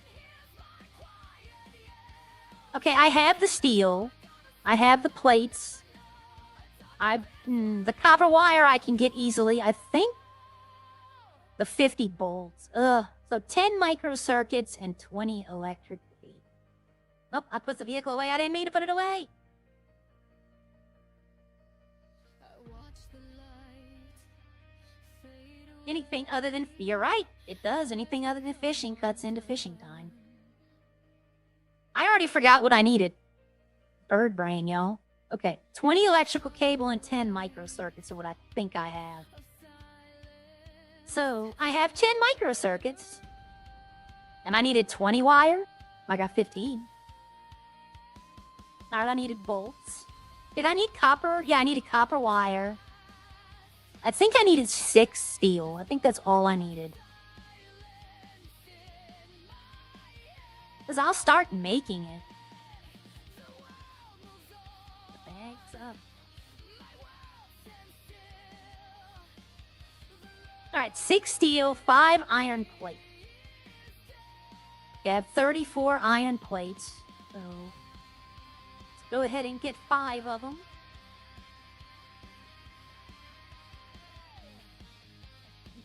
Okay, I have the steel. I have the plates. The copper wire I can get easily. I think the 50 bolts. So 10 microcircuits and 20 electric feet. Oh, I put the vehicle away. I didn't mean to put it away. Anything other than... You're right. It does. Anything other than fishing cuts into fishing time. I already already forgot what I needed. Bird brain, y'all. Okay, 20 electrical cable and 10 microcircuits are what I think I have. So, I have 10 microcircuits. And I needed 20 wire. I got 15. Alright, I needed bolts. Did I need copper? Yeah, I needed copper wire. I think I needed 6 steel. I think that's all I needed. Because I'll start making it. The bag's up. Alright, 6 steel, 5 iron plate. You have 34 iron plates. So let's go ahead and get 5 of them.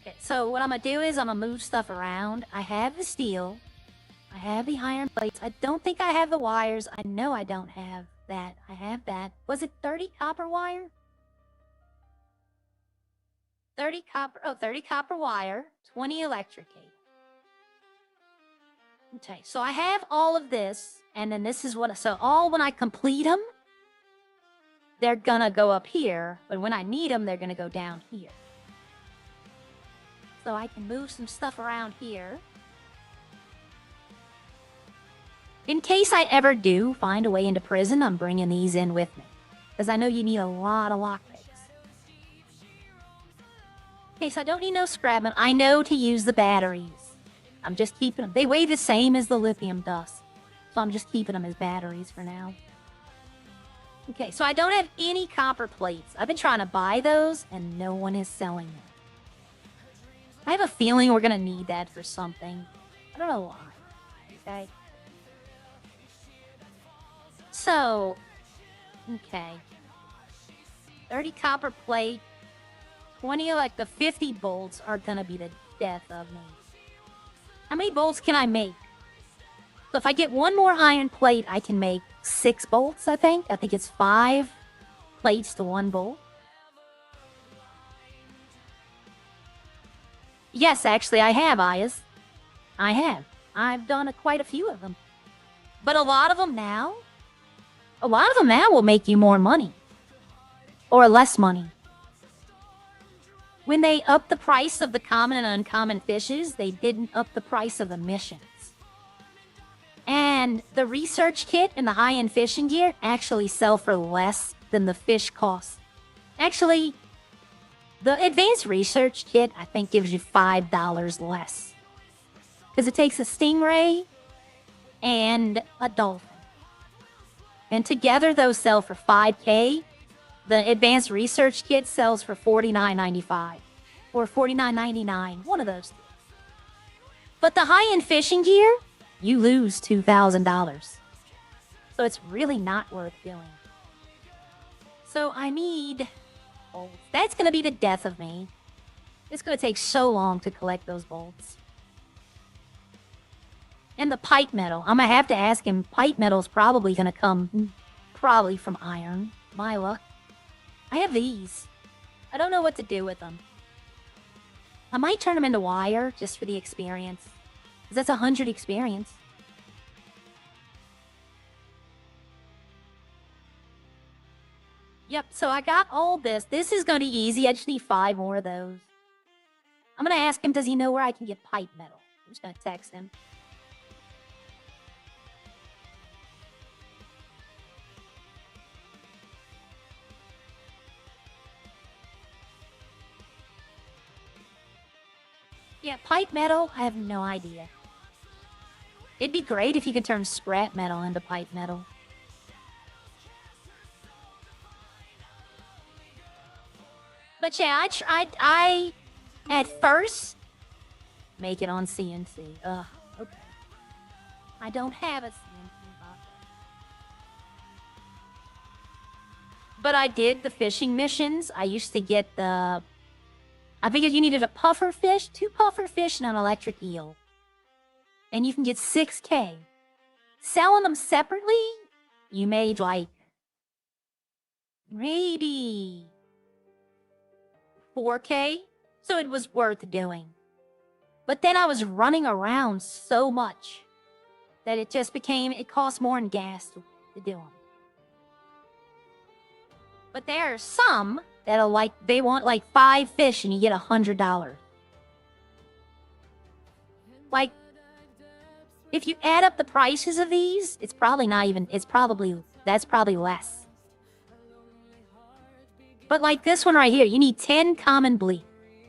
Okay, so what I'm going to do is I'm going to move stuff around. I have the steel. I have the iron plates. I don't think I have the wires. I know I don't have that. I have that. Was it 30 copper wire? 30 copper wire, 20 electric cable. Okay, so I have all of this, and then this is what, so all when I complete them, they're gonna go up here, but when I need them, they're gonna go down here. So I can move some stuff around here. In case I ever do find a way into prison, I'm bringing these in with me. Because I know you need a lot of lockpicks. Okay, so I don't need no scrap, but I know to use the batteries. I'm just keeping them. They weigh the same as the lithium dust. So I'm just keeping them as batteries for now. Okay, so I don't have any copper plates. I've been trying to buy those, and no one is selling them. I have a feeling we're going to need that for something. I don't know why. Okay. So, okay. 30 copper plate. 20, like the 50 bolts are going to be the death of me. How many bolts can I make? So if I get one more iron plate, I can make 6 bolts, I think. I think it's 5 plates to 1 bolt. Yes, actually, I have, Ayas. I have. I've done quite a few of them. But a lot of them now will make you more money. Or less money. When they upped the price of the common and uncommon fishes, they didn't up the price of the missions. And the research kit and the high-end fishing gear actually sell for less than the fish cost. Actually, the advanced research kit, I think, gives you $5 less. Because it takes a stingray and a dolphin. And together, those sell for $5K. The advanced research kit sells for $49.95 or $49.99, one of those two. But the high-end fishing gear, you lose $2,000. So it's really not worth doing. So I need bolts. That's going to be the death of me. It's going to take so long to collect those bolts. And the pipe metal. I'm going to have to ask him. Pipe metal's probably going to come probably from iron. My luck. I have these. I don't know what to do with them. I might turn them into wire just for the experience. Because that's 100 experience. Yep, so I got all this. This is going to be easy. I just need 5 more of those. I'm going to ask him, does he know where I can get pipe metal? I'm just going to text him. Yeah, pipe metal, I have no idea. It'd be great if you could turn scrap metal into pipe metal. But yeah, I at first make it on CNC. Ugh, okay. I don't have a CNC box. But I did the fishing missions. I used to get the... I figured you needed a puffer fish, 2 puffer fish, and an electric eel. And you can get 6K. Selling them separately, you made like... maybe... 4K. So it was worth doing. But then I was running around so much that it just became, it costs more than gas to do them. But there are some that'll like, they want like 5 fish and you get $100. Like, if you add up the prices of these, it's probably not even, that's probably less. But like this one right here, you need 10 common bleak.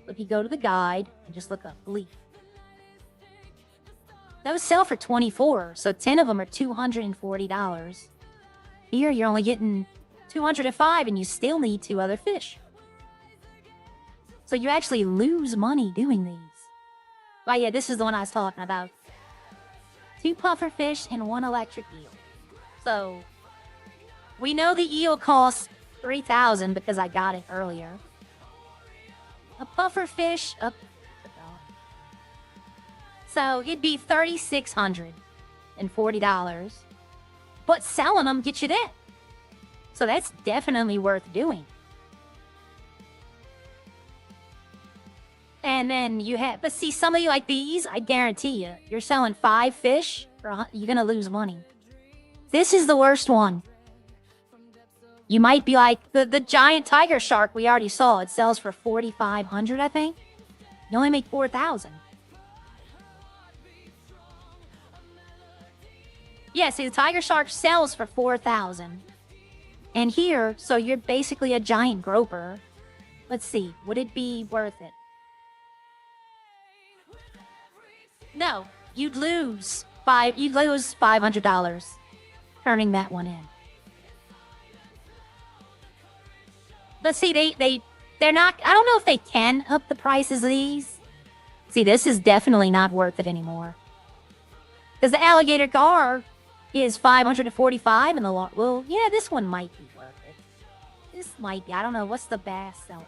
If you go to the guide and just look up bleak. Those sell for $24, so 10 of them are $240. Here, you're only getting 205 and you still need 2 other fish. So you actually lose money doing these. Oh yeah, this is the one I was talking about. 2 puffer fish and 1 electric eel. So, we know the eel costs $3,000 because I got it earlier. A puffer fish, so it'd be $3,640. But selling them gets you that. So that's definitely worth doing. And then you have, but see, some of you like these, I guarantee you, you're selling 5 fish, you're gonna lose money. This is the worst one. You might be like, the giant tiger shark we already saw, it sells for $4,500, I think. You only make $4,000. Yeah, see, the tiger shark sells for $4,000. And here, so you're basically a giant groper. Let's see, would it be worth it? No, you'd lose $500 turning that one in. But see, they're not, I don't know if they can up the prices of these. See, this is definitely not worth it anymore. Because the alligator gar is $545 and the well, yeah, this one might be worth it. This might be, I don't know, what's the bass sell for?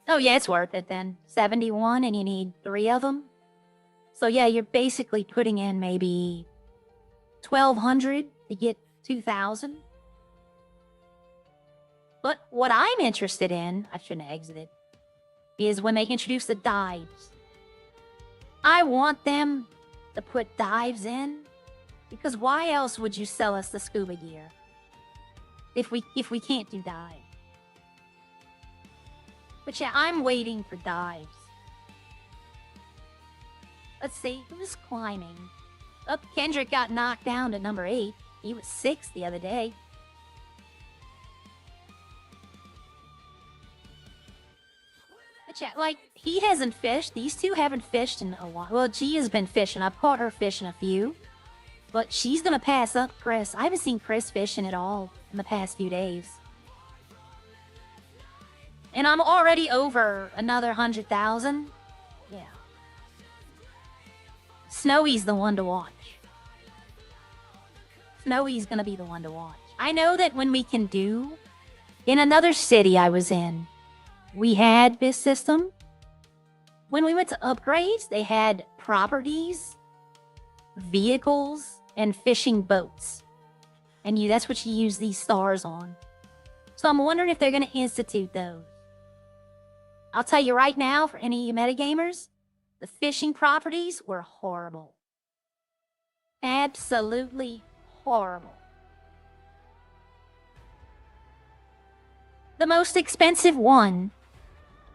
Oh yeah, it's worth it then. 71 and you need 3 of them. So yeah, you're basically putting in maybe 1,200 to get 2,000. But what I'm interested in, I shouldn't have exited, is when they introduce the dives. I want them to put dives in, because why else would you sell us the scuba gear if we can't do dives? But yeah, I'm waiting for dives. Let's see, who's climbing? Oh, Kendrick got knocked down to number 8. He was 6 the other day. But yeah, like, he hasn't fished. These two haven't fished in a while. Well, Gia's been fishing. I've caught her fishing a few. But she's gonna pass up Chris. I haven't seen Chris fishing at all in the past few days. And I'm already over another 100,000. Yeah. Snowy's the one to watch. Snowy's gonna be the one to watch. I know that when we can do, in another city I was in, we had this system. When we went to upgrades, they had properties, vehicles, and fishing boats. And that's what you use these stars on. So I'm wondering if they're gonna institute those. I'll tell you right now, for any of you metagamers, the fishing properties were horrible. Absolutely horrible. The most expensive one,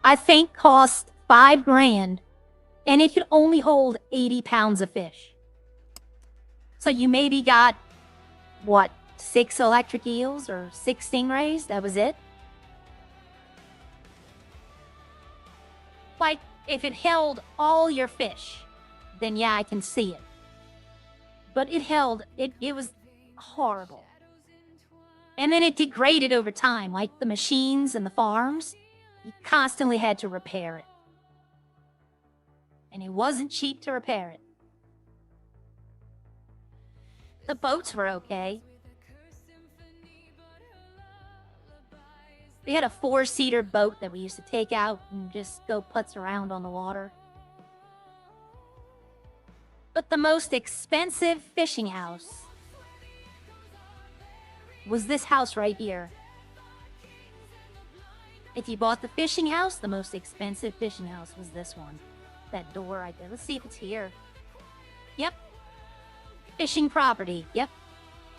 I think, cost $5,000, and it could only hold 80 pounds of fish. So you maybe got, what, 6 electric eels or 6 stingrays? That was it? Like, if it held all your fish, then yeah, I can see it. But it was horrible. And then it degraded over time, like the machines and the farms. You constantly had to repair it. And it wasn't cheap to repair it. The boats were okay. We had a 4-seater boat that we used to take out and just go putz around on the water. But the most expensive fishing house was this house right here. If you bought the fishing house, the most expensive fishing house was this one. that door right there. Let's see if it's here. Yep. Fishing property. Yep.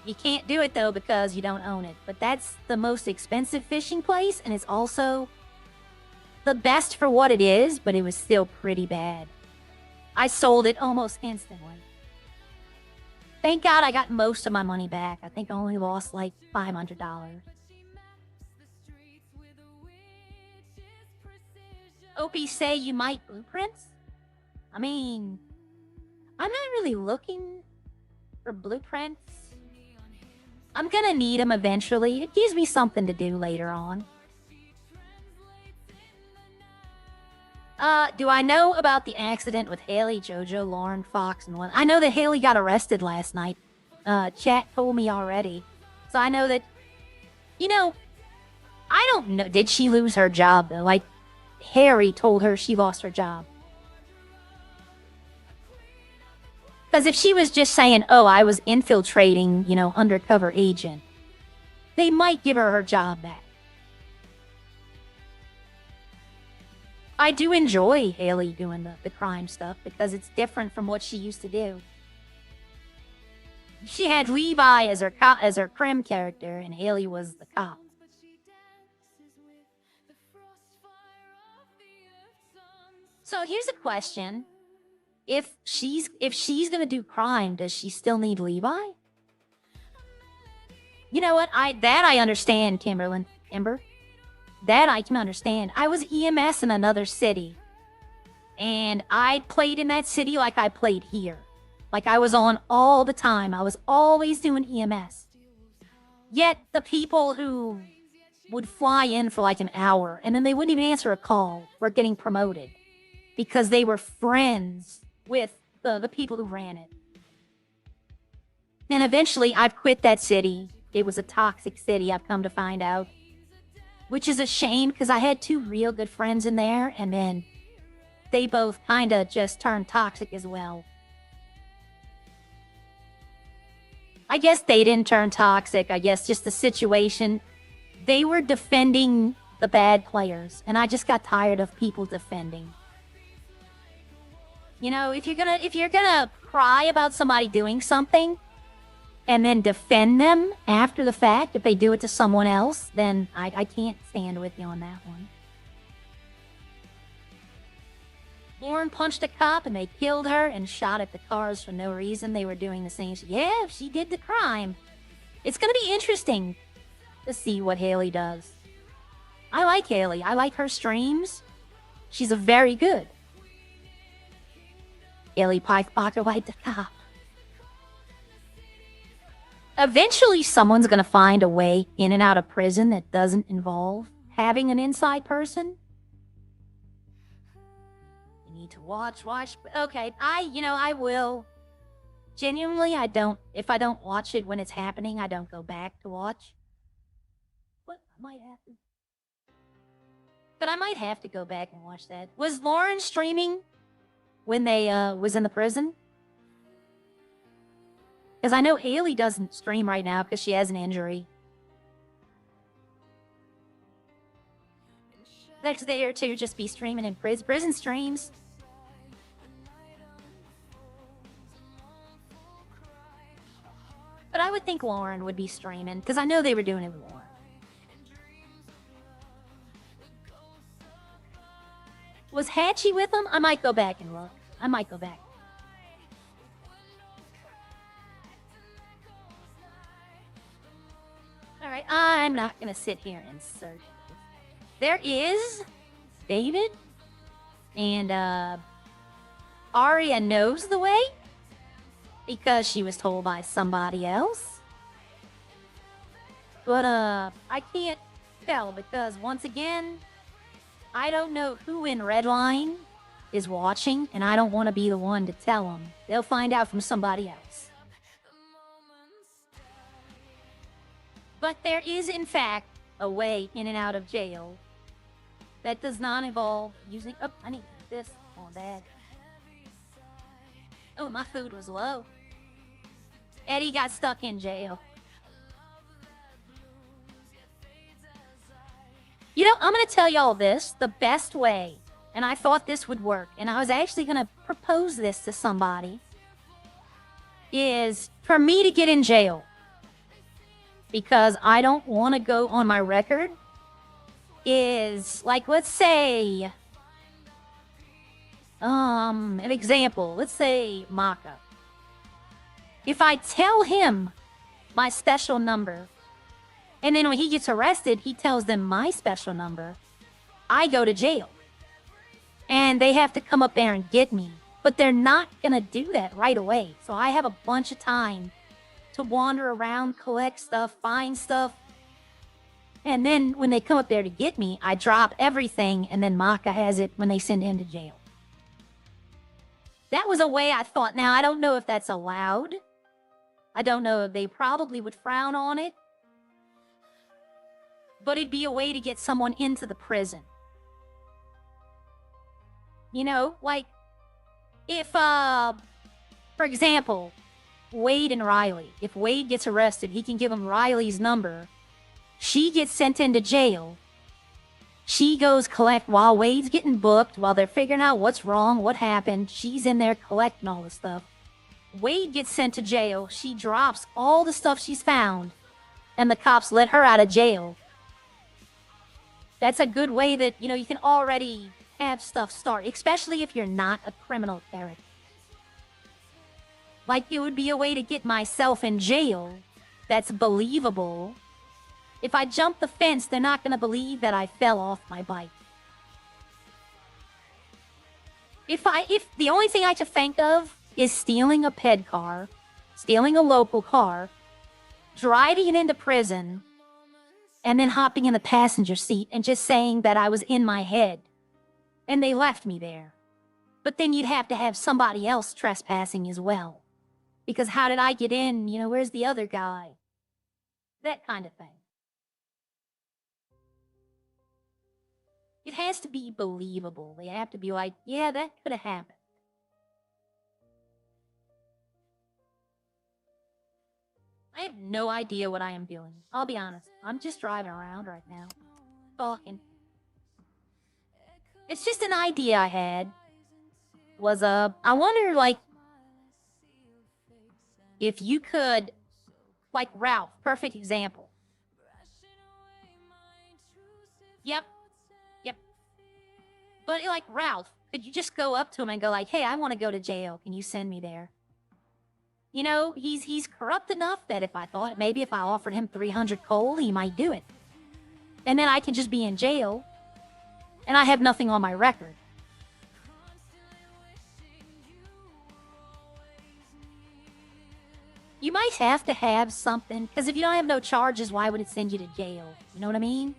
You can't do it though because you don't own it. But that's the most expensive fishing place, and it's also the best for what it is, but it was still pretty bad. I sold it almost instantly. Thank God I got most of my money back. I think I only lost like $500. Opie say you might blueprints? I mean, I'm not really looking for blueprints. I'm gonna need them eventually. It gives me something to do later on. Do I know about the accident with Haley, JoJo, Lauren, Fox, and one? I know that Haley got arrested last night. Chat told me already. So I know that, you know, I don't know. Did she lose her job, though? Like, Harry told her she lost her job. Because if she was just saying, oh, I was infiltrating, you know, undercover agent, they might give her job back. I do enjoy Haley doing the crime stuff because it's different from what she used to do. She had Levi as her crim character, and Haley was the cop. So here's a question: if she's gonna do crime, does she still need Levi? You know what? I understand, Ember. That I can understand. I was EMS in another city, and I played in that city like I played here. Like I was on all the time. I was always doing EMS. Yet the people who would fly in for like an hour and then they wouldn't even answer a call were getting promoted because they were friends with the people who ran it. And eventually I've quit that city. It was a toxic city, I've come to find out. Which is a shame because I had 2 real good friends in there, and then they both kind of just turned toxic as well. I guess they didn't turn toxic. I guess just the situation. They were defending the bad players, and I just got tired of people defending. You know, if you're gonna cry about somebody doing something, and then defend them after the fact, if they do it to someone else, then I can't stand with you on that one. Lauren punched a cop and they killed her and shot at the cars for no reason. They were doing the same. Yeah, she did the crime. It's gonna be interesting to see what Haley does. I like Haley. I like her streams. She's a very good. Haley Pocket White the cop. Eventually, someone's going to find a way in and out of prison that doesn't involve having an inside person. You need to watch. Okay, I will. Genuinely, I don't. If I don't watch it when it's happening, I don't go back to watch. What? I might have to. But I might have to go back and watch that. Was Lauren streaming when they was in the prison? Because I know Haley doesn't stream right now because she has an injury. Next day or two, just be streaming in prison streams. But I would think Lauren would be streaming because I know they were doing it with Lauren. Was Hatchie with them? I might go back and look. I might go back. Alright, I'm not gonna sit here and search. There is David, and Aria knows the way because she was told by somebody else. But I can't tell because once again, I don't know who in Redline is watching, and I don't want to be the one to tell them. They'll find out from somebody else. But there is, in fact, a way in and out of jail that does not involve using... Oh, I need this. Oh, Dad. Oh, my food was low. Eddie got stuck in jail. You know, I'm going to tell y'all this. The best way and I thought this would work, and I was actually going to propose this to somebody, is for me to get in jail. Because I don't want to go on my record. Is, like, let's say, an example. Let's say Maka. If I tell him my special number, and then when he gets arrested, he tells them my special number, I go to jail. And they have to come up there and get me. But they're not going to do that right away. So I have a bunch of time to wander around, collect stuff, find stuff. And then when they come up there to get me, I drop everything, and then Maka has it when they send him to jail. That was a way I thought. Now, I don't know if that's allowed. I don't know. They probably would frown on it. But it'd be a way to get someone into the prison. You know, like, if, for example, Wade and Riley. If Wade gets arrested, he can give him Riley's number. She gets sent into jail. She goes collect while Wade's getting booked, while they're figuring out what's wrong, what happened. She's in there collecting all the stuff. Wade gets sent to jail. She drops all the stuff she's found, and the cops let her out of jail. That's a good way that, you know, you can already have stuff start, especially if you're not a criminal character. Like, it would be a way to get myself in jail that's believable. If I jump the fence, they're not going to believe that I fell off my bike. If the only thing I can think of is stealing a ped car, stealing a local car, driving it into prison, and then hopping in the passenger seat and just saying that I was in my head, and they left me there. But then you'd have to have somebody else trespassing as well. Because how did I get in? You know, where's the other guy? That kind of thing. It has to be believable. They have to be like, yeah, that could have happened. I have no idea what I am doing. I'll be honest. I'm just driving around right now. Talking. It's just an idea I had. I wonder, like, if you could, like Ralph, perfect example. Yep. But like Ralph, could you just go up to him and go like, hey, I want to go to jail. Can you send me there? You know, he's corrupt enough that if I offered him 300 coal, he might do it. And then I can just be in jail, and I have nothing on my record. You might have to have something, because if you don't have no charges, why would it send you to jail? You know what I mean?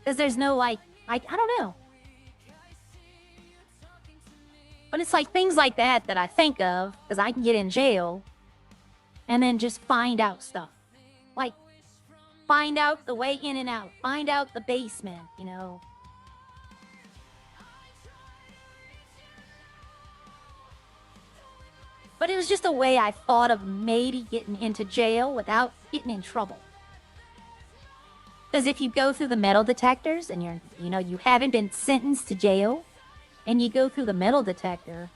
Because there's no, like, I don't know. But it's like things like that I think of, because I can get in jail, and then just find out stuff. Like, find out the way in and out. Find out the basement, you know. But it was just a way I thought of maybe getting into jail without getting in trouble. Because if you go through the metal detectors and you haven't been sentenced to jail, and you go through the metal detector,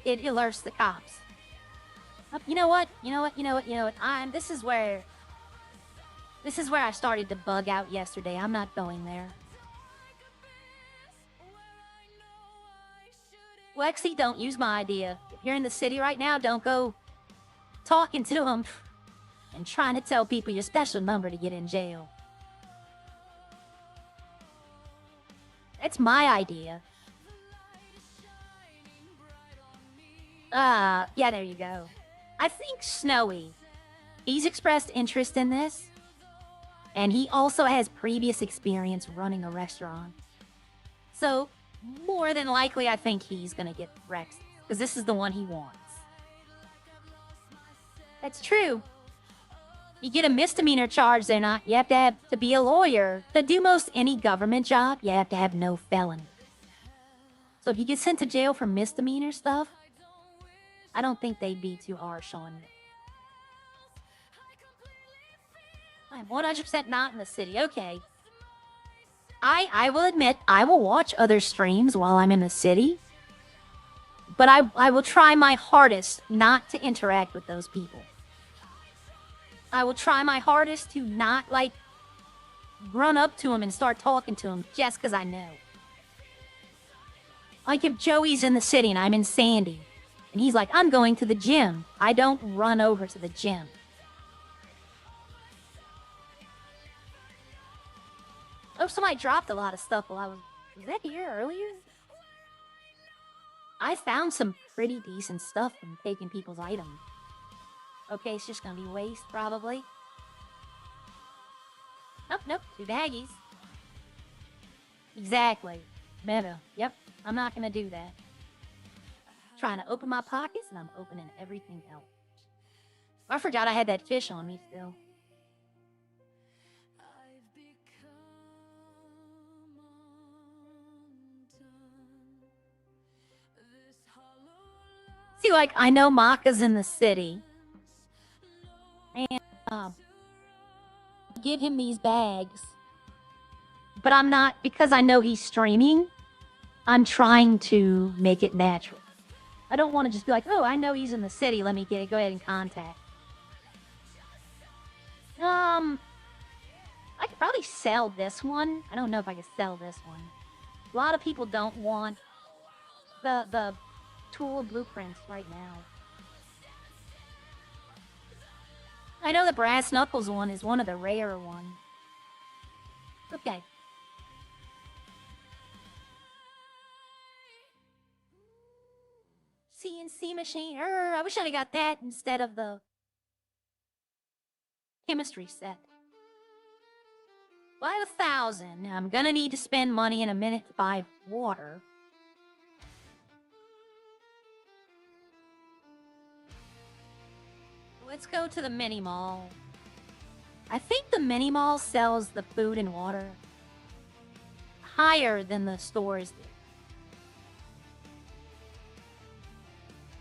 it alerts the cops. You know what? This is where I started to bug out yesterday. I'm not going there. Lexi, don't use my idea. If you're in the city right now, don't go talking to them and trying to tell people your special number to get in jail. That's my idea. Yeah, there you go. I think Snowy, he's expressed interest in this, and he also has previous experience running a restaurant. So, more than likely, I think he's gonna get Rex, because this is the one he wants. That's true. You get a misdemeanor charge, you have to be a lawyer. To do most any government job, you have to have no felony. So if you get sent to jail for misdemeanor stuff, I don't think they'd be too harsh on it. I'm 100% not in the city. Okay. I will admit, I will watch other streams while I'm in the city. But I will try my hardest not to interact with those people. I will try my hardest to not, like, run up to him and start talking to him just because I know. Like if Joey's in the city and I'm in Sandy, and he's like, I'm going to the gym. I don't run over to the gym. Oh, somebody dropped a lot of stuff while I was that here earlier? I found some pretty decent stuff from taking people's items. Okay, it's just gonna be waste, probably. Nope, nope, 2 baggies. Exactly. Meta. Yep, I'm not gonna do that. Trying to open my pockets, and I'm opening everything else. I forgot I had that fish on me still. See, like, I know Maka's in the city. And, give him these bags. But I'm not, because I know he's streaming, I'm trying to make it natural. I don't want to just be like, oh, I know he's in the city, let me go ahead and contact. I could probably sell this one. I don't know if I could sell this one. A lot of people don't want the tool blueprints right now. I know the brass knuckles one is one of the rarer ones. Okay. CNC machine. I wish I'd have got that instead of the chemistry set. Well, I have 1,000. Now, I'm gonna need to spend money in a minute to buy water. Let's go to the mini mall. I think the mini mall sells the food and water higher than the stores do.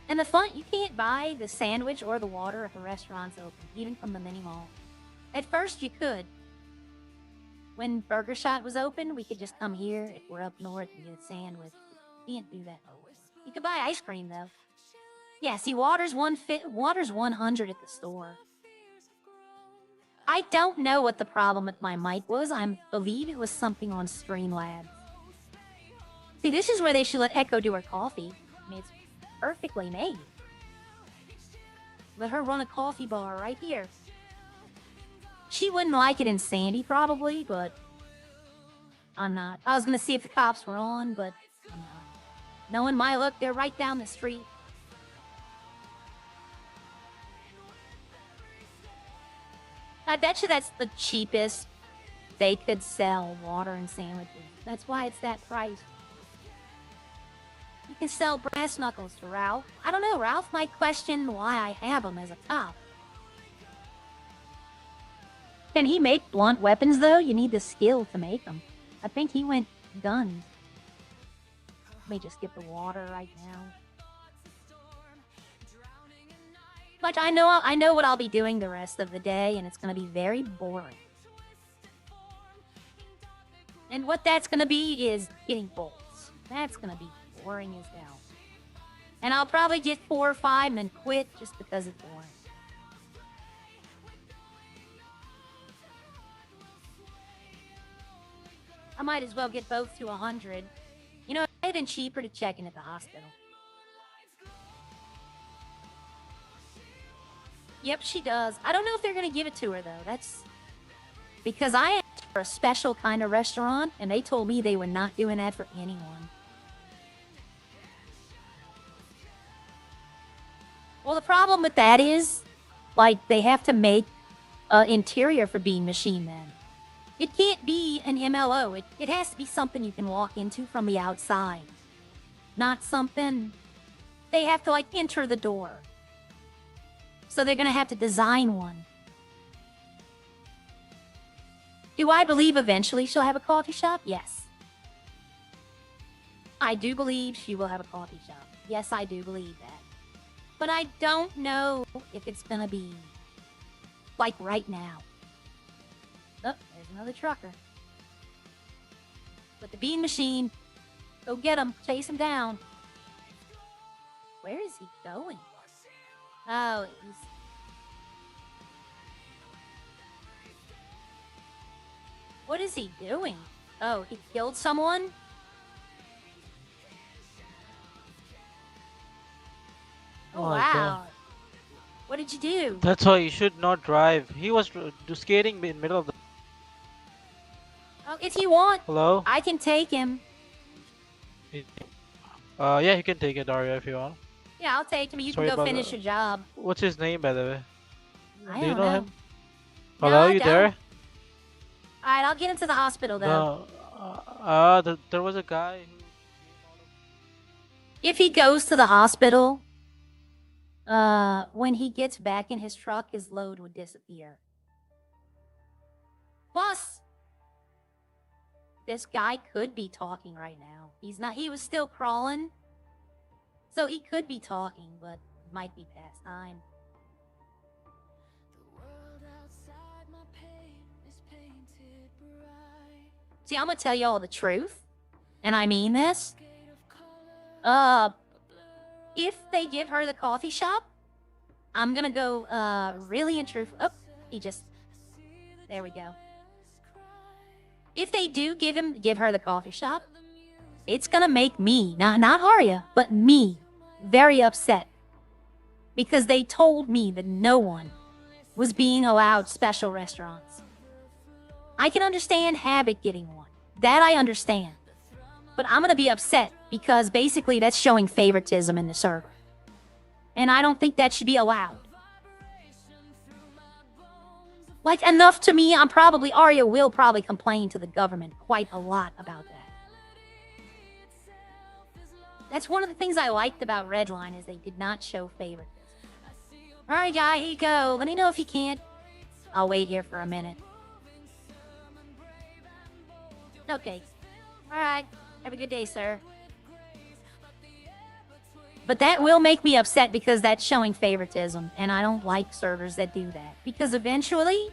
And the fun, you can't buy the sandwich or the water if a restaurant's open, even from the mini mall. At first you could. When Burger Shot was open, we could just come here if we're up north and get a sandwich. You can't do that. You could buy ice cream though. Yeah, see, water's 100 at the store. I don't know what the problem with my mic was. I believe it was something on Streamlabs. See, this is where they should let Echo do her coffee. I mean, it's perfectly made. Let her run a coffee bar right here. She wouldn't like it in Sandy, probably, but I'm not. I was gonna see if the cops were on, but I'm not. Knowing my luck, they're right down the street. I bet you that's the cheapest they could sell water and sandwiches. That's why it's that price. You can sell brass knuckles to Ralph. I don't know, Ralph might question why I have them as a top. Can he make blunt weapons, though? You need the skill to make them. I think he went guns. Let me just get the water right now. But I know what I'll be doing the rest of the day, and it's going to be very boring. And what that's going to be is getting bolts. That's going to be boring as hell. And I'll probably get 4 or 5 and then quit just because it's boring. I might as well get both to 100. You know, it's even cheaper to check in at the hospital. Yep, she does. I don't know if they're going to give it to her, though. That's because I asked for a special kind of restaurant, and they told me they were not doing that for anyone. Well, the problem with that is, like, they have to make an interior for Bean Machine then. It can't be an MLO. It has to be something you can walk into from the outside. Not something they have to, like, enter the door. So they're going to have to design one. Do I believe eventually she'll have a coffee shop? Yes. I do believe she will have a coffee shop. Yes, I do believe that. But I don't know if it's going to be like right now. Oh, there's another trucker. With the bean machine. Go get him. Chase him down. Where is he going? Oh, he's... What is he doing? Oh, he killed someone? Oh, my wow. God. What did you do? That's why you should not drive. He was skating in middle of the... Oh, if you want, Hello? I can take him. Yeah, you can take it, Dario, if you want. Yeah, I'll take him. You Sorry can go about finish that. your job. What's his name, by the way? I Do you don't know him? No, Hello, I you don't. there? Alright, I'll get him to the hospital, though. No. There was a guy who... If he goes to the hospital, when he gets back in his truck, his load would disappear. Plus, this guy could be talking right now. He's not, he was still crawling. So he could be talking, but it might be past time. See, I'm gonna tell you all the truth, and I mean this. If they give her the coffee shop, I'm gonna go, really and truthful. Oh, he just... There we go. If they do give her the coffee shop, it's gonna make me, not Arya, but me, very upset. Because they told me that no one was being allowed special restaurants. I can understand Havoc getting one. That I understand. But I'm gonna be upset because basically that's showing favoritism in the server. And I don't think that should be allowed. Like, enough to me, Arya will probably complain to the government quite a lot about that. That's one of the things I liked about Redline, is they did not show favoritism. Alright, guy, here you go. Let me know if you can't. I'll wait here for a minute. Okay. Alright. Have a good day, sir. But that will make me upset because that's showing favoritism, and I don't like servers that do that. Because eventually,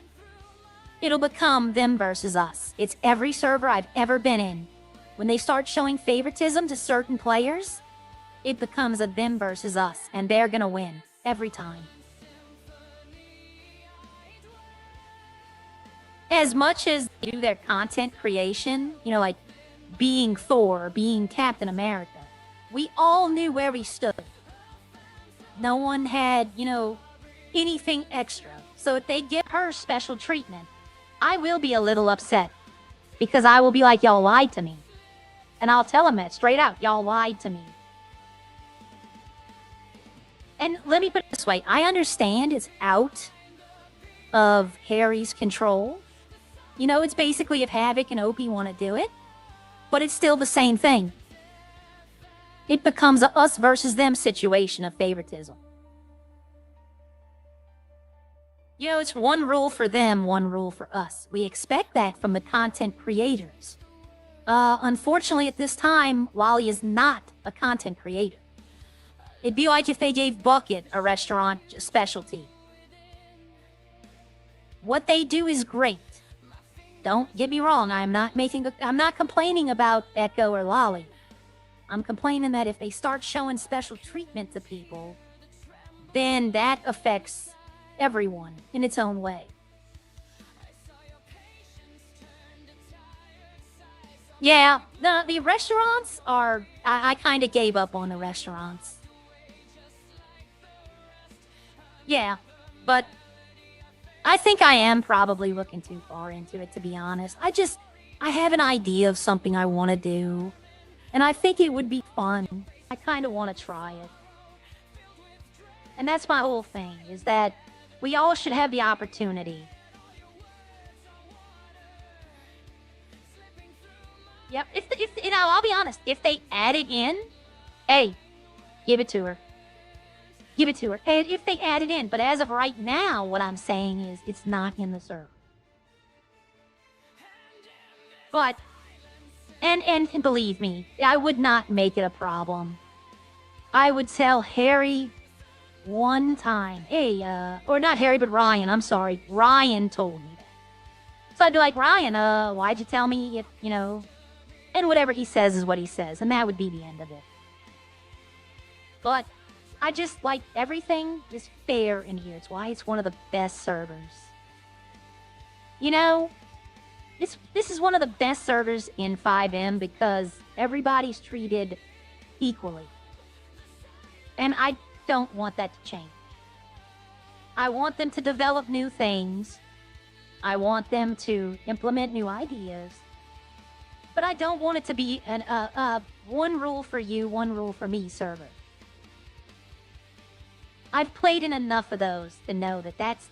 it'll become them versus us. It's every server I've ever been in. When they start showing favoritism to certain players, it becomes a them versus us, and they're gonna win. Every time. As much as they do their content creation, you know, like being Thor, being Captain America, we all knew where we stood. No one had, you know, anything extra. So if they give her special treatment, I will be a little upset. Because I will be like, y'all lied to me. And I'll tell them that straight out. Y'all lied to me. And let me put it this way. I understand it's out of Harry's control. You know, it's basically if Havoc and Opie want to do it. But it's still the same thing. It becomes a us versus them situation of favoritism. You know, it's one rule for them, one rule for us. We expect that from the content creators. Unfortunately, at this time, Wally is not a content creator. It'd be like if they gave Bucket a restaurant specialty. What they do is great. Don't get me wrong, I'm not complaining about Echo or Lolly. I'm complaining that if they start showing special treatment to people, then that affects everyone in its own way. Yeah, the restaurants are... I kind of gave up on the restaurants. Yeah, but I think I am probably looking too far into it, to be honest. I have an idea of something I want to do, and I think it would be fun. I kind of want to try it. And that's my whole thing, is that we all should have the opportunity. Yep, if you know, I'll be honest, if they add it in, hey, give it to her. Give it to her. Hey, if they add it in. But as of right now, what I'm saying is it's not in the server. But, and believe me, I would not make it a problem. I would tell Harry one time, hey, or not Harry, but Ryan, I'm sorry. Ryan told me that. So I'd be like, Ryan, why'd you tell me if, you know, And whatever he says is what he says, and that would be the end of it. But I just like everything is fair in here. It's why it's one of the best servers. You know, this is one of the best servers in 5M because everybody's treated equally. And I don't want that to change. I want them to develop new things. I want them to implement new ideas. But I don't want it to be an one rule for you, one rule for me server. I've played in enough of those to know that that's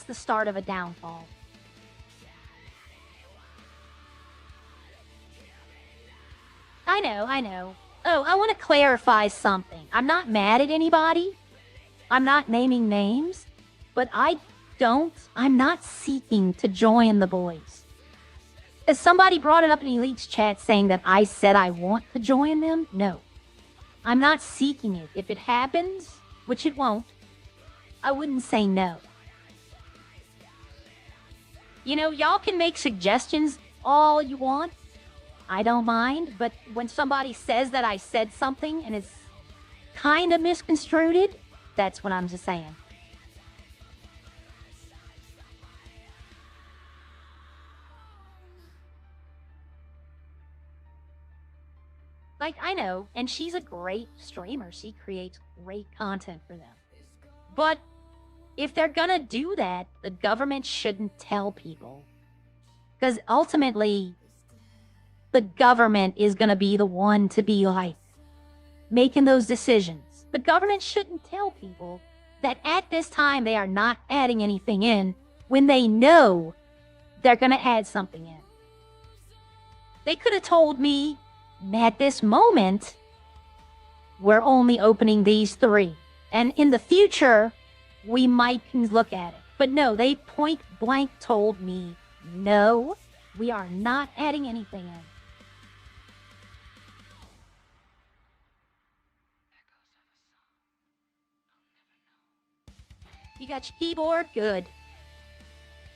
the start of a downfall. I know. Oh, I want to clarify something. I'm not mad at anybody. I'm not naming names. But I'm not seeking to join the boys. As somebody brought it up in Elite's chat saying that I said I want to join them, no. I'm not seeking it. If it happens, which it won't, I wouldn't say no. You know, y'all can make suggestions all you want. I don't mind, but when somebody says that I said something and it's kind of misconstrued, that's what I'm just saying. Like, I know, and she's a great streamer. She creates great content for them. But if they're gonna do that, the government shouldn't tell people. Because ultimately, the government is gonna be the one to be, like, making those decisions. The government shouldn't tell people that at this time they are not adding anything in when they know they're gonna add something in. They could have told me, at this moment, we're only opening these 3. And in the future, we might look at it. But no, they point blank told me, no, we are not adding anything in. You got your keyboard? Good.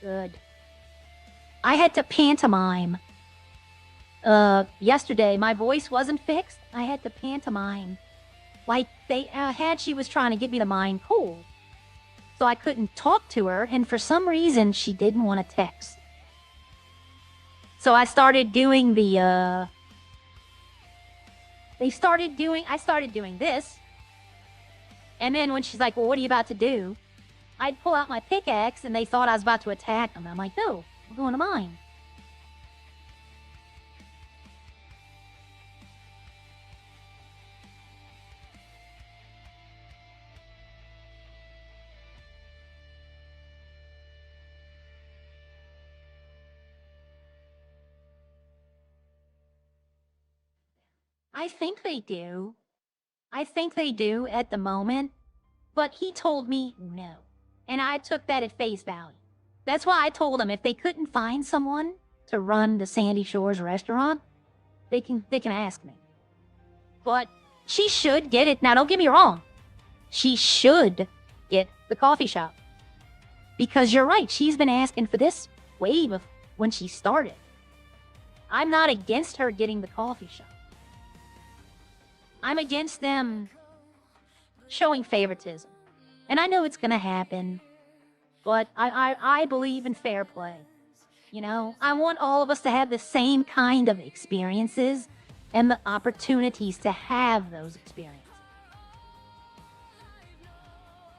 Good. I had to pantomime. Yesterday, my voice wasn't fixed. I had to pantomime. Like, she was trying to get me to mind cold. So I couldn't talk to her, and for some reason, she didn't want to text. So I started doing I started doing this. And then when she's like, well, what are you about to do? I'd pull out my pickaxe, and they thought I was about to attack them. I'm like, no, I'm going to mine. I think they do. I think they do at the moment. But he told me no. And I took that at face value. That's why I told him if they couldn't find someone to run the Sandy Shores restaurant, they can ask me. But she should get it. Now, don't get me wrong. She should get the coffee shop. Because you're right. She's been asking for this way before when she started. I'm not against her getting the coffee shop. I'm against them showing favoritism. And I know it's going to happen. But I believe in fair play. You know, I want all of us to have the same kind of experiences and the opportunities to have those experiences.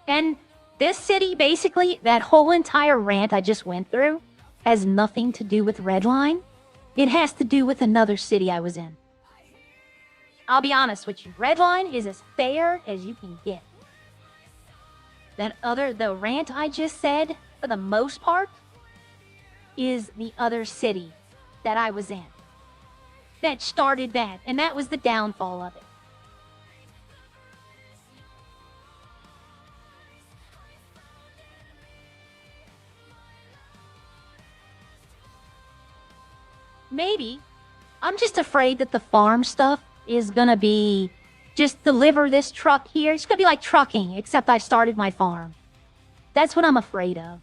And this city, basically, that whole entire rant I just went through has nothing to do with Redline. It has to do with another city I was in. I'll be honest with you, Redline is as fair as you can get. The rant I just said, for the most part, is the other city that I was in. That started that, and that was the downfall of it. Maybe. I'm just afraid that the farm stuff is gonna be just deliver this truck here. It's gonna be like trucking, except I started my farm. That's what I'm afraid of.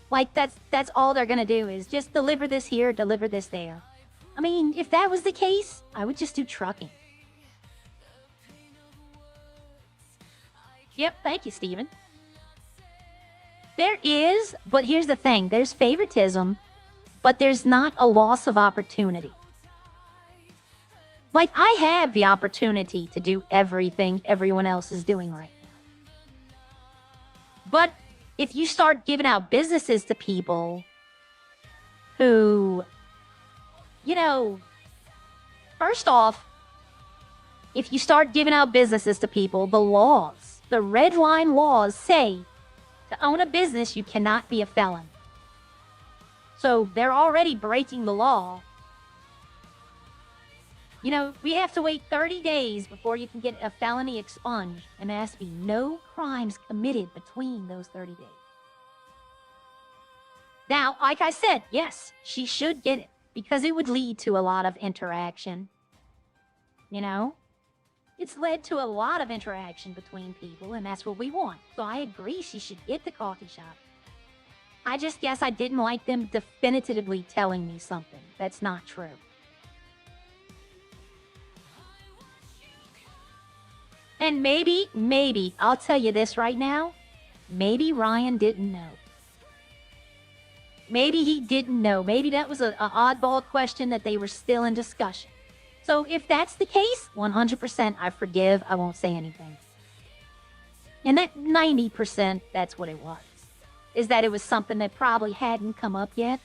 Like, that's all they're gonna do is just deliver this here, deliver this there. I mean, if that was the case, I would just do trucking. Yep, thank you, Steven. There is, but here's the thing. There's favoritism, but there's not a loss of opportunity. Like, I have the opportunity to do everything everyone else is doing right now. But if you start giving out businesses to people who, you know, first off, if you start giving out businesses to people, the laws, the red line laws say to own a business, you cannot be a felon. So they're already breaking the law. You know, we have to wait 30 days before you can get a felony expunged, and there has to be no crimes committed between those 30 days. Now, like I said, yes, she should get it, because it would lead to a lot of interaction. You know? It's led to a lot of interaction between people, and that's what we want. So I agree she should get the coffee shop. I just guess I didn't like them definitively telling me something that's not true. And maybe, I'll tell you this right now, maybe Ryan didn't know. Maybe he didn't know. Maybe that was an oddball question that they were still in discussion. So if that's the case, 100% I forgive, I won't say anything. And that 90%, that's what it was. Is that it was something that probably hadn't come up yet.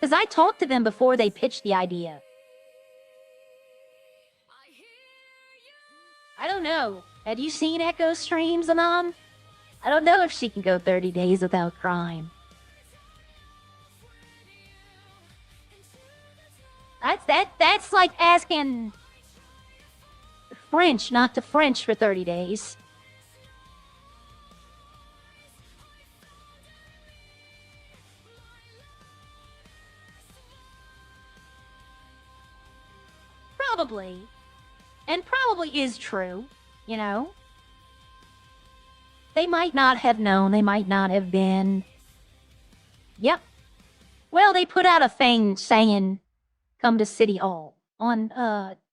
Because I talked to them before they pitched the idea. I don't know. Have you seen Echo streams, Anon? I don't know if she can go 30 days without crime. That's like asking French not to French for 30 days. Probably. And probably is true, you know? They might not have known, they might not have been. Yep. Well, they put out a thing saying, come to City Hall on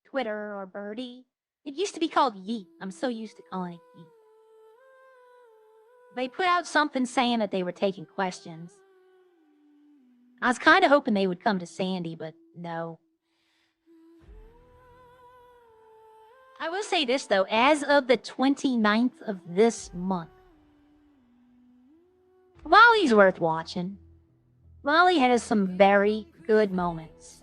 Twitter or Birdie. It used to be called Yeet. I'm so used to calling it Yeet. They put out something saying that they were taking questions. I was kind of hoping they would come to Sandy, but no. I will say this, though. As of the 29th of this month, Molly's worth watching. Molly has some very good moments.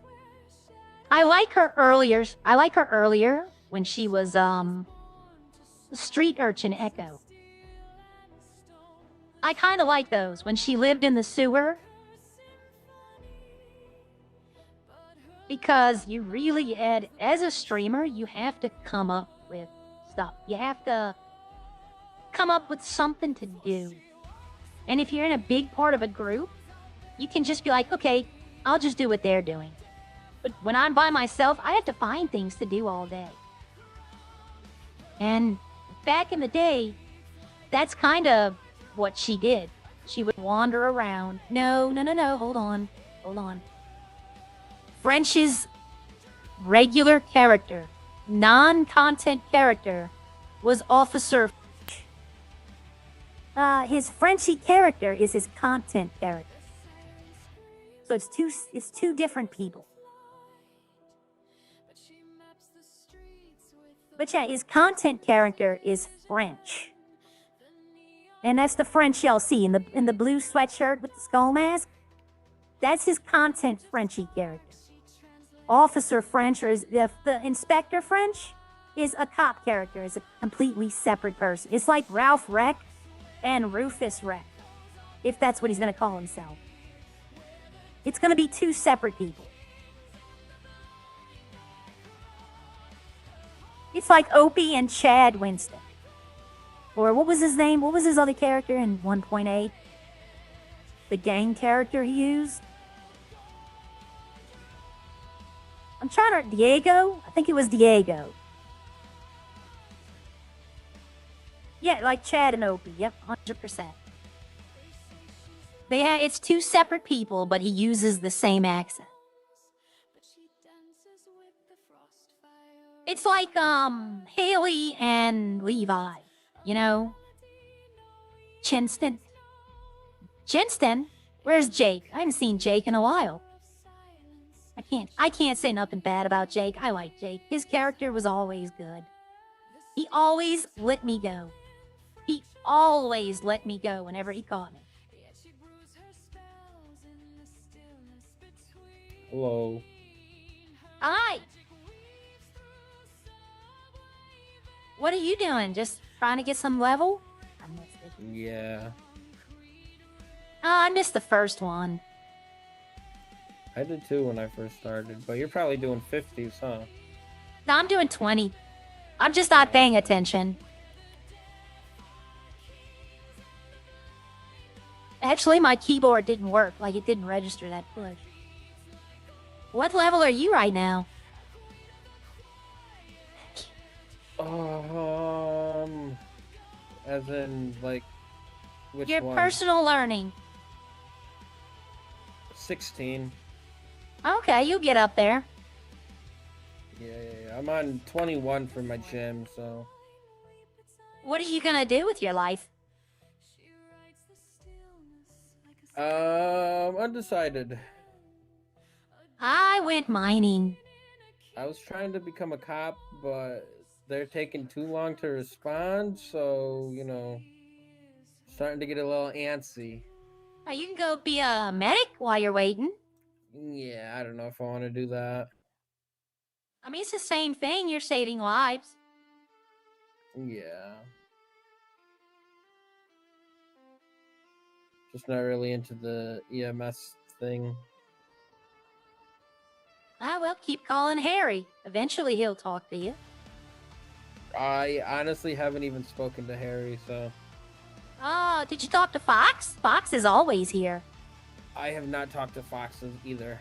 I like her earlier when she was, street urchin Echo. I kind of like those. When she lived in the sewer. Because you really had, as a streamer, you have to come up with stuff. You have to come up with something to do. And if you're in a big part of a group, you can just be like, okay, I'll just do what they're doing. But when I'm by myself, I have to find things to do all day. And back in the day, that's kind of what she did. She would wander around. No, hold on. French's regular character, non-content character, was Officer French. His Frenchy character is his content character. So it's two different people. But yeah, his content character is French. And that's the French y'all see in the blue sweatshirt with the skull mask. That's his content Frenchy character. Officer French, or the Inspector French, is a cop character, is a completely separate person. It's like Ralph Reck and Rufus Reck, if that's what he's going to call himself. It's going to be two separate people. It's like Opie and Chad Winston. Or what was his name? What was his other character in 1.8? The gang character he used? I'm trying to... Diego? I think it was Diego. Yeah, like Chad and Opie. Yep, 100%. It's two separate people, but he uses the same accent. It's like, Haley and Levi, you know? Chinston. Chinston? Where's Jake? I haven't seen Jake in a while. I can't say nothing bad about Jake. I like Jake. His character was always good. He always let me go. He always let me go whenever he caught me. Hello. Hi! What are you doing? Just trying to get some level? I missed it. Yeah. Oh, I missed the first one. I did too when I first started, but you're probably doing 50s, huh? No, I'm doing 20. I'm just not paying attention. Actually, my keyboard didn't work. Like, it didn't register that push. What level are you right now? As in, like, which Your one? personal learning. 16. Okay, you'll get up there. Yeah. I'm on 21 for my gym, so. What are you gonna do with your life? Undecided. I went mining. I was trying to become a cop, but they're taking too long to respond, so, you know, starting to get a little antsy. You can go be a medic while you're waiting. Yeah, I don't know if I want to do that. I mean, it's the same thing. You're saving lives. Yeah. Just not really into the EMS thing. Ah, well, keep calling Harry. Eventually he'll talk to you. I honestly haven't even spoken to Harry, so Oh, did you talk to Fox? Fox is always here. I have not talked to Foxes either.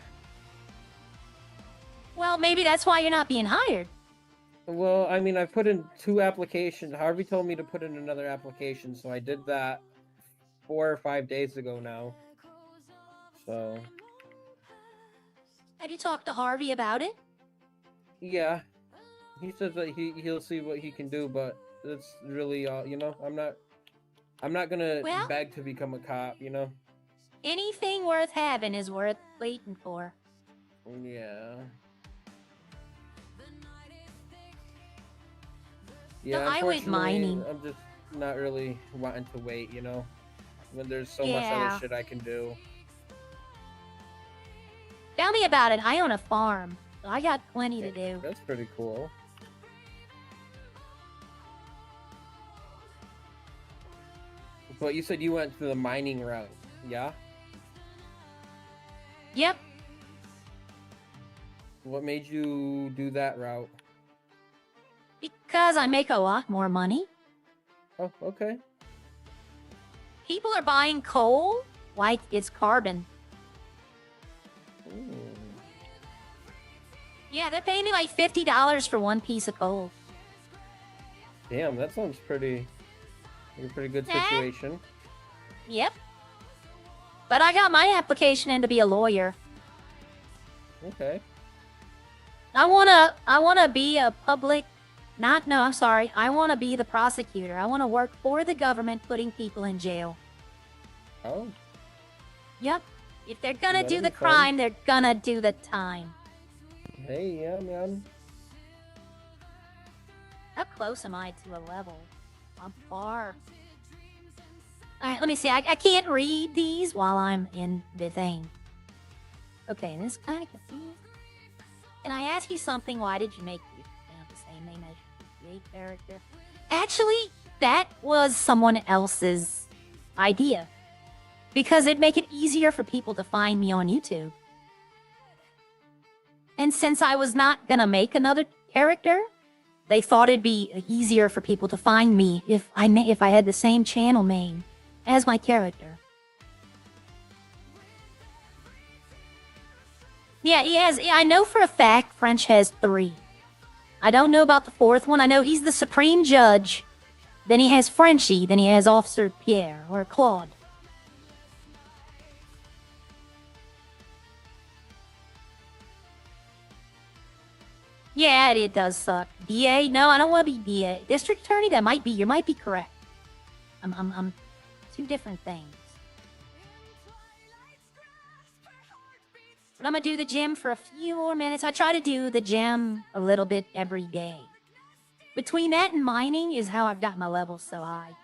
Well, maybe that's why you're not being hired. Well, I mean, I put in 2 applications. Harvey told me to put in another application, so I did that 4 or 5 days ago now. So, Have you talked to Harvey about it? yeah. He says that he'll see what he can do, but that's really all, you know, I'm not gonna Well- beg to become a cop, you know? Anything worth having is worth waiting for. Yeah. Yeah, I went unfortunately, mining. I'm just not really wanting to wait, you know? When there's so much Yeah. other shit I can do. Tell me about it. I own a farm. So I got plenty to do. That's pretty cool. But you said you went through the mining route, yeah? Yep. What made you do that route? Because I make a lot more money. Oh, okay. People are buying coal like it's carbon. Ooh. Yeah, they're paying me like $50 for one piece of coal. Damn, that sounds like a pretty good situation. Yep. But I got my application in to be a lawyer. Okay. I wanna be a public, I'm sorry. I wanna be the prosecutor. I wanna work for the government putting people in jail. Oh, Yep. If they're gonna That'll do the be fun. crime, they're gonna do the time. hey, yeah, man. How close am I to a level? I'm far. Alright, let me see. I can't read these while I'm in the thing. Okay, this kind of confused. Can I ask you something? Why did you make you have the same name as your create character? Actually, that was someone else's idea. Because it'd make it easier for people to find me on YouTube. And since I was not gonna make another character, they thought it'd be easier for people to find me if I had the same channel name as my character. Yeah, he has. Yeah, I know for a fact French has 3. I don't know about the 4th one. I know he's the supreme judge. Then he has Frenchie. Then he has Officer Pierre or Claude. Yeah, it does suck. DA? No, I don't want to be DA. District Attorney? That might be. You might be correct. I'm two different things. But I'm gonna do the gym for a few more minutes. I try to do the gym a little bit every day. Between that and mining is how I've got my levels so high.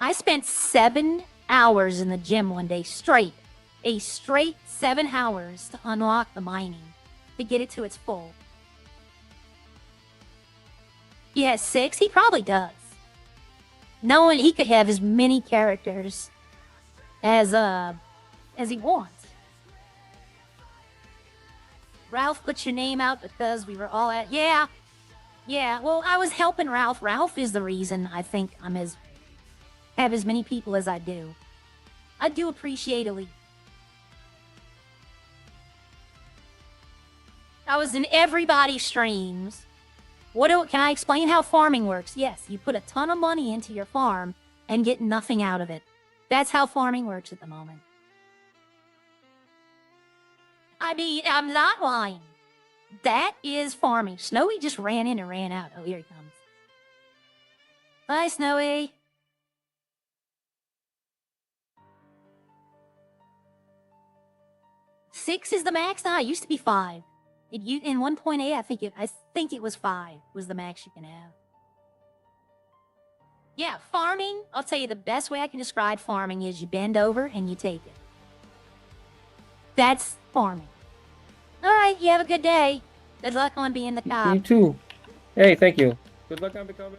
I spent 7 hours in the gym one day straight. A straight 7 hours to unlock the mining, to get it to its full. He has 6? He probably does. Knowing he could have as many characters as he wants. Ralph put your name out because we were all at... Yeah. Well, I was helping Ralph. Ralph is the reason I think have as many people as I do. I do appreciate Elite. I was in everybody's streams. Can I explain how farming works? Yes, you put a ton of money into your farm and get nothing out of it. That's how farming works at the moment. I mean, I'm not lying. That is farming. Snowy just ran in and ran out. Oh, here he comes. Bye, Snowy. Six is the max now. It used to be 5. In 1.8, I think it was 5 was the max you can have. Yeah, farming. I'll tell you the best way I can describe farming is you bend over and you take it. That's farming. All right, you have a good day. Good luck on being the cop. You too. Hey, thank you. Good luck on becoming.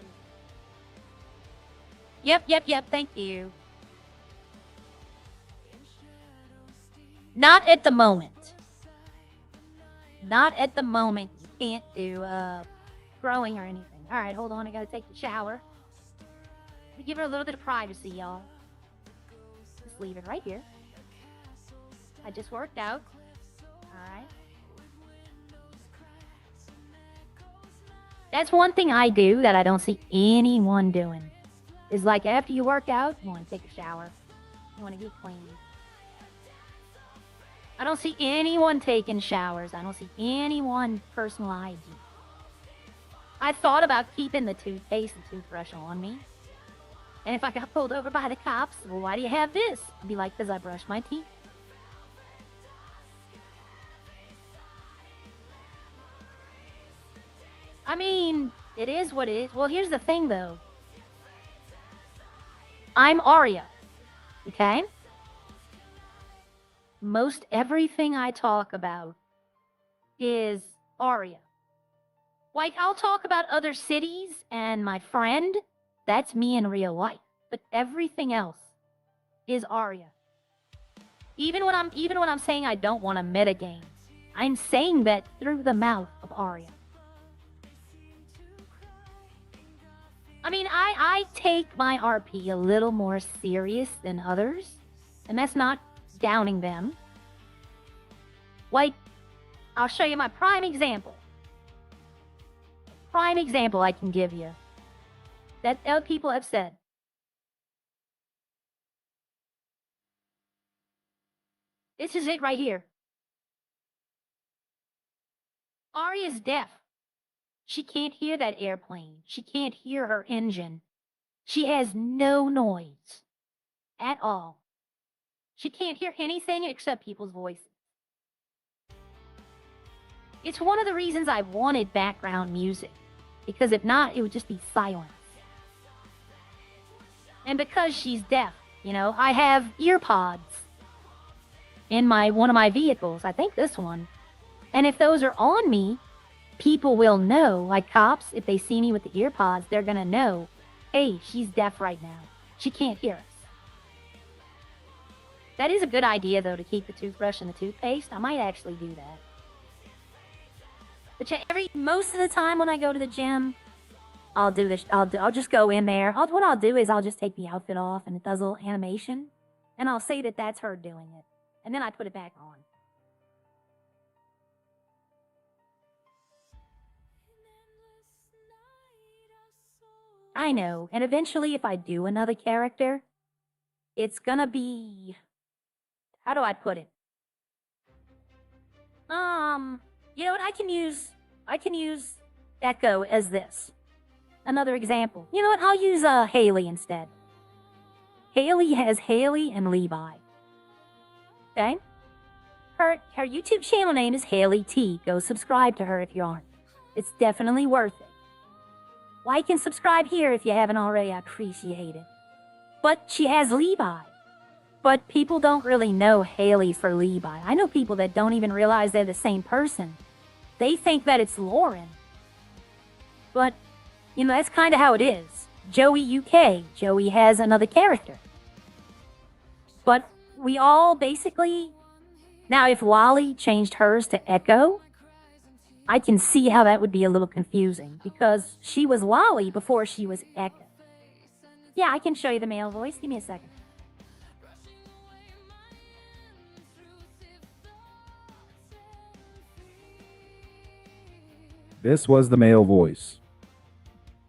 Yep. Thank you. Not at the moment. Not at the moment. You can't do growing or anything. All right, hold on. I gotta take the shower. Let me give her a little bit of privacy, y'all. Just leave it right here. I just worked out. All right. That's one thing I do that I don't see anyone doing. Is like after you work out, you want to take a shower. You want to get clean. I don't see anyone taking showers. I don't see anyone personal hygiene. I thought about keeping the toothpaste and toothbrush on me. And if I got pulled over by the cops, well, why do you have this? I'd be like, because I brush my teeth. I mean, it is what it is. Well, here's the thing, though. I'm Arya, okay? Most everything I talk about is Arya. Like, I'll talk about other cities and my friend. That's me in real life. But everything else is Arya. Even when I'm saying I don't want to metagame, I'm saying that through the mouth of Arya. I mean, I take my RP a little more serious than others, and that's not downing them. Like, I'll show you my prime example. Prime example I can give you that other people have said. This is it right here. Arya's deaf. She can't hear that airplane. She can't hear her engine. She has no noise at all. She can't hear anything except people's voices. It's one of the reasons I wanted background music, because if not, it would just be silence. And because she's deaf, you know, I have ear pods in one of my vehicles. I think this one. And if those are on me, people will know, like cops, if they see me with the ear pods, they're gonna know, hey, she's deaf right now. She can't hear us. That is a good idea, though, to keep the toothbrush and the toothpaste. I might actually do that. But most of the time when I go to the gym, I'll do this. I'll just go in there. What I'll do is I'll just take the outfit off and it does a little animation, and I'll say that that's her doing it, and then I put it back on. I know, and eventually, if I do another character, it's gonna be... How do I put it? You know what? I can use Echo as this. Another example. You know what? I'll use Haley instead. Haley has Haley and Levi. Okay? Her YouTube channel name is Haley T. Go subscribe to her if you aren't. It's definitely worth it. Like and subscribe here if you haven't already. I appreciate it. But she has Levi. But people don't really know Haley for Levi. I know people that don't even realize they're the same person. They think that it's Lauren. But, you know, that's kind of how it is. Joey UK. Joey has another character. But we all basically... Now, if Wally changed hers to Echo, I can see how that would be a little confusing, because she was Wally before she was Echo. Yeah, I can show you the male voice. Give me a second. This was the male voice.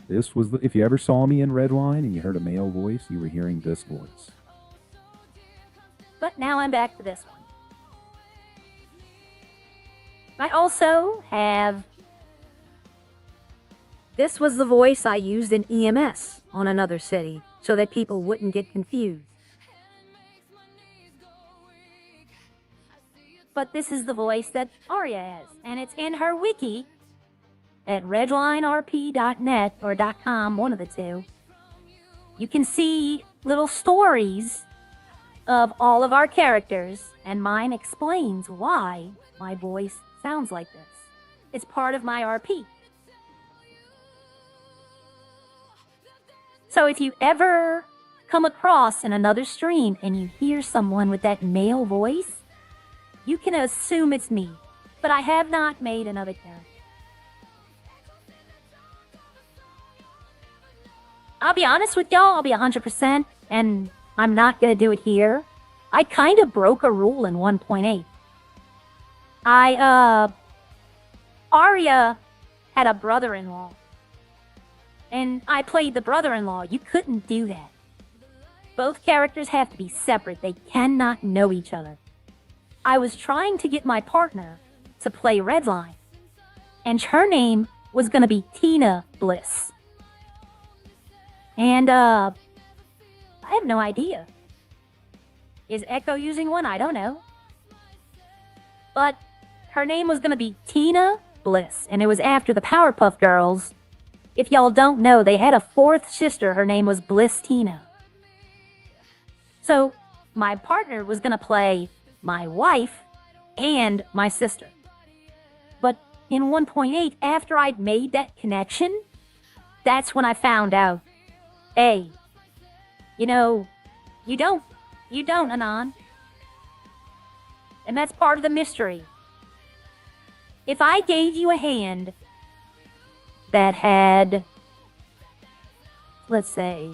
This was if you ever saw me in Redline and you heard a male voice, you were hearing this voice. But now I'm back to this one. I also have... This was the voice I used in EMS on Another City, so that people wouldn't get confused. But this is the voice that Arya has, and it's in her wiki at redlinerp.net or .com, one of the two. You can see little stories of all of our characters, and mine explains why my voice sounds like this. It's part of my RP. So if you ever come across in another stream and you hear someone with that male voice, you can assume it's me. But I have not made another character. I'll be honest with y'all, I'll be 100%, and I'm not gonna do it here. I kind of broke a rule in 1.8. Arya had a brother-in-law. And I played the brother-in-law. You couldn't do that. Both characters have to be separate. They cannot know each other. I was trying to get my partner to play Redline. And her name was gonna be Tina Bliss. And, I have no idea. Is Echo using one? I don't know. But her name was gonna be Tina Bliss, and it was after the Powerpuff Girls. If y'all don't know, they had a fourth sister. Her name was Bliss Tina. So, my partner was gonna play my wife and my sister. But in 1.8, after I'd made that connection, that's when I found out, hey, you know, you don't, Anon. And that's part of the mystery. If I gave you a hand that had, let's say,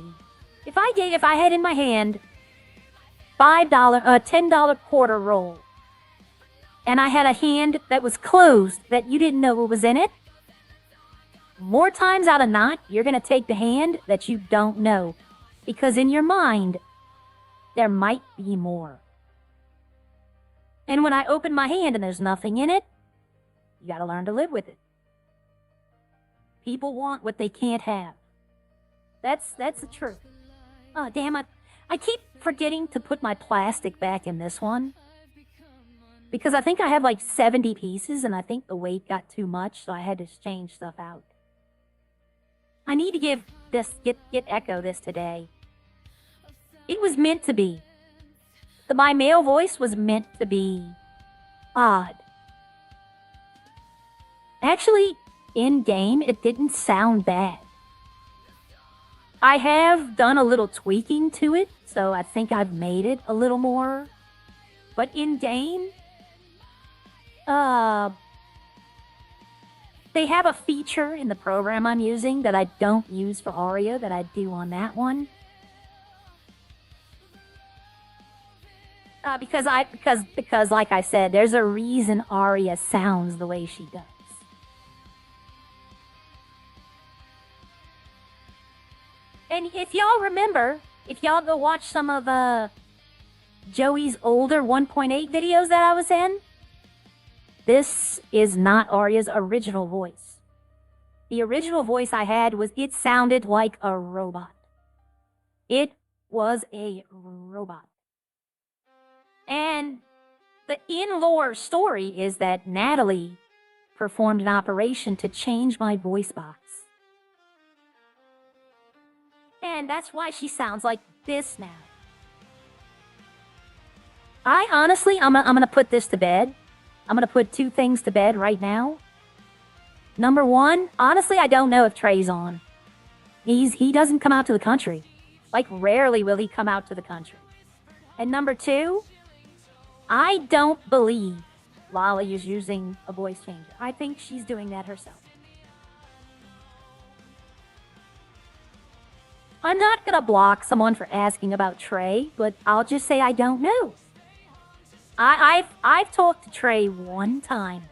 if I had in my hand $10 quarter roll, and I had a hand that was closed that you didn't know what was in it, more times out of not, you're going to take the hand that you don't know, because in your mind, there might be more. And when I open my hand and there's nothing in it, you got to learn to live with it. People want what they can't have. That's the truth. Oh, damn it. I keep forgetting to put my plastic back in this one, because I think I have like 70 pieces, and I think the weight got too much, so I had to change stuff out. I need to get Echo this today. It was meant to be. My male voice was meant to be odd. Actually, in-game, it didn't sound bad. I have done a little tweaking to it, so I think I've made it a little more. But in-game, they have a feature in the program I'm using that I don't use for Arya that I do on that one. Because like I said, there's a reason Arya sounds the way she does. And if y'all remember, if y'all go watch some of Joey's older 1.8 videos that I was in, this is not Arya's original voice. The original voice I had it sounded like a robot. It was a robot. And the in-lore story is that Natalie performed an operation to change my voice box. And that's why she sounds like this now. I honestly, I'm gonna put this to bed. I'm gonna put 2 things to bed right now. Number 1, honestly, I don't know if Trey's on. He doesn't come out to the country. Like, rarely will he come out to the country. And number 2, I don't believe Lolly is using a voice changer. I think she's doing that herself. I'm not gonna block someone for asking about Trey, but I'll just say I don't know. I've talked to Trey 1 time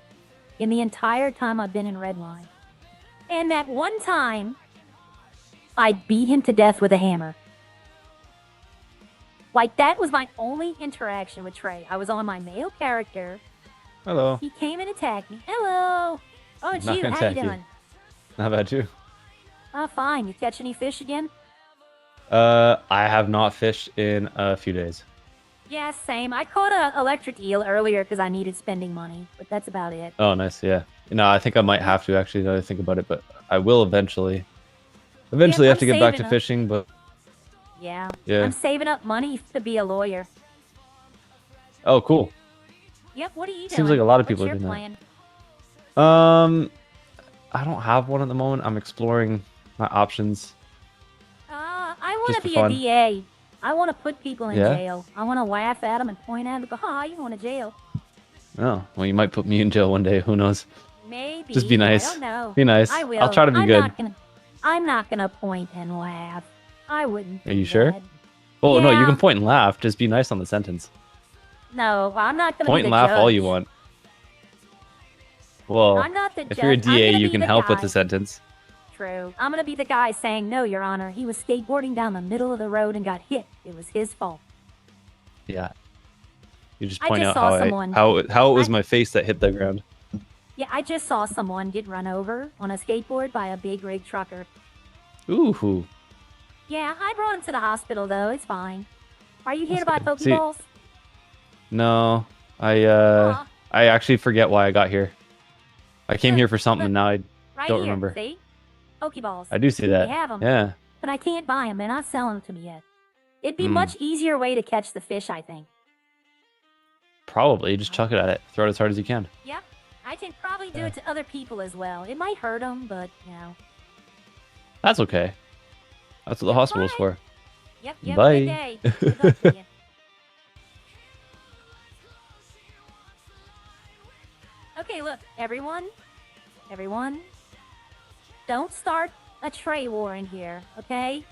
in the entire time I've been in Redline. And that 1 time, I beat him to death with a hammer. Like, that was my only interaction with Trey. I was on my male character. Hello. He came and attacked me. Hello. Oh, it's Not you. gonna How you attack you. doing? How about you? Oh, fine. You catch any fish again? I have not fished in a few days. Yeah, same. I caught an electric eel earlier because I needed spending money, but that's about it. Oh, nice. Yeah. No, I think I might have to actually. Now that I think about it, but I will eventually. Eventually, I have to get back to saving up. fishing, but Yeah. Yeah. I'm saving up money to be a lawyer. oh, cool. Yep. What are you doing? Seems like a lot of What's people are your doing that. plan? I don't have one at the moment. I'm exploring my options. I want Just to for be a fun. DA. I want to put people in Yeah? jail. I want to laugh at them and point at them and go, "Ha, you going to jail?" Oh, well, you might put me in jail one day. Who knows? Maybe. Just be nice. I don't know. Be nice. I will. I'll try to be good. I'm not gonna point and laugh. I wouldn't. Are do you sure? that. Oh no, you Yeah. can point and laugh. Just be nice on the sentence. No, I'm not gonna Point be and the laugh all judge. you want. Well, I'm not the if you're a judge. I'm DA, gonna you be can the help with guy. the sentence. True. I'm gonna be the guy saying, "No, Your Honor, he was skateboarding down the middle of the road and got hit. It was his fault." Yeah. You just I point just out saw how someone- how it was my face that hit the ground. Yeah, I just saw someone get run over on a skateboard by a big rig trucker. Ooh. Yeah, I brought him to the hospital though. It's fine. Are you here to buy good. See- Pokeballs? No, I actually forget why I got here. I came here for something, and now I Right don't here. remember. See? Pokeballs. I do see that. They have 'em. Yeah. But I can't buy them. They're not selling them to me yet. It'd be Hmm. much easier way to catch the fish, I think. Probably. Just chuck it at it. Throw it as hard as you can. Yep. I can probably do it to other people as well. It might hurt them, but, you know. That's okay. That's what the hospital's for. Yep, yep. Bye. Good day. Good luck to you. Okay, look, everyone. Everyone. Don't start a Trey war in here, okay?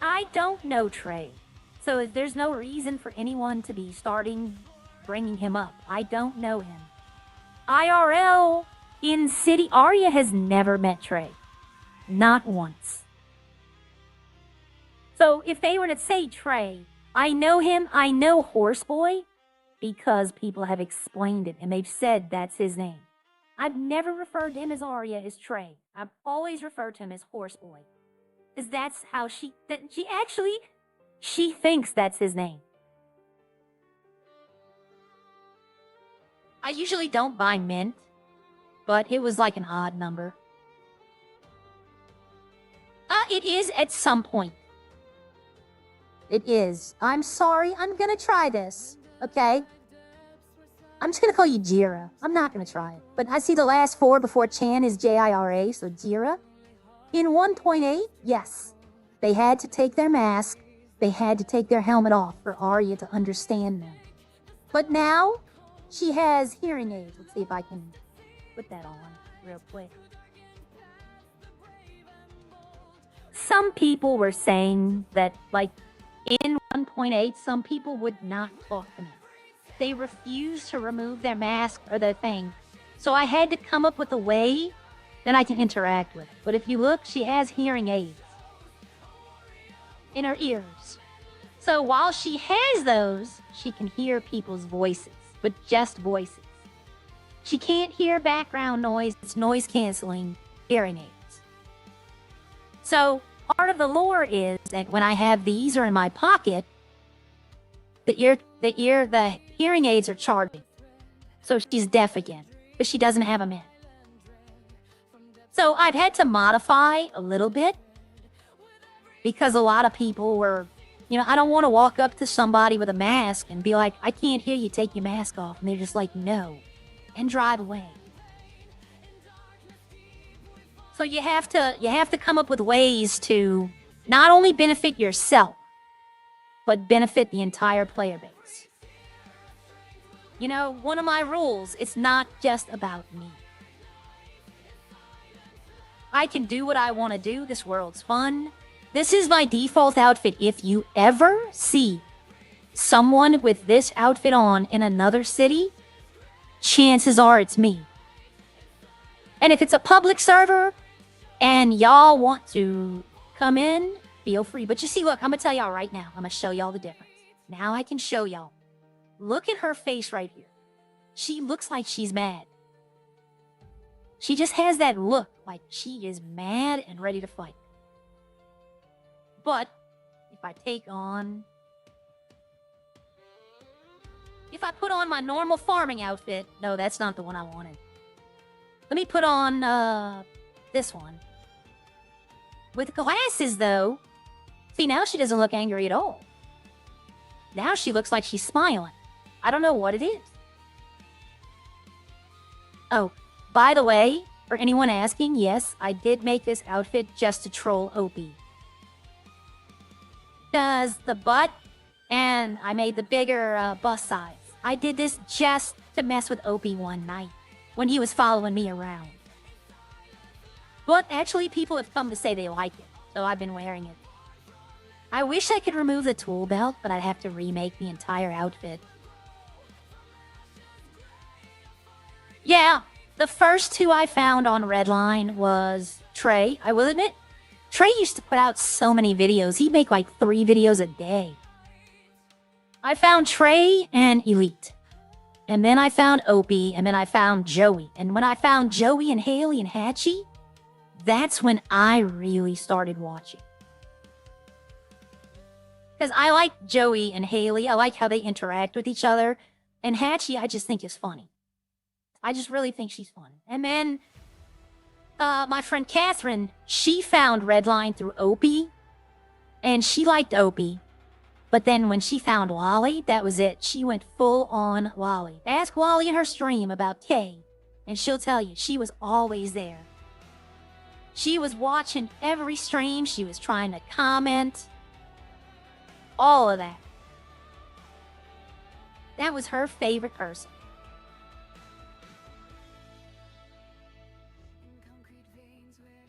I don't know Trey. So there's no reason for anyone to be bringing him up. I don't know him. IRL in City, Arya has never met Trey. Not once. So if they were to say Trey, I know him, I know Horseboy, because people have explained it and they've said that's his name. I've never referred to him as Arya as Trey. I've always referred to him as Horseboy. Because that's how she thinks that's his name. I usually don't buy mint, but it was like an odd number. It is at some point. It is. I'm sorry, I'm gonna try this, okay? I'm just gonna call you Jira. I'm not gonna try it. But I see the last 4 before Chan is Jira, so Jira. In 1.8, yes. They had to take their mask. They had to take their helmet off for Arya to understand them. But now, she has hearing aids. Let's see if I can put that on real quick. Some people were saying that, like, in 1.8, some people would not talk to me. They refused to remove their mask or their thing. So I had to come up with a way that I can interact with it. But if you look, she has hearing aids in her ears. So while she has those, she can hear people's voices. but just voices. She can't hear background noise. It's noise canceling hearing aids. So part of the lore is that when I have these or in my pocket, the hearing aids are charging. So she's deaf again, but she doesn't have them in. So I've had to modify a little bit because a lot of people were, I don't want to walk up to somebody with a mask and be like, I can't hear you, take your mask off. And they're just like, no, and drive away. So you have to come up with ways to not only benefit yourself, but benefit the entire player base. One of my rules, it's not just about me. I can do what I want to do. This world's fun. This is my default outfit. If you ever see someone with this outfit on in another city, chances are it's me. And if it's a public server and y'all want to come in, feel free. But you see, look, I'm going to tell y'all right now. I'm going to show y'all the difference. Now I can show y'all. Look at her face right here. She looks like she's mad. She just has that look like she is mad and ready to fight. But if I put on my normal farming outfit, no, that's not the one I wanted. Let me put on this one. With glasses, though, see, now she doesn't look angry at all. Now she looks like she's smiling. I don't know what it is. Oh, by the way, for anyone asking, yes, I did make this outfit just to troll Opie. Does the butt, and I made the bigger bust size. I did this just to mess with Opie one night when he was following me around. But actually, people have come to say they like it, so I've been wearing it. I wish I could remove the tool belt, but I'd have to remake the entire outfit. Yeah, the first two I found on Redline was Trey. I will admit, Trey used to put out so many videos. He'd make like 3 videos a day. I found Trey and Elite. And then I found Opie, and then I found Joey. And when I found Joey and Haley and Hatchie, that's when I really started watching. Because I like Joey and Haley. I like how they interact with each other. And Hatchie, I just think is funny. I just really think she's fun. And then my friend Catherine, she found Redline through Opie. And she liked Opie. But then when she found Wally, that was it. She went full on Wally. Ask Wally in her stream about Kay, and she'll tell you she was always there. She was watching every stream. She was trying to comment. All of that. That was her favorite person.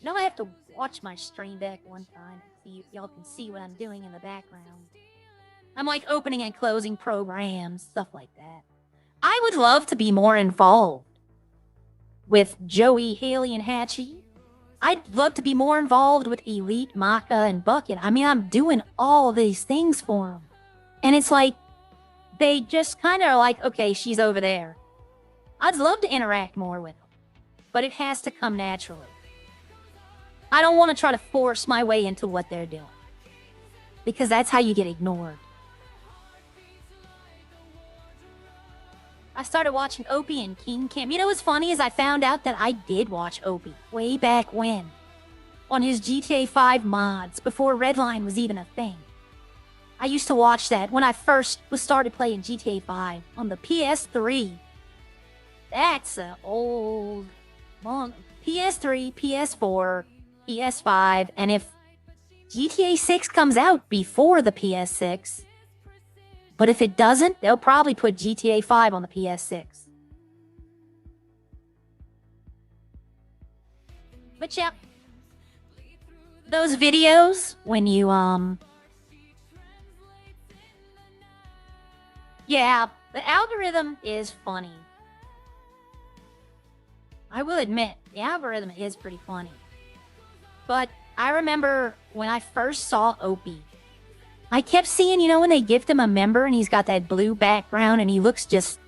Now I have to watch my stream back one time and see if y'all can see what I'm doing in the background. I'm like opening and closing programs, stuff like that. I would love to be more involved with Joey, Haley, and Hatchie. I'd love to be more involved with Elite, Maka, and Bucket. I mean, I'm doing all these things for them. And it's like, they just kind of are like, okay, she's over there. I'd love to interact more with them, but it has to come naturally. I don't want to try to force my way into what they're doing, because that's how you get ignored. I started watching Opie and King Cam. You know what's funny is I found out that I did watch Opie way back when, on his GTA 5 mods, before Redline was even a thing. I used to watch that when I first started playing GTA 5 on the PS3. That's an old, long PS3, PS4, PS5, and if GTA 6 comes out before the PS6, but if it doesn't, they'll probably put GTA 5 on the PS6. But yeah, those videos when you, yeah, the algorithm is funny. I will admit, the algorithm is pretty funny. But I remember when I first saw Opie, I kept seeing, you know, when they gift him a member and he's got that blue background and he looks just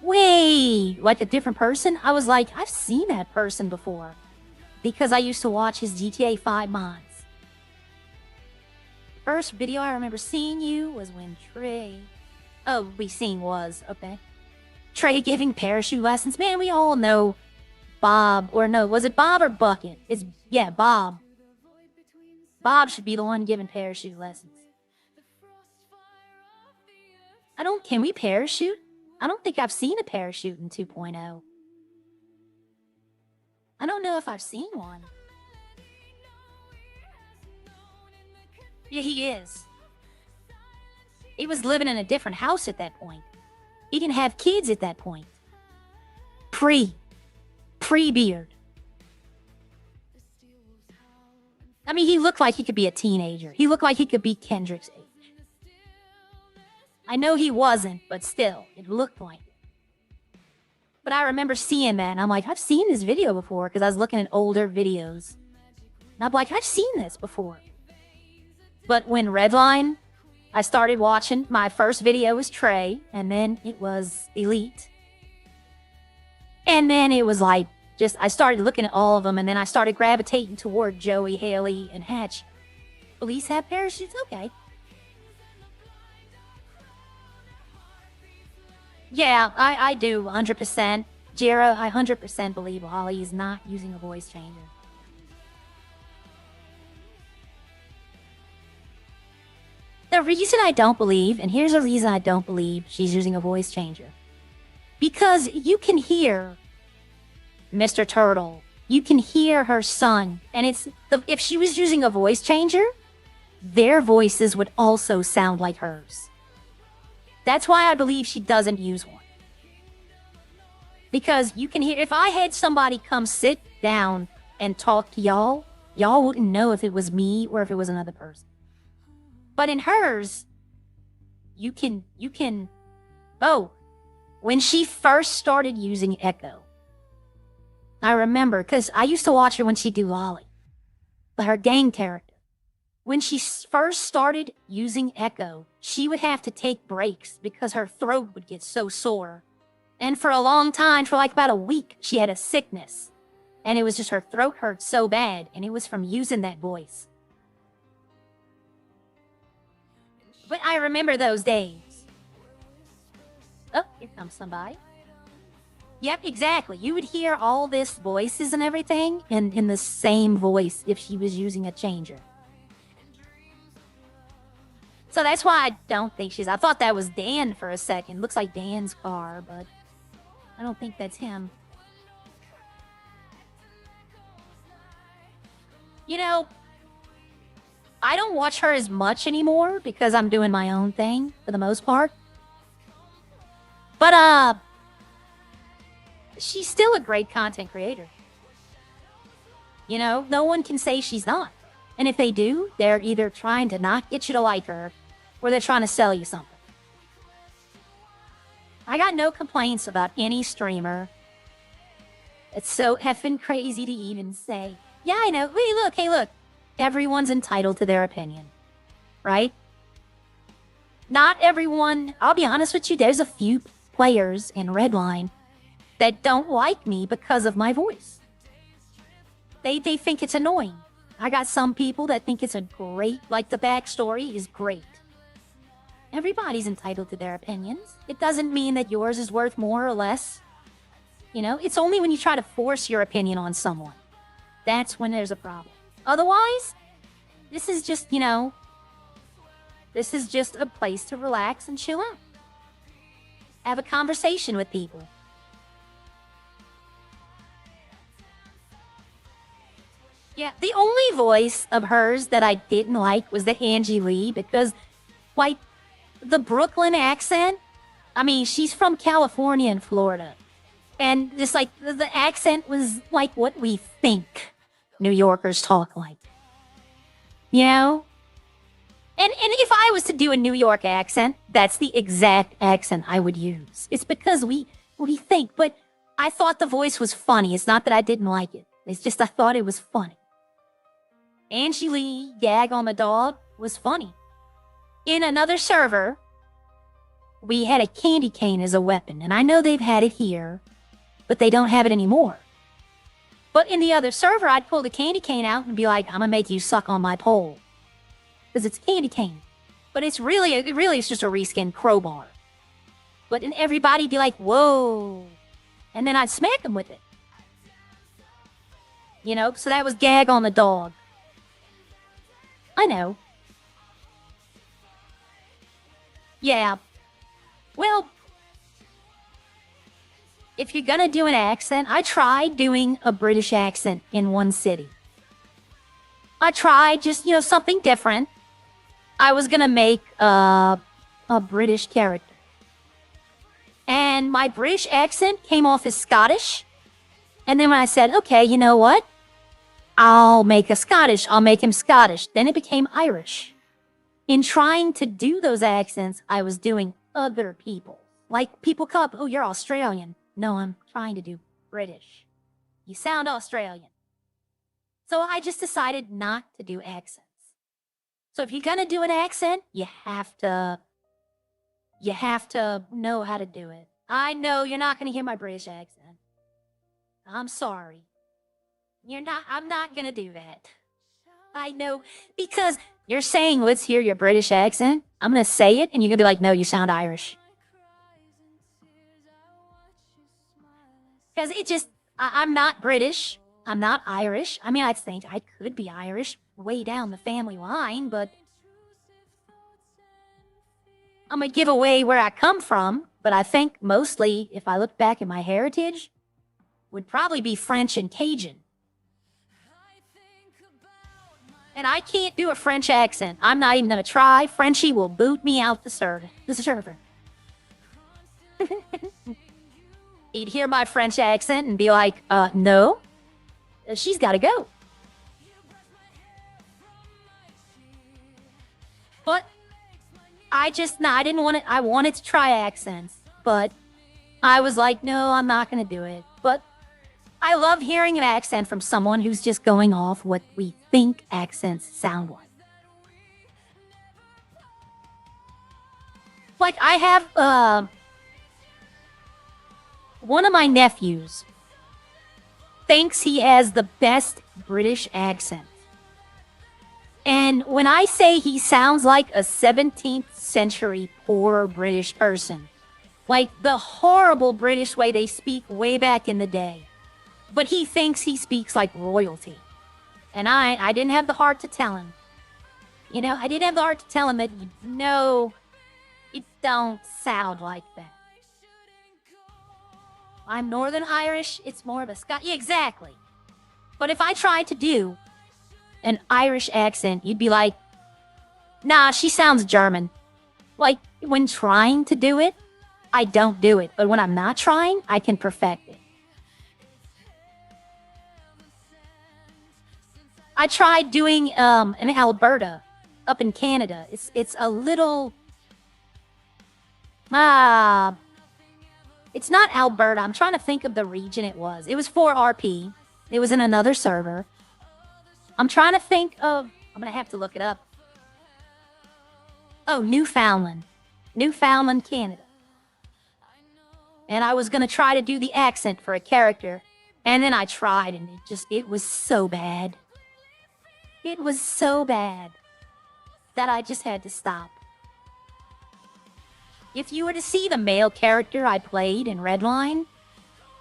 way like a different person. I was like, I've seen that person before. Because I used to watch his GTA 5 mods. First video I remember seeing you was when Trey... Oh, okay. Trey giving parachute lessons. Man, we all know Bob, or no, was it Bob or Bucket? Yeah, Bob. Bob should be the one giving parachute lessons. Can we parachute? I don't think I've seen a parachute in 2.0. I don't know if I've seen one. Yeah, he is. He was living in a different house at that point. He didn't have kids at that point. Pre-beard. I mean, he looked like he could be a teenager. He looked like he could be Kendrick's age. I know he wasn't, but still, it looked like it. But I remember seeing that, and I'm like, I've seen this video before, because I was looking at older videos. And I'm like, I've seen this before. But when Redline, I started watching, my first video was Trey, and then it was Elite. And then it was like, I started looking at all of them, and then I started gravitating toward Joey, Haley, and Hatch. Police have parachutes? Okay. Yeah, I do, 100%. Jira, I 100% believe Holly is not using a voice changer. The reason I don't believe, and here's a reason I don't believe she's using a voice changer. Because you can hear Mr. Turtle. You can hear her son. And if she was using a voice changer, their voices would also sound like hers. That's why I believe she doesn't use one. Because you can hear, if I had somebody come sit down and talk to y'all wouldn't know if it was me or if it was another person. But in hers, you can, when she first started using Echo, I remember, because I used to watch her when she'd do Lolly, her gang character. When she first started using Echo, she would have to take breaks because her throat would get so sore. And for a long time, for like about a week, she had a sickness. And it was just her throat hurt so bad, and it was from using that voice. But I remember those days. Oh, here comes somebody. Yep, exactly. You would hear all this voices and everything in the same voice if she was using a changer. So that's why I don't think I thought that was Dan for a second. Looks like Dan's car, but I don't think that's him. You know, I don't watch her as much anymore because I'm doing my own thing for the most part. But, she's still a great content creator. You know, no one can say she's not. And if they do, they're either trying to not get you to like her, or they're trying to sell you something. I got no complaints about any streamer. It's so effing crazy to even say. Yeah, I know. Hey, look. Everyone's entitled to their opinion. Right? Not everyone... I'll be honest with you, there's a few players in Redline that don't like me because of my voice. They think it's annoying. I got some people that think it's a great... Like, the backstory is great. Everybody's entitled to their opinions. It doesn't mean that yours is worth more or less. You know, it's only when you try to force your opinion on someone. That's when there's a problem. Otherwise, this is just, this is just a place to relax and chill out. Have a conversation with people. Yeah, the only voice of hers that I didn't like was the Angie Lee, because, like, the Brooklyn accent, I mean, she's from California and Florida. And just, like, the accent was like what we think New Yorkers talk like. You know? And if I was to do a New York accent, that's the exact accent I would use. It's because we think, but I thought the voice was funny. It's not that I didn't like it. It's just I thought it was funny. Angie Lee, Gag on the Dog, was funny. In another server, we had a candy cane as a weapon, and I know they've had it here, but they don't have it anymore. But in the other server, I'd pull the candy cane out and be like, I'm gonna make you suck on my pole. Because it's a candy cane. But it's really, it's just a reskin crowbar. But then everybody'd be like, whoa. And then I'd smack them with it. You know, so that was gag on the dog. I know. Yeah. Well, if you're gonna do an accent, I tried doing a British accent in one city. I tried just, you know, something different. I was gonna make a British character. And my British accent came off as Scottish. And then when I said, okay, you know what? I'll make him Scottish. Then it became Irish. In trying to do those accents, I was doing other people. Like, people come up, oh, you're Australian. No, I'm trying to do British. You sound Australian. So I just decided not to do accents. So if you're gonna do an accent, you have to know how to do it. I know you're not gonna hear my British accent. I'm sorry. I'm not gonna do that. I know, because you're saying, let's hear your British accent. I'm gonna say it, and you're gonna be like, no, you sound Irish. Because it just, I'm not British. I'm not Irish. I mean, I think I could be Irish way down the family line, but I'm gonna give away where I come from. But I think mostly, if I look back at my heritage, would probably be French and Cajun. And I can't do a French accent. I'm not even gonna try. Frenchie will boot me out the server. He'd hear my French accent and be like, no, she's gotta go. But I didn't want it. I wanted to try accents, but I was like, no, I'm not gonna do it. But I love hearing an accent from someone who's just going off what we think accents sound like. Like, I have, one of my nephews thinks he has the best British accent. And when I say he sounds like a 17th century poor British person, like the horrible British way they speak way back in the day, but he thinks he speaks like royalty. And I didn't have the heart to tell him. You know, I didn't have the heart to tell him that, no, it don't sound like that. I'm Northern Irish, it's more of a Scot. Yeah, exactly. But if I tried to do an Irish accent, you'd be like, nah, she sounds German. Like, when trying to do it, I don't do it. But when I'm not trying, I can perfect it. I tried doing in Alberta, up in Canada. It's a little it's not Alberta. I'm trying to think of the region it was. It was 4RP. It was in another server. I'm trying to think of, I'm gonna have to look it up. Oh, Newfoundland, Canada. And I was gonna try to do the accent for a character, and then I tried, and it was so bad. It was so bad that I just had to stop. If you were to see the male character I played in Redline,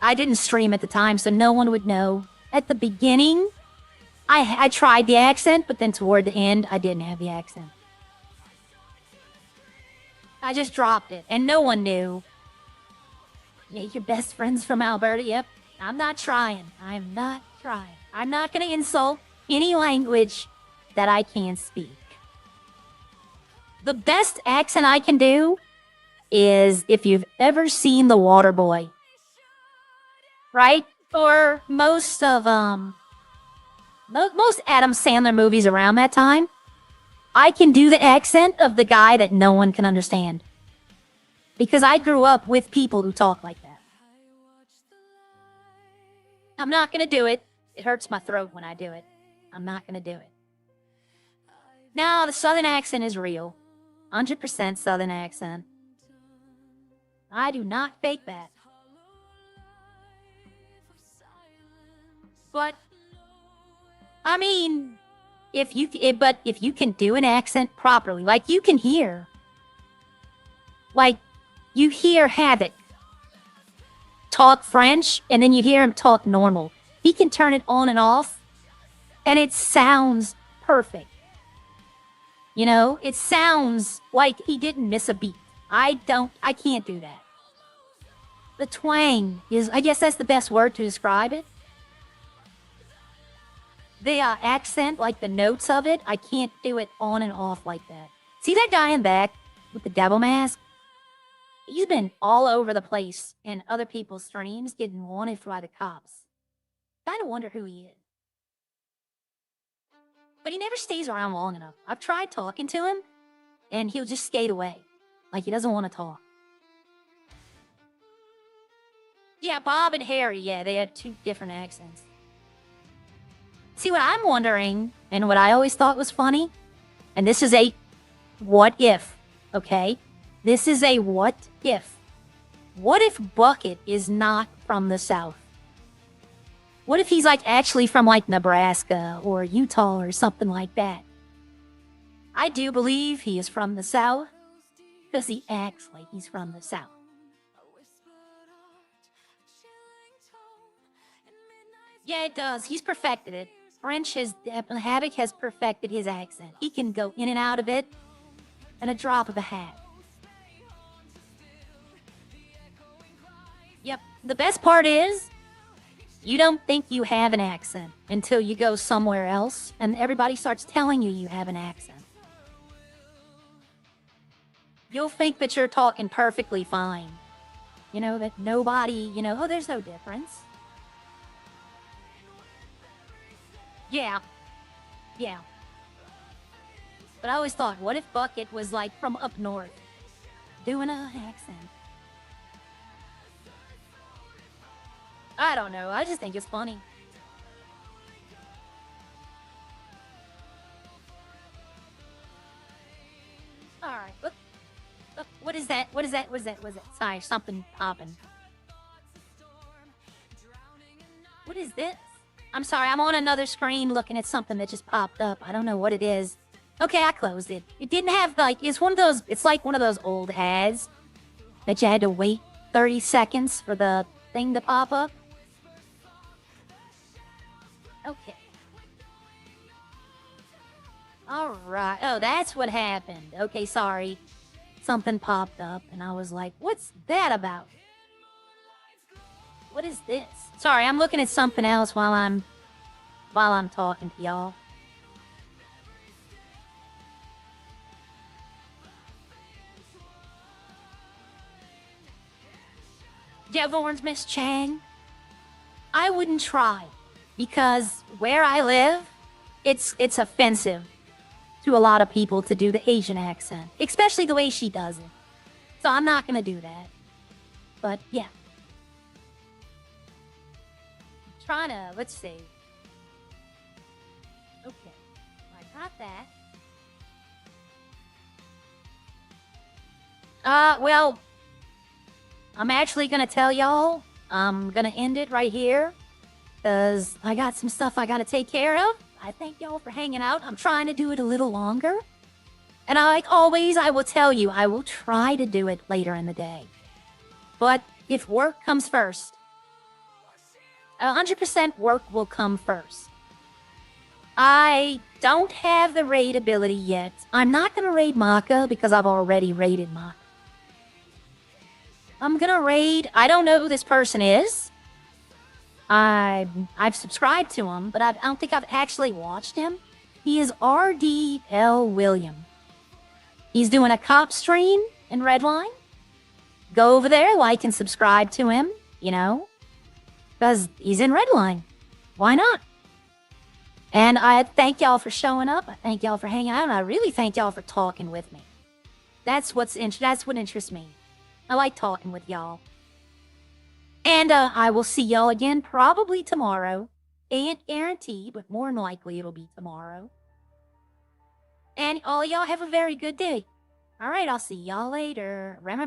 I didn't stream at the time, so no one would know. At the beginning, I tried the accent, but then toward the end, I didn't have the accent. I just dropped it, and no one knew. Yeah, your best friend's from Alberta? Yep. I'm not trying. I'm not trying. I'm not going to insult any language that I can speak. The best accent I can do is if you've ever seen The Waterboy, right? Or most of most Adam Sandler movies around that time, I can do the accent of the guy that no one can understand. Because I grew up with people who talk like that. I'm not gonna do it. It hurts my throat when I do it. I'm not gonna do it. Now, the Southern accent is real. 100% Southern accent. I do not fake that. But, I mean, if you can do an accent properly, like you can hear, like you hear Havoc talk French, and then you hear him talk normal. He can turn it on and off, and it sounds perfect. You know, it sounds like he didn't miss a beat. I can't do that. The twang is, I guess that's the best word to describe it. The accent, like the notes of it, I can't do it on and off like that. See that guy in back with the devil mask? He's been all over the place in other people's streams getting wanted by the cops. Kinda wonder who he is. But he never stays around long enough. I've tried talking to him, and he'll just skate away. Like he doesn't want to talk. Yeah, Bob and Harry, yeah, they had 2 different accents. See, what I'm wondering, and what I always thought was funny, and this is a what if, okay? This is a what if. What if Bucket is not from the South? What if he's like actually from like Nebraska or Utah or something like that? I do believe he is from the South because he acts like he's from the South. Yeah, it does. He's perfected it. Havoc has perfected his accent. He can go in and out of it in a drop of a hat. Yep. The best part is, you don't think you have an accent until you go somewhere else and everybody starts telling you have an accent. You'll think that you're talking perfectly fine. You know, that nobody, oh, there's no difference. Yeah. Yeah. But I always thought, what if Bucket was like from up north, doing an accent? I don't know. I just think it's funny. Alright, look. Look, what is that? What is that? What is that? What is that? Sorry, something popping. What is this? I'm sorry, I'm on another screen looking at something that just popped up. I don't know what it is. Okay, I closed it. It didn't have, like, it's like one of those old ads that you had to wait 30 seconds for the thing to pop up. Okay. Alright. Oh, that's what happened. Okay, sorry. Something popped up, and I was like, what's that about? What is this? Sorry, I'm looking at something else while I'm talking to y'all. Devorn's Miss Chang. I wouldn't try, because where I live, it's offensive to a lot of people to do the Asian accent, especially the way she does it. So I'm not gonna do that. But yeah. Trying to, let's see. Okay, I got that. Well, I'm actually gonna tell y'all, I'm gonna end it right here, because I got some stuff I gotta take care of. I thank y'all for hanging out. I'm trying to do it a little longer. And like always, I will tell you, I will try to do it later in the day. But if work comes first, 100% work will come first. I don't have the raid ability yet. I'm not going to raid Maka because I've already raided Maka. I'm going to raid... I don't know who this person is. I've subscribed to him, but I don't think I've actually watched him. He is RDL William. He's doing a cop stream in Redline. Go over there, like and subscribe to him, you know. Because he's in Redline. Why not? And I thank y'all for showing up. I thank y'all for hanging out. And I really thank y'all for talking with me. That's what interests me. I like talking with y'all. And I will see y'all again probably tomorrow. Ain't guaranteed, but more than likely it'll be tomorrow. And all y'all have a very good day. Alright, I'll see y'all later. Remember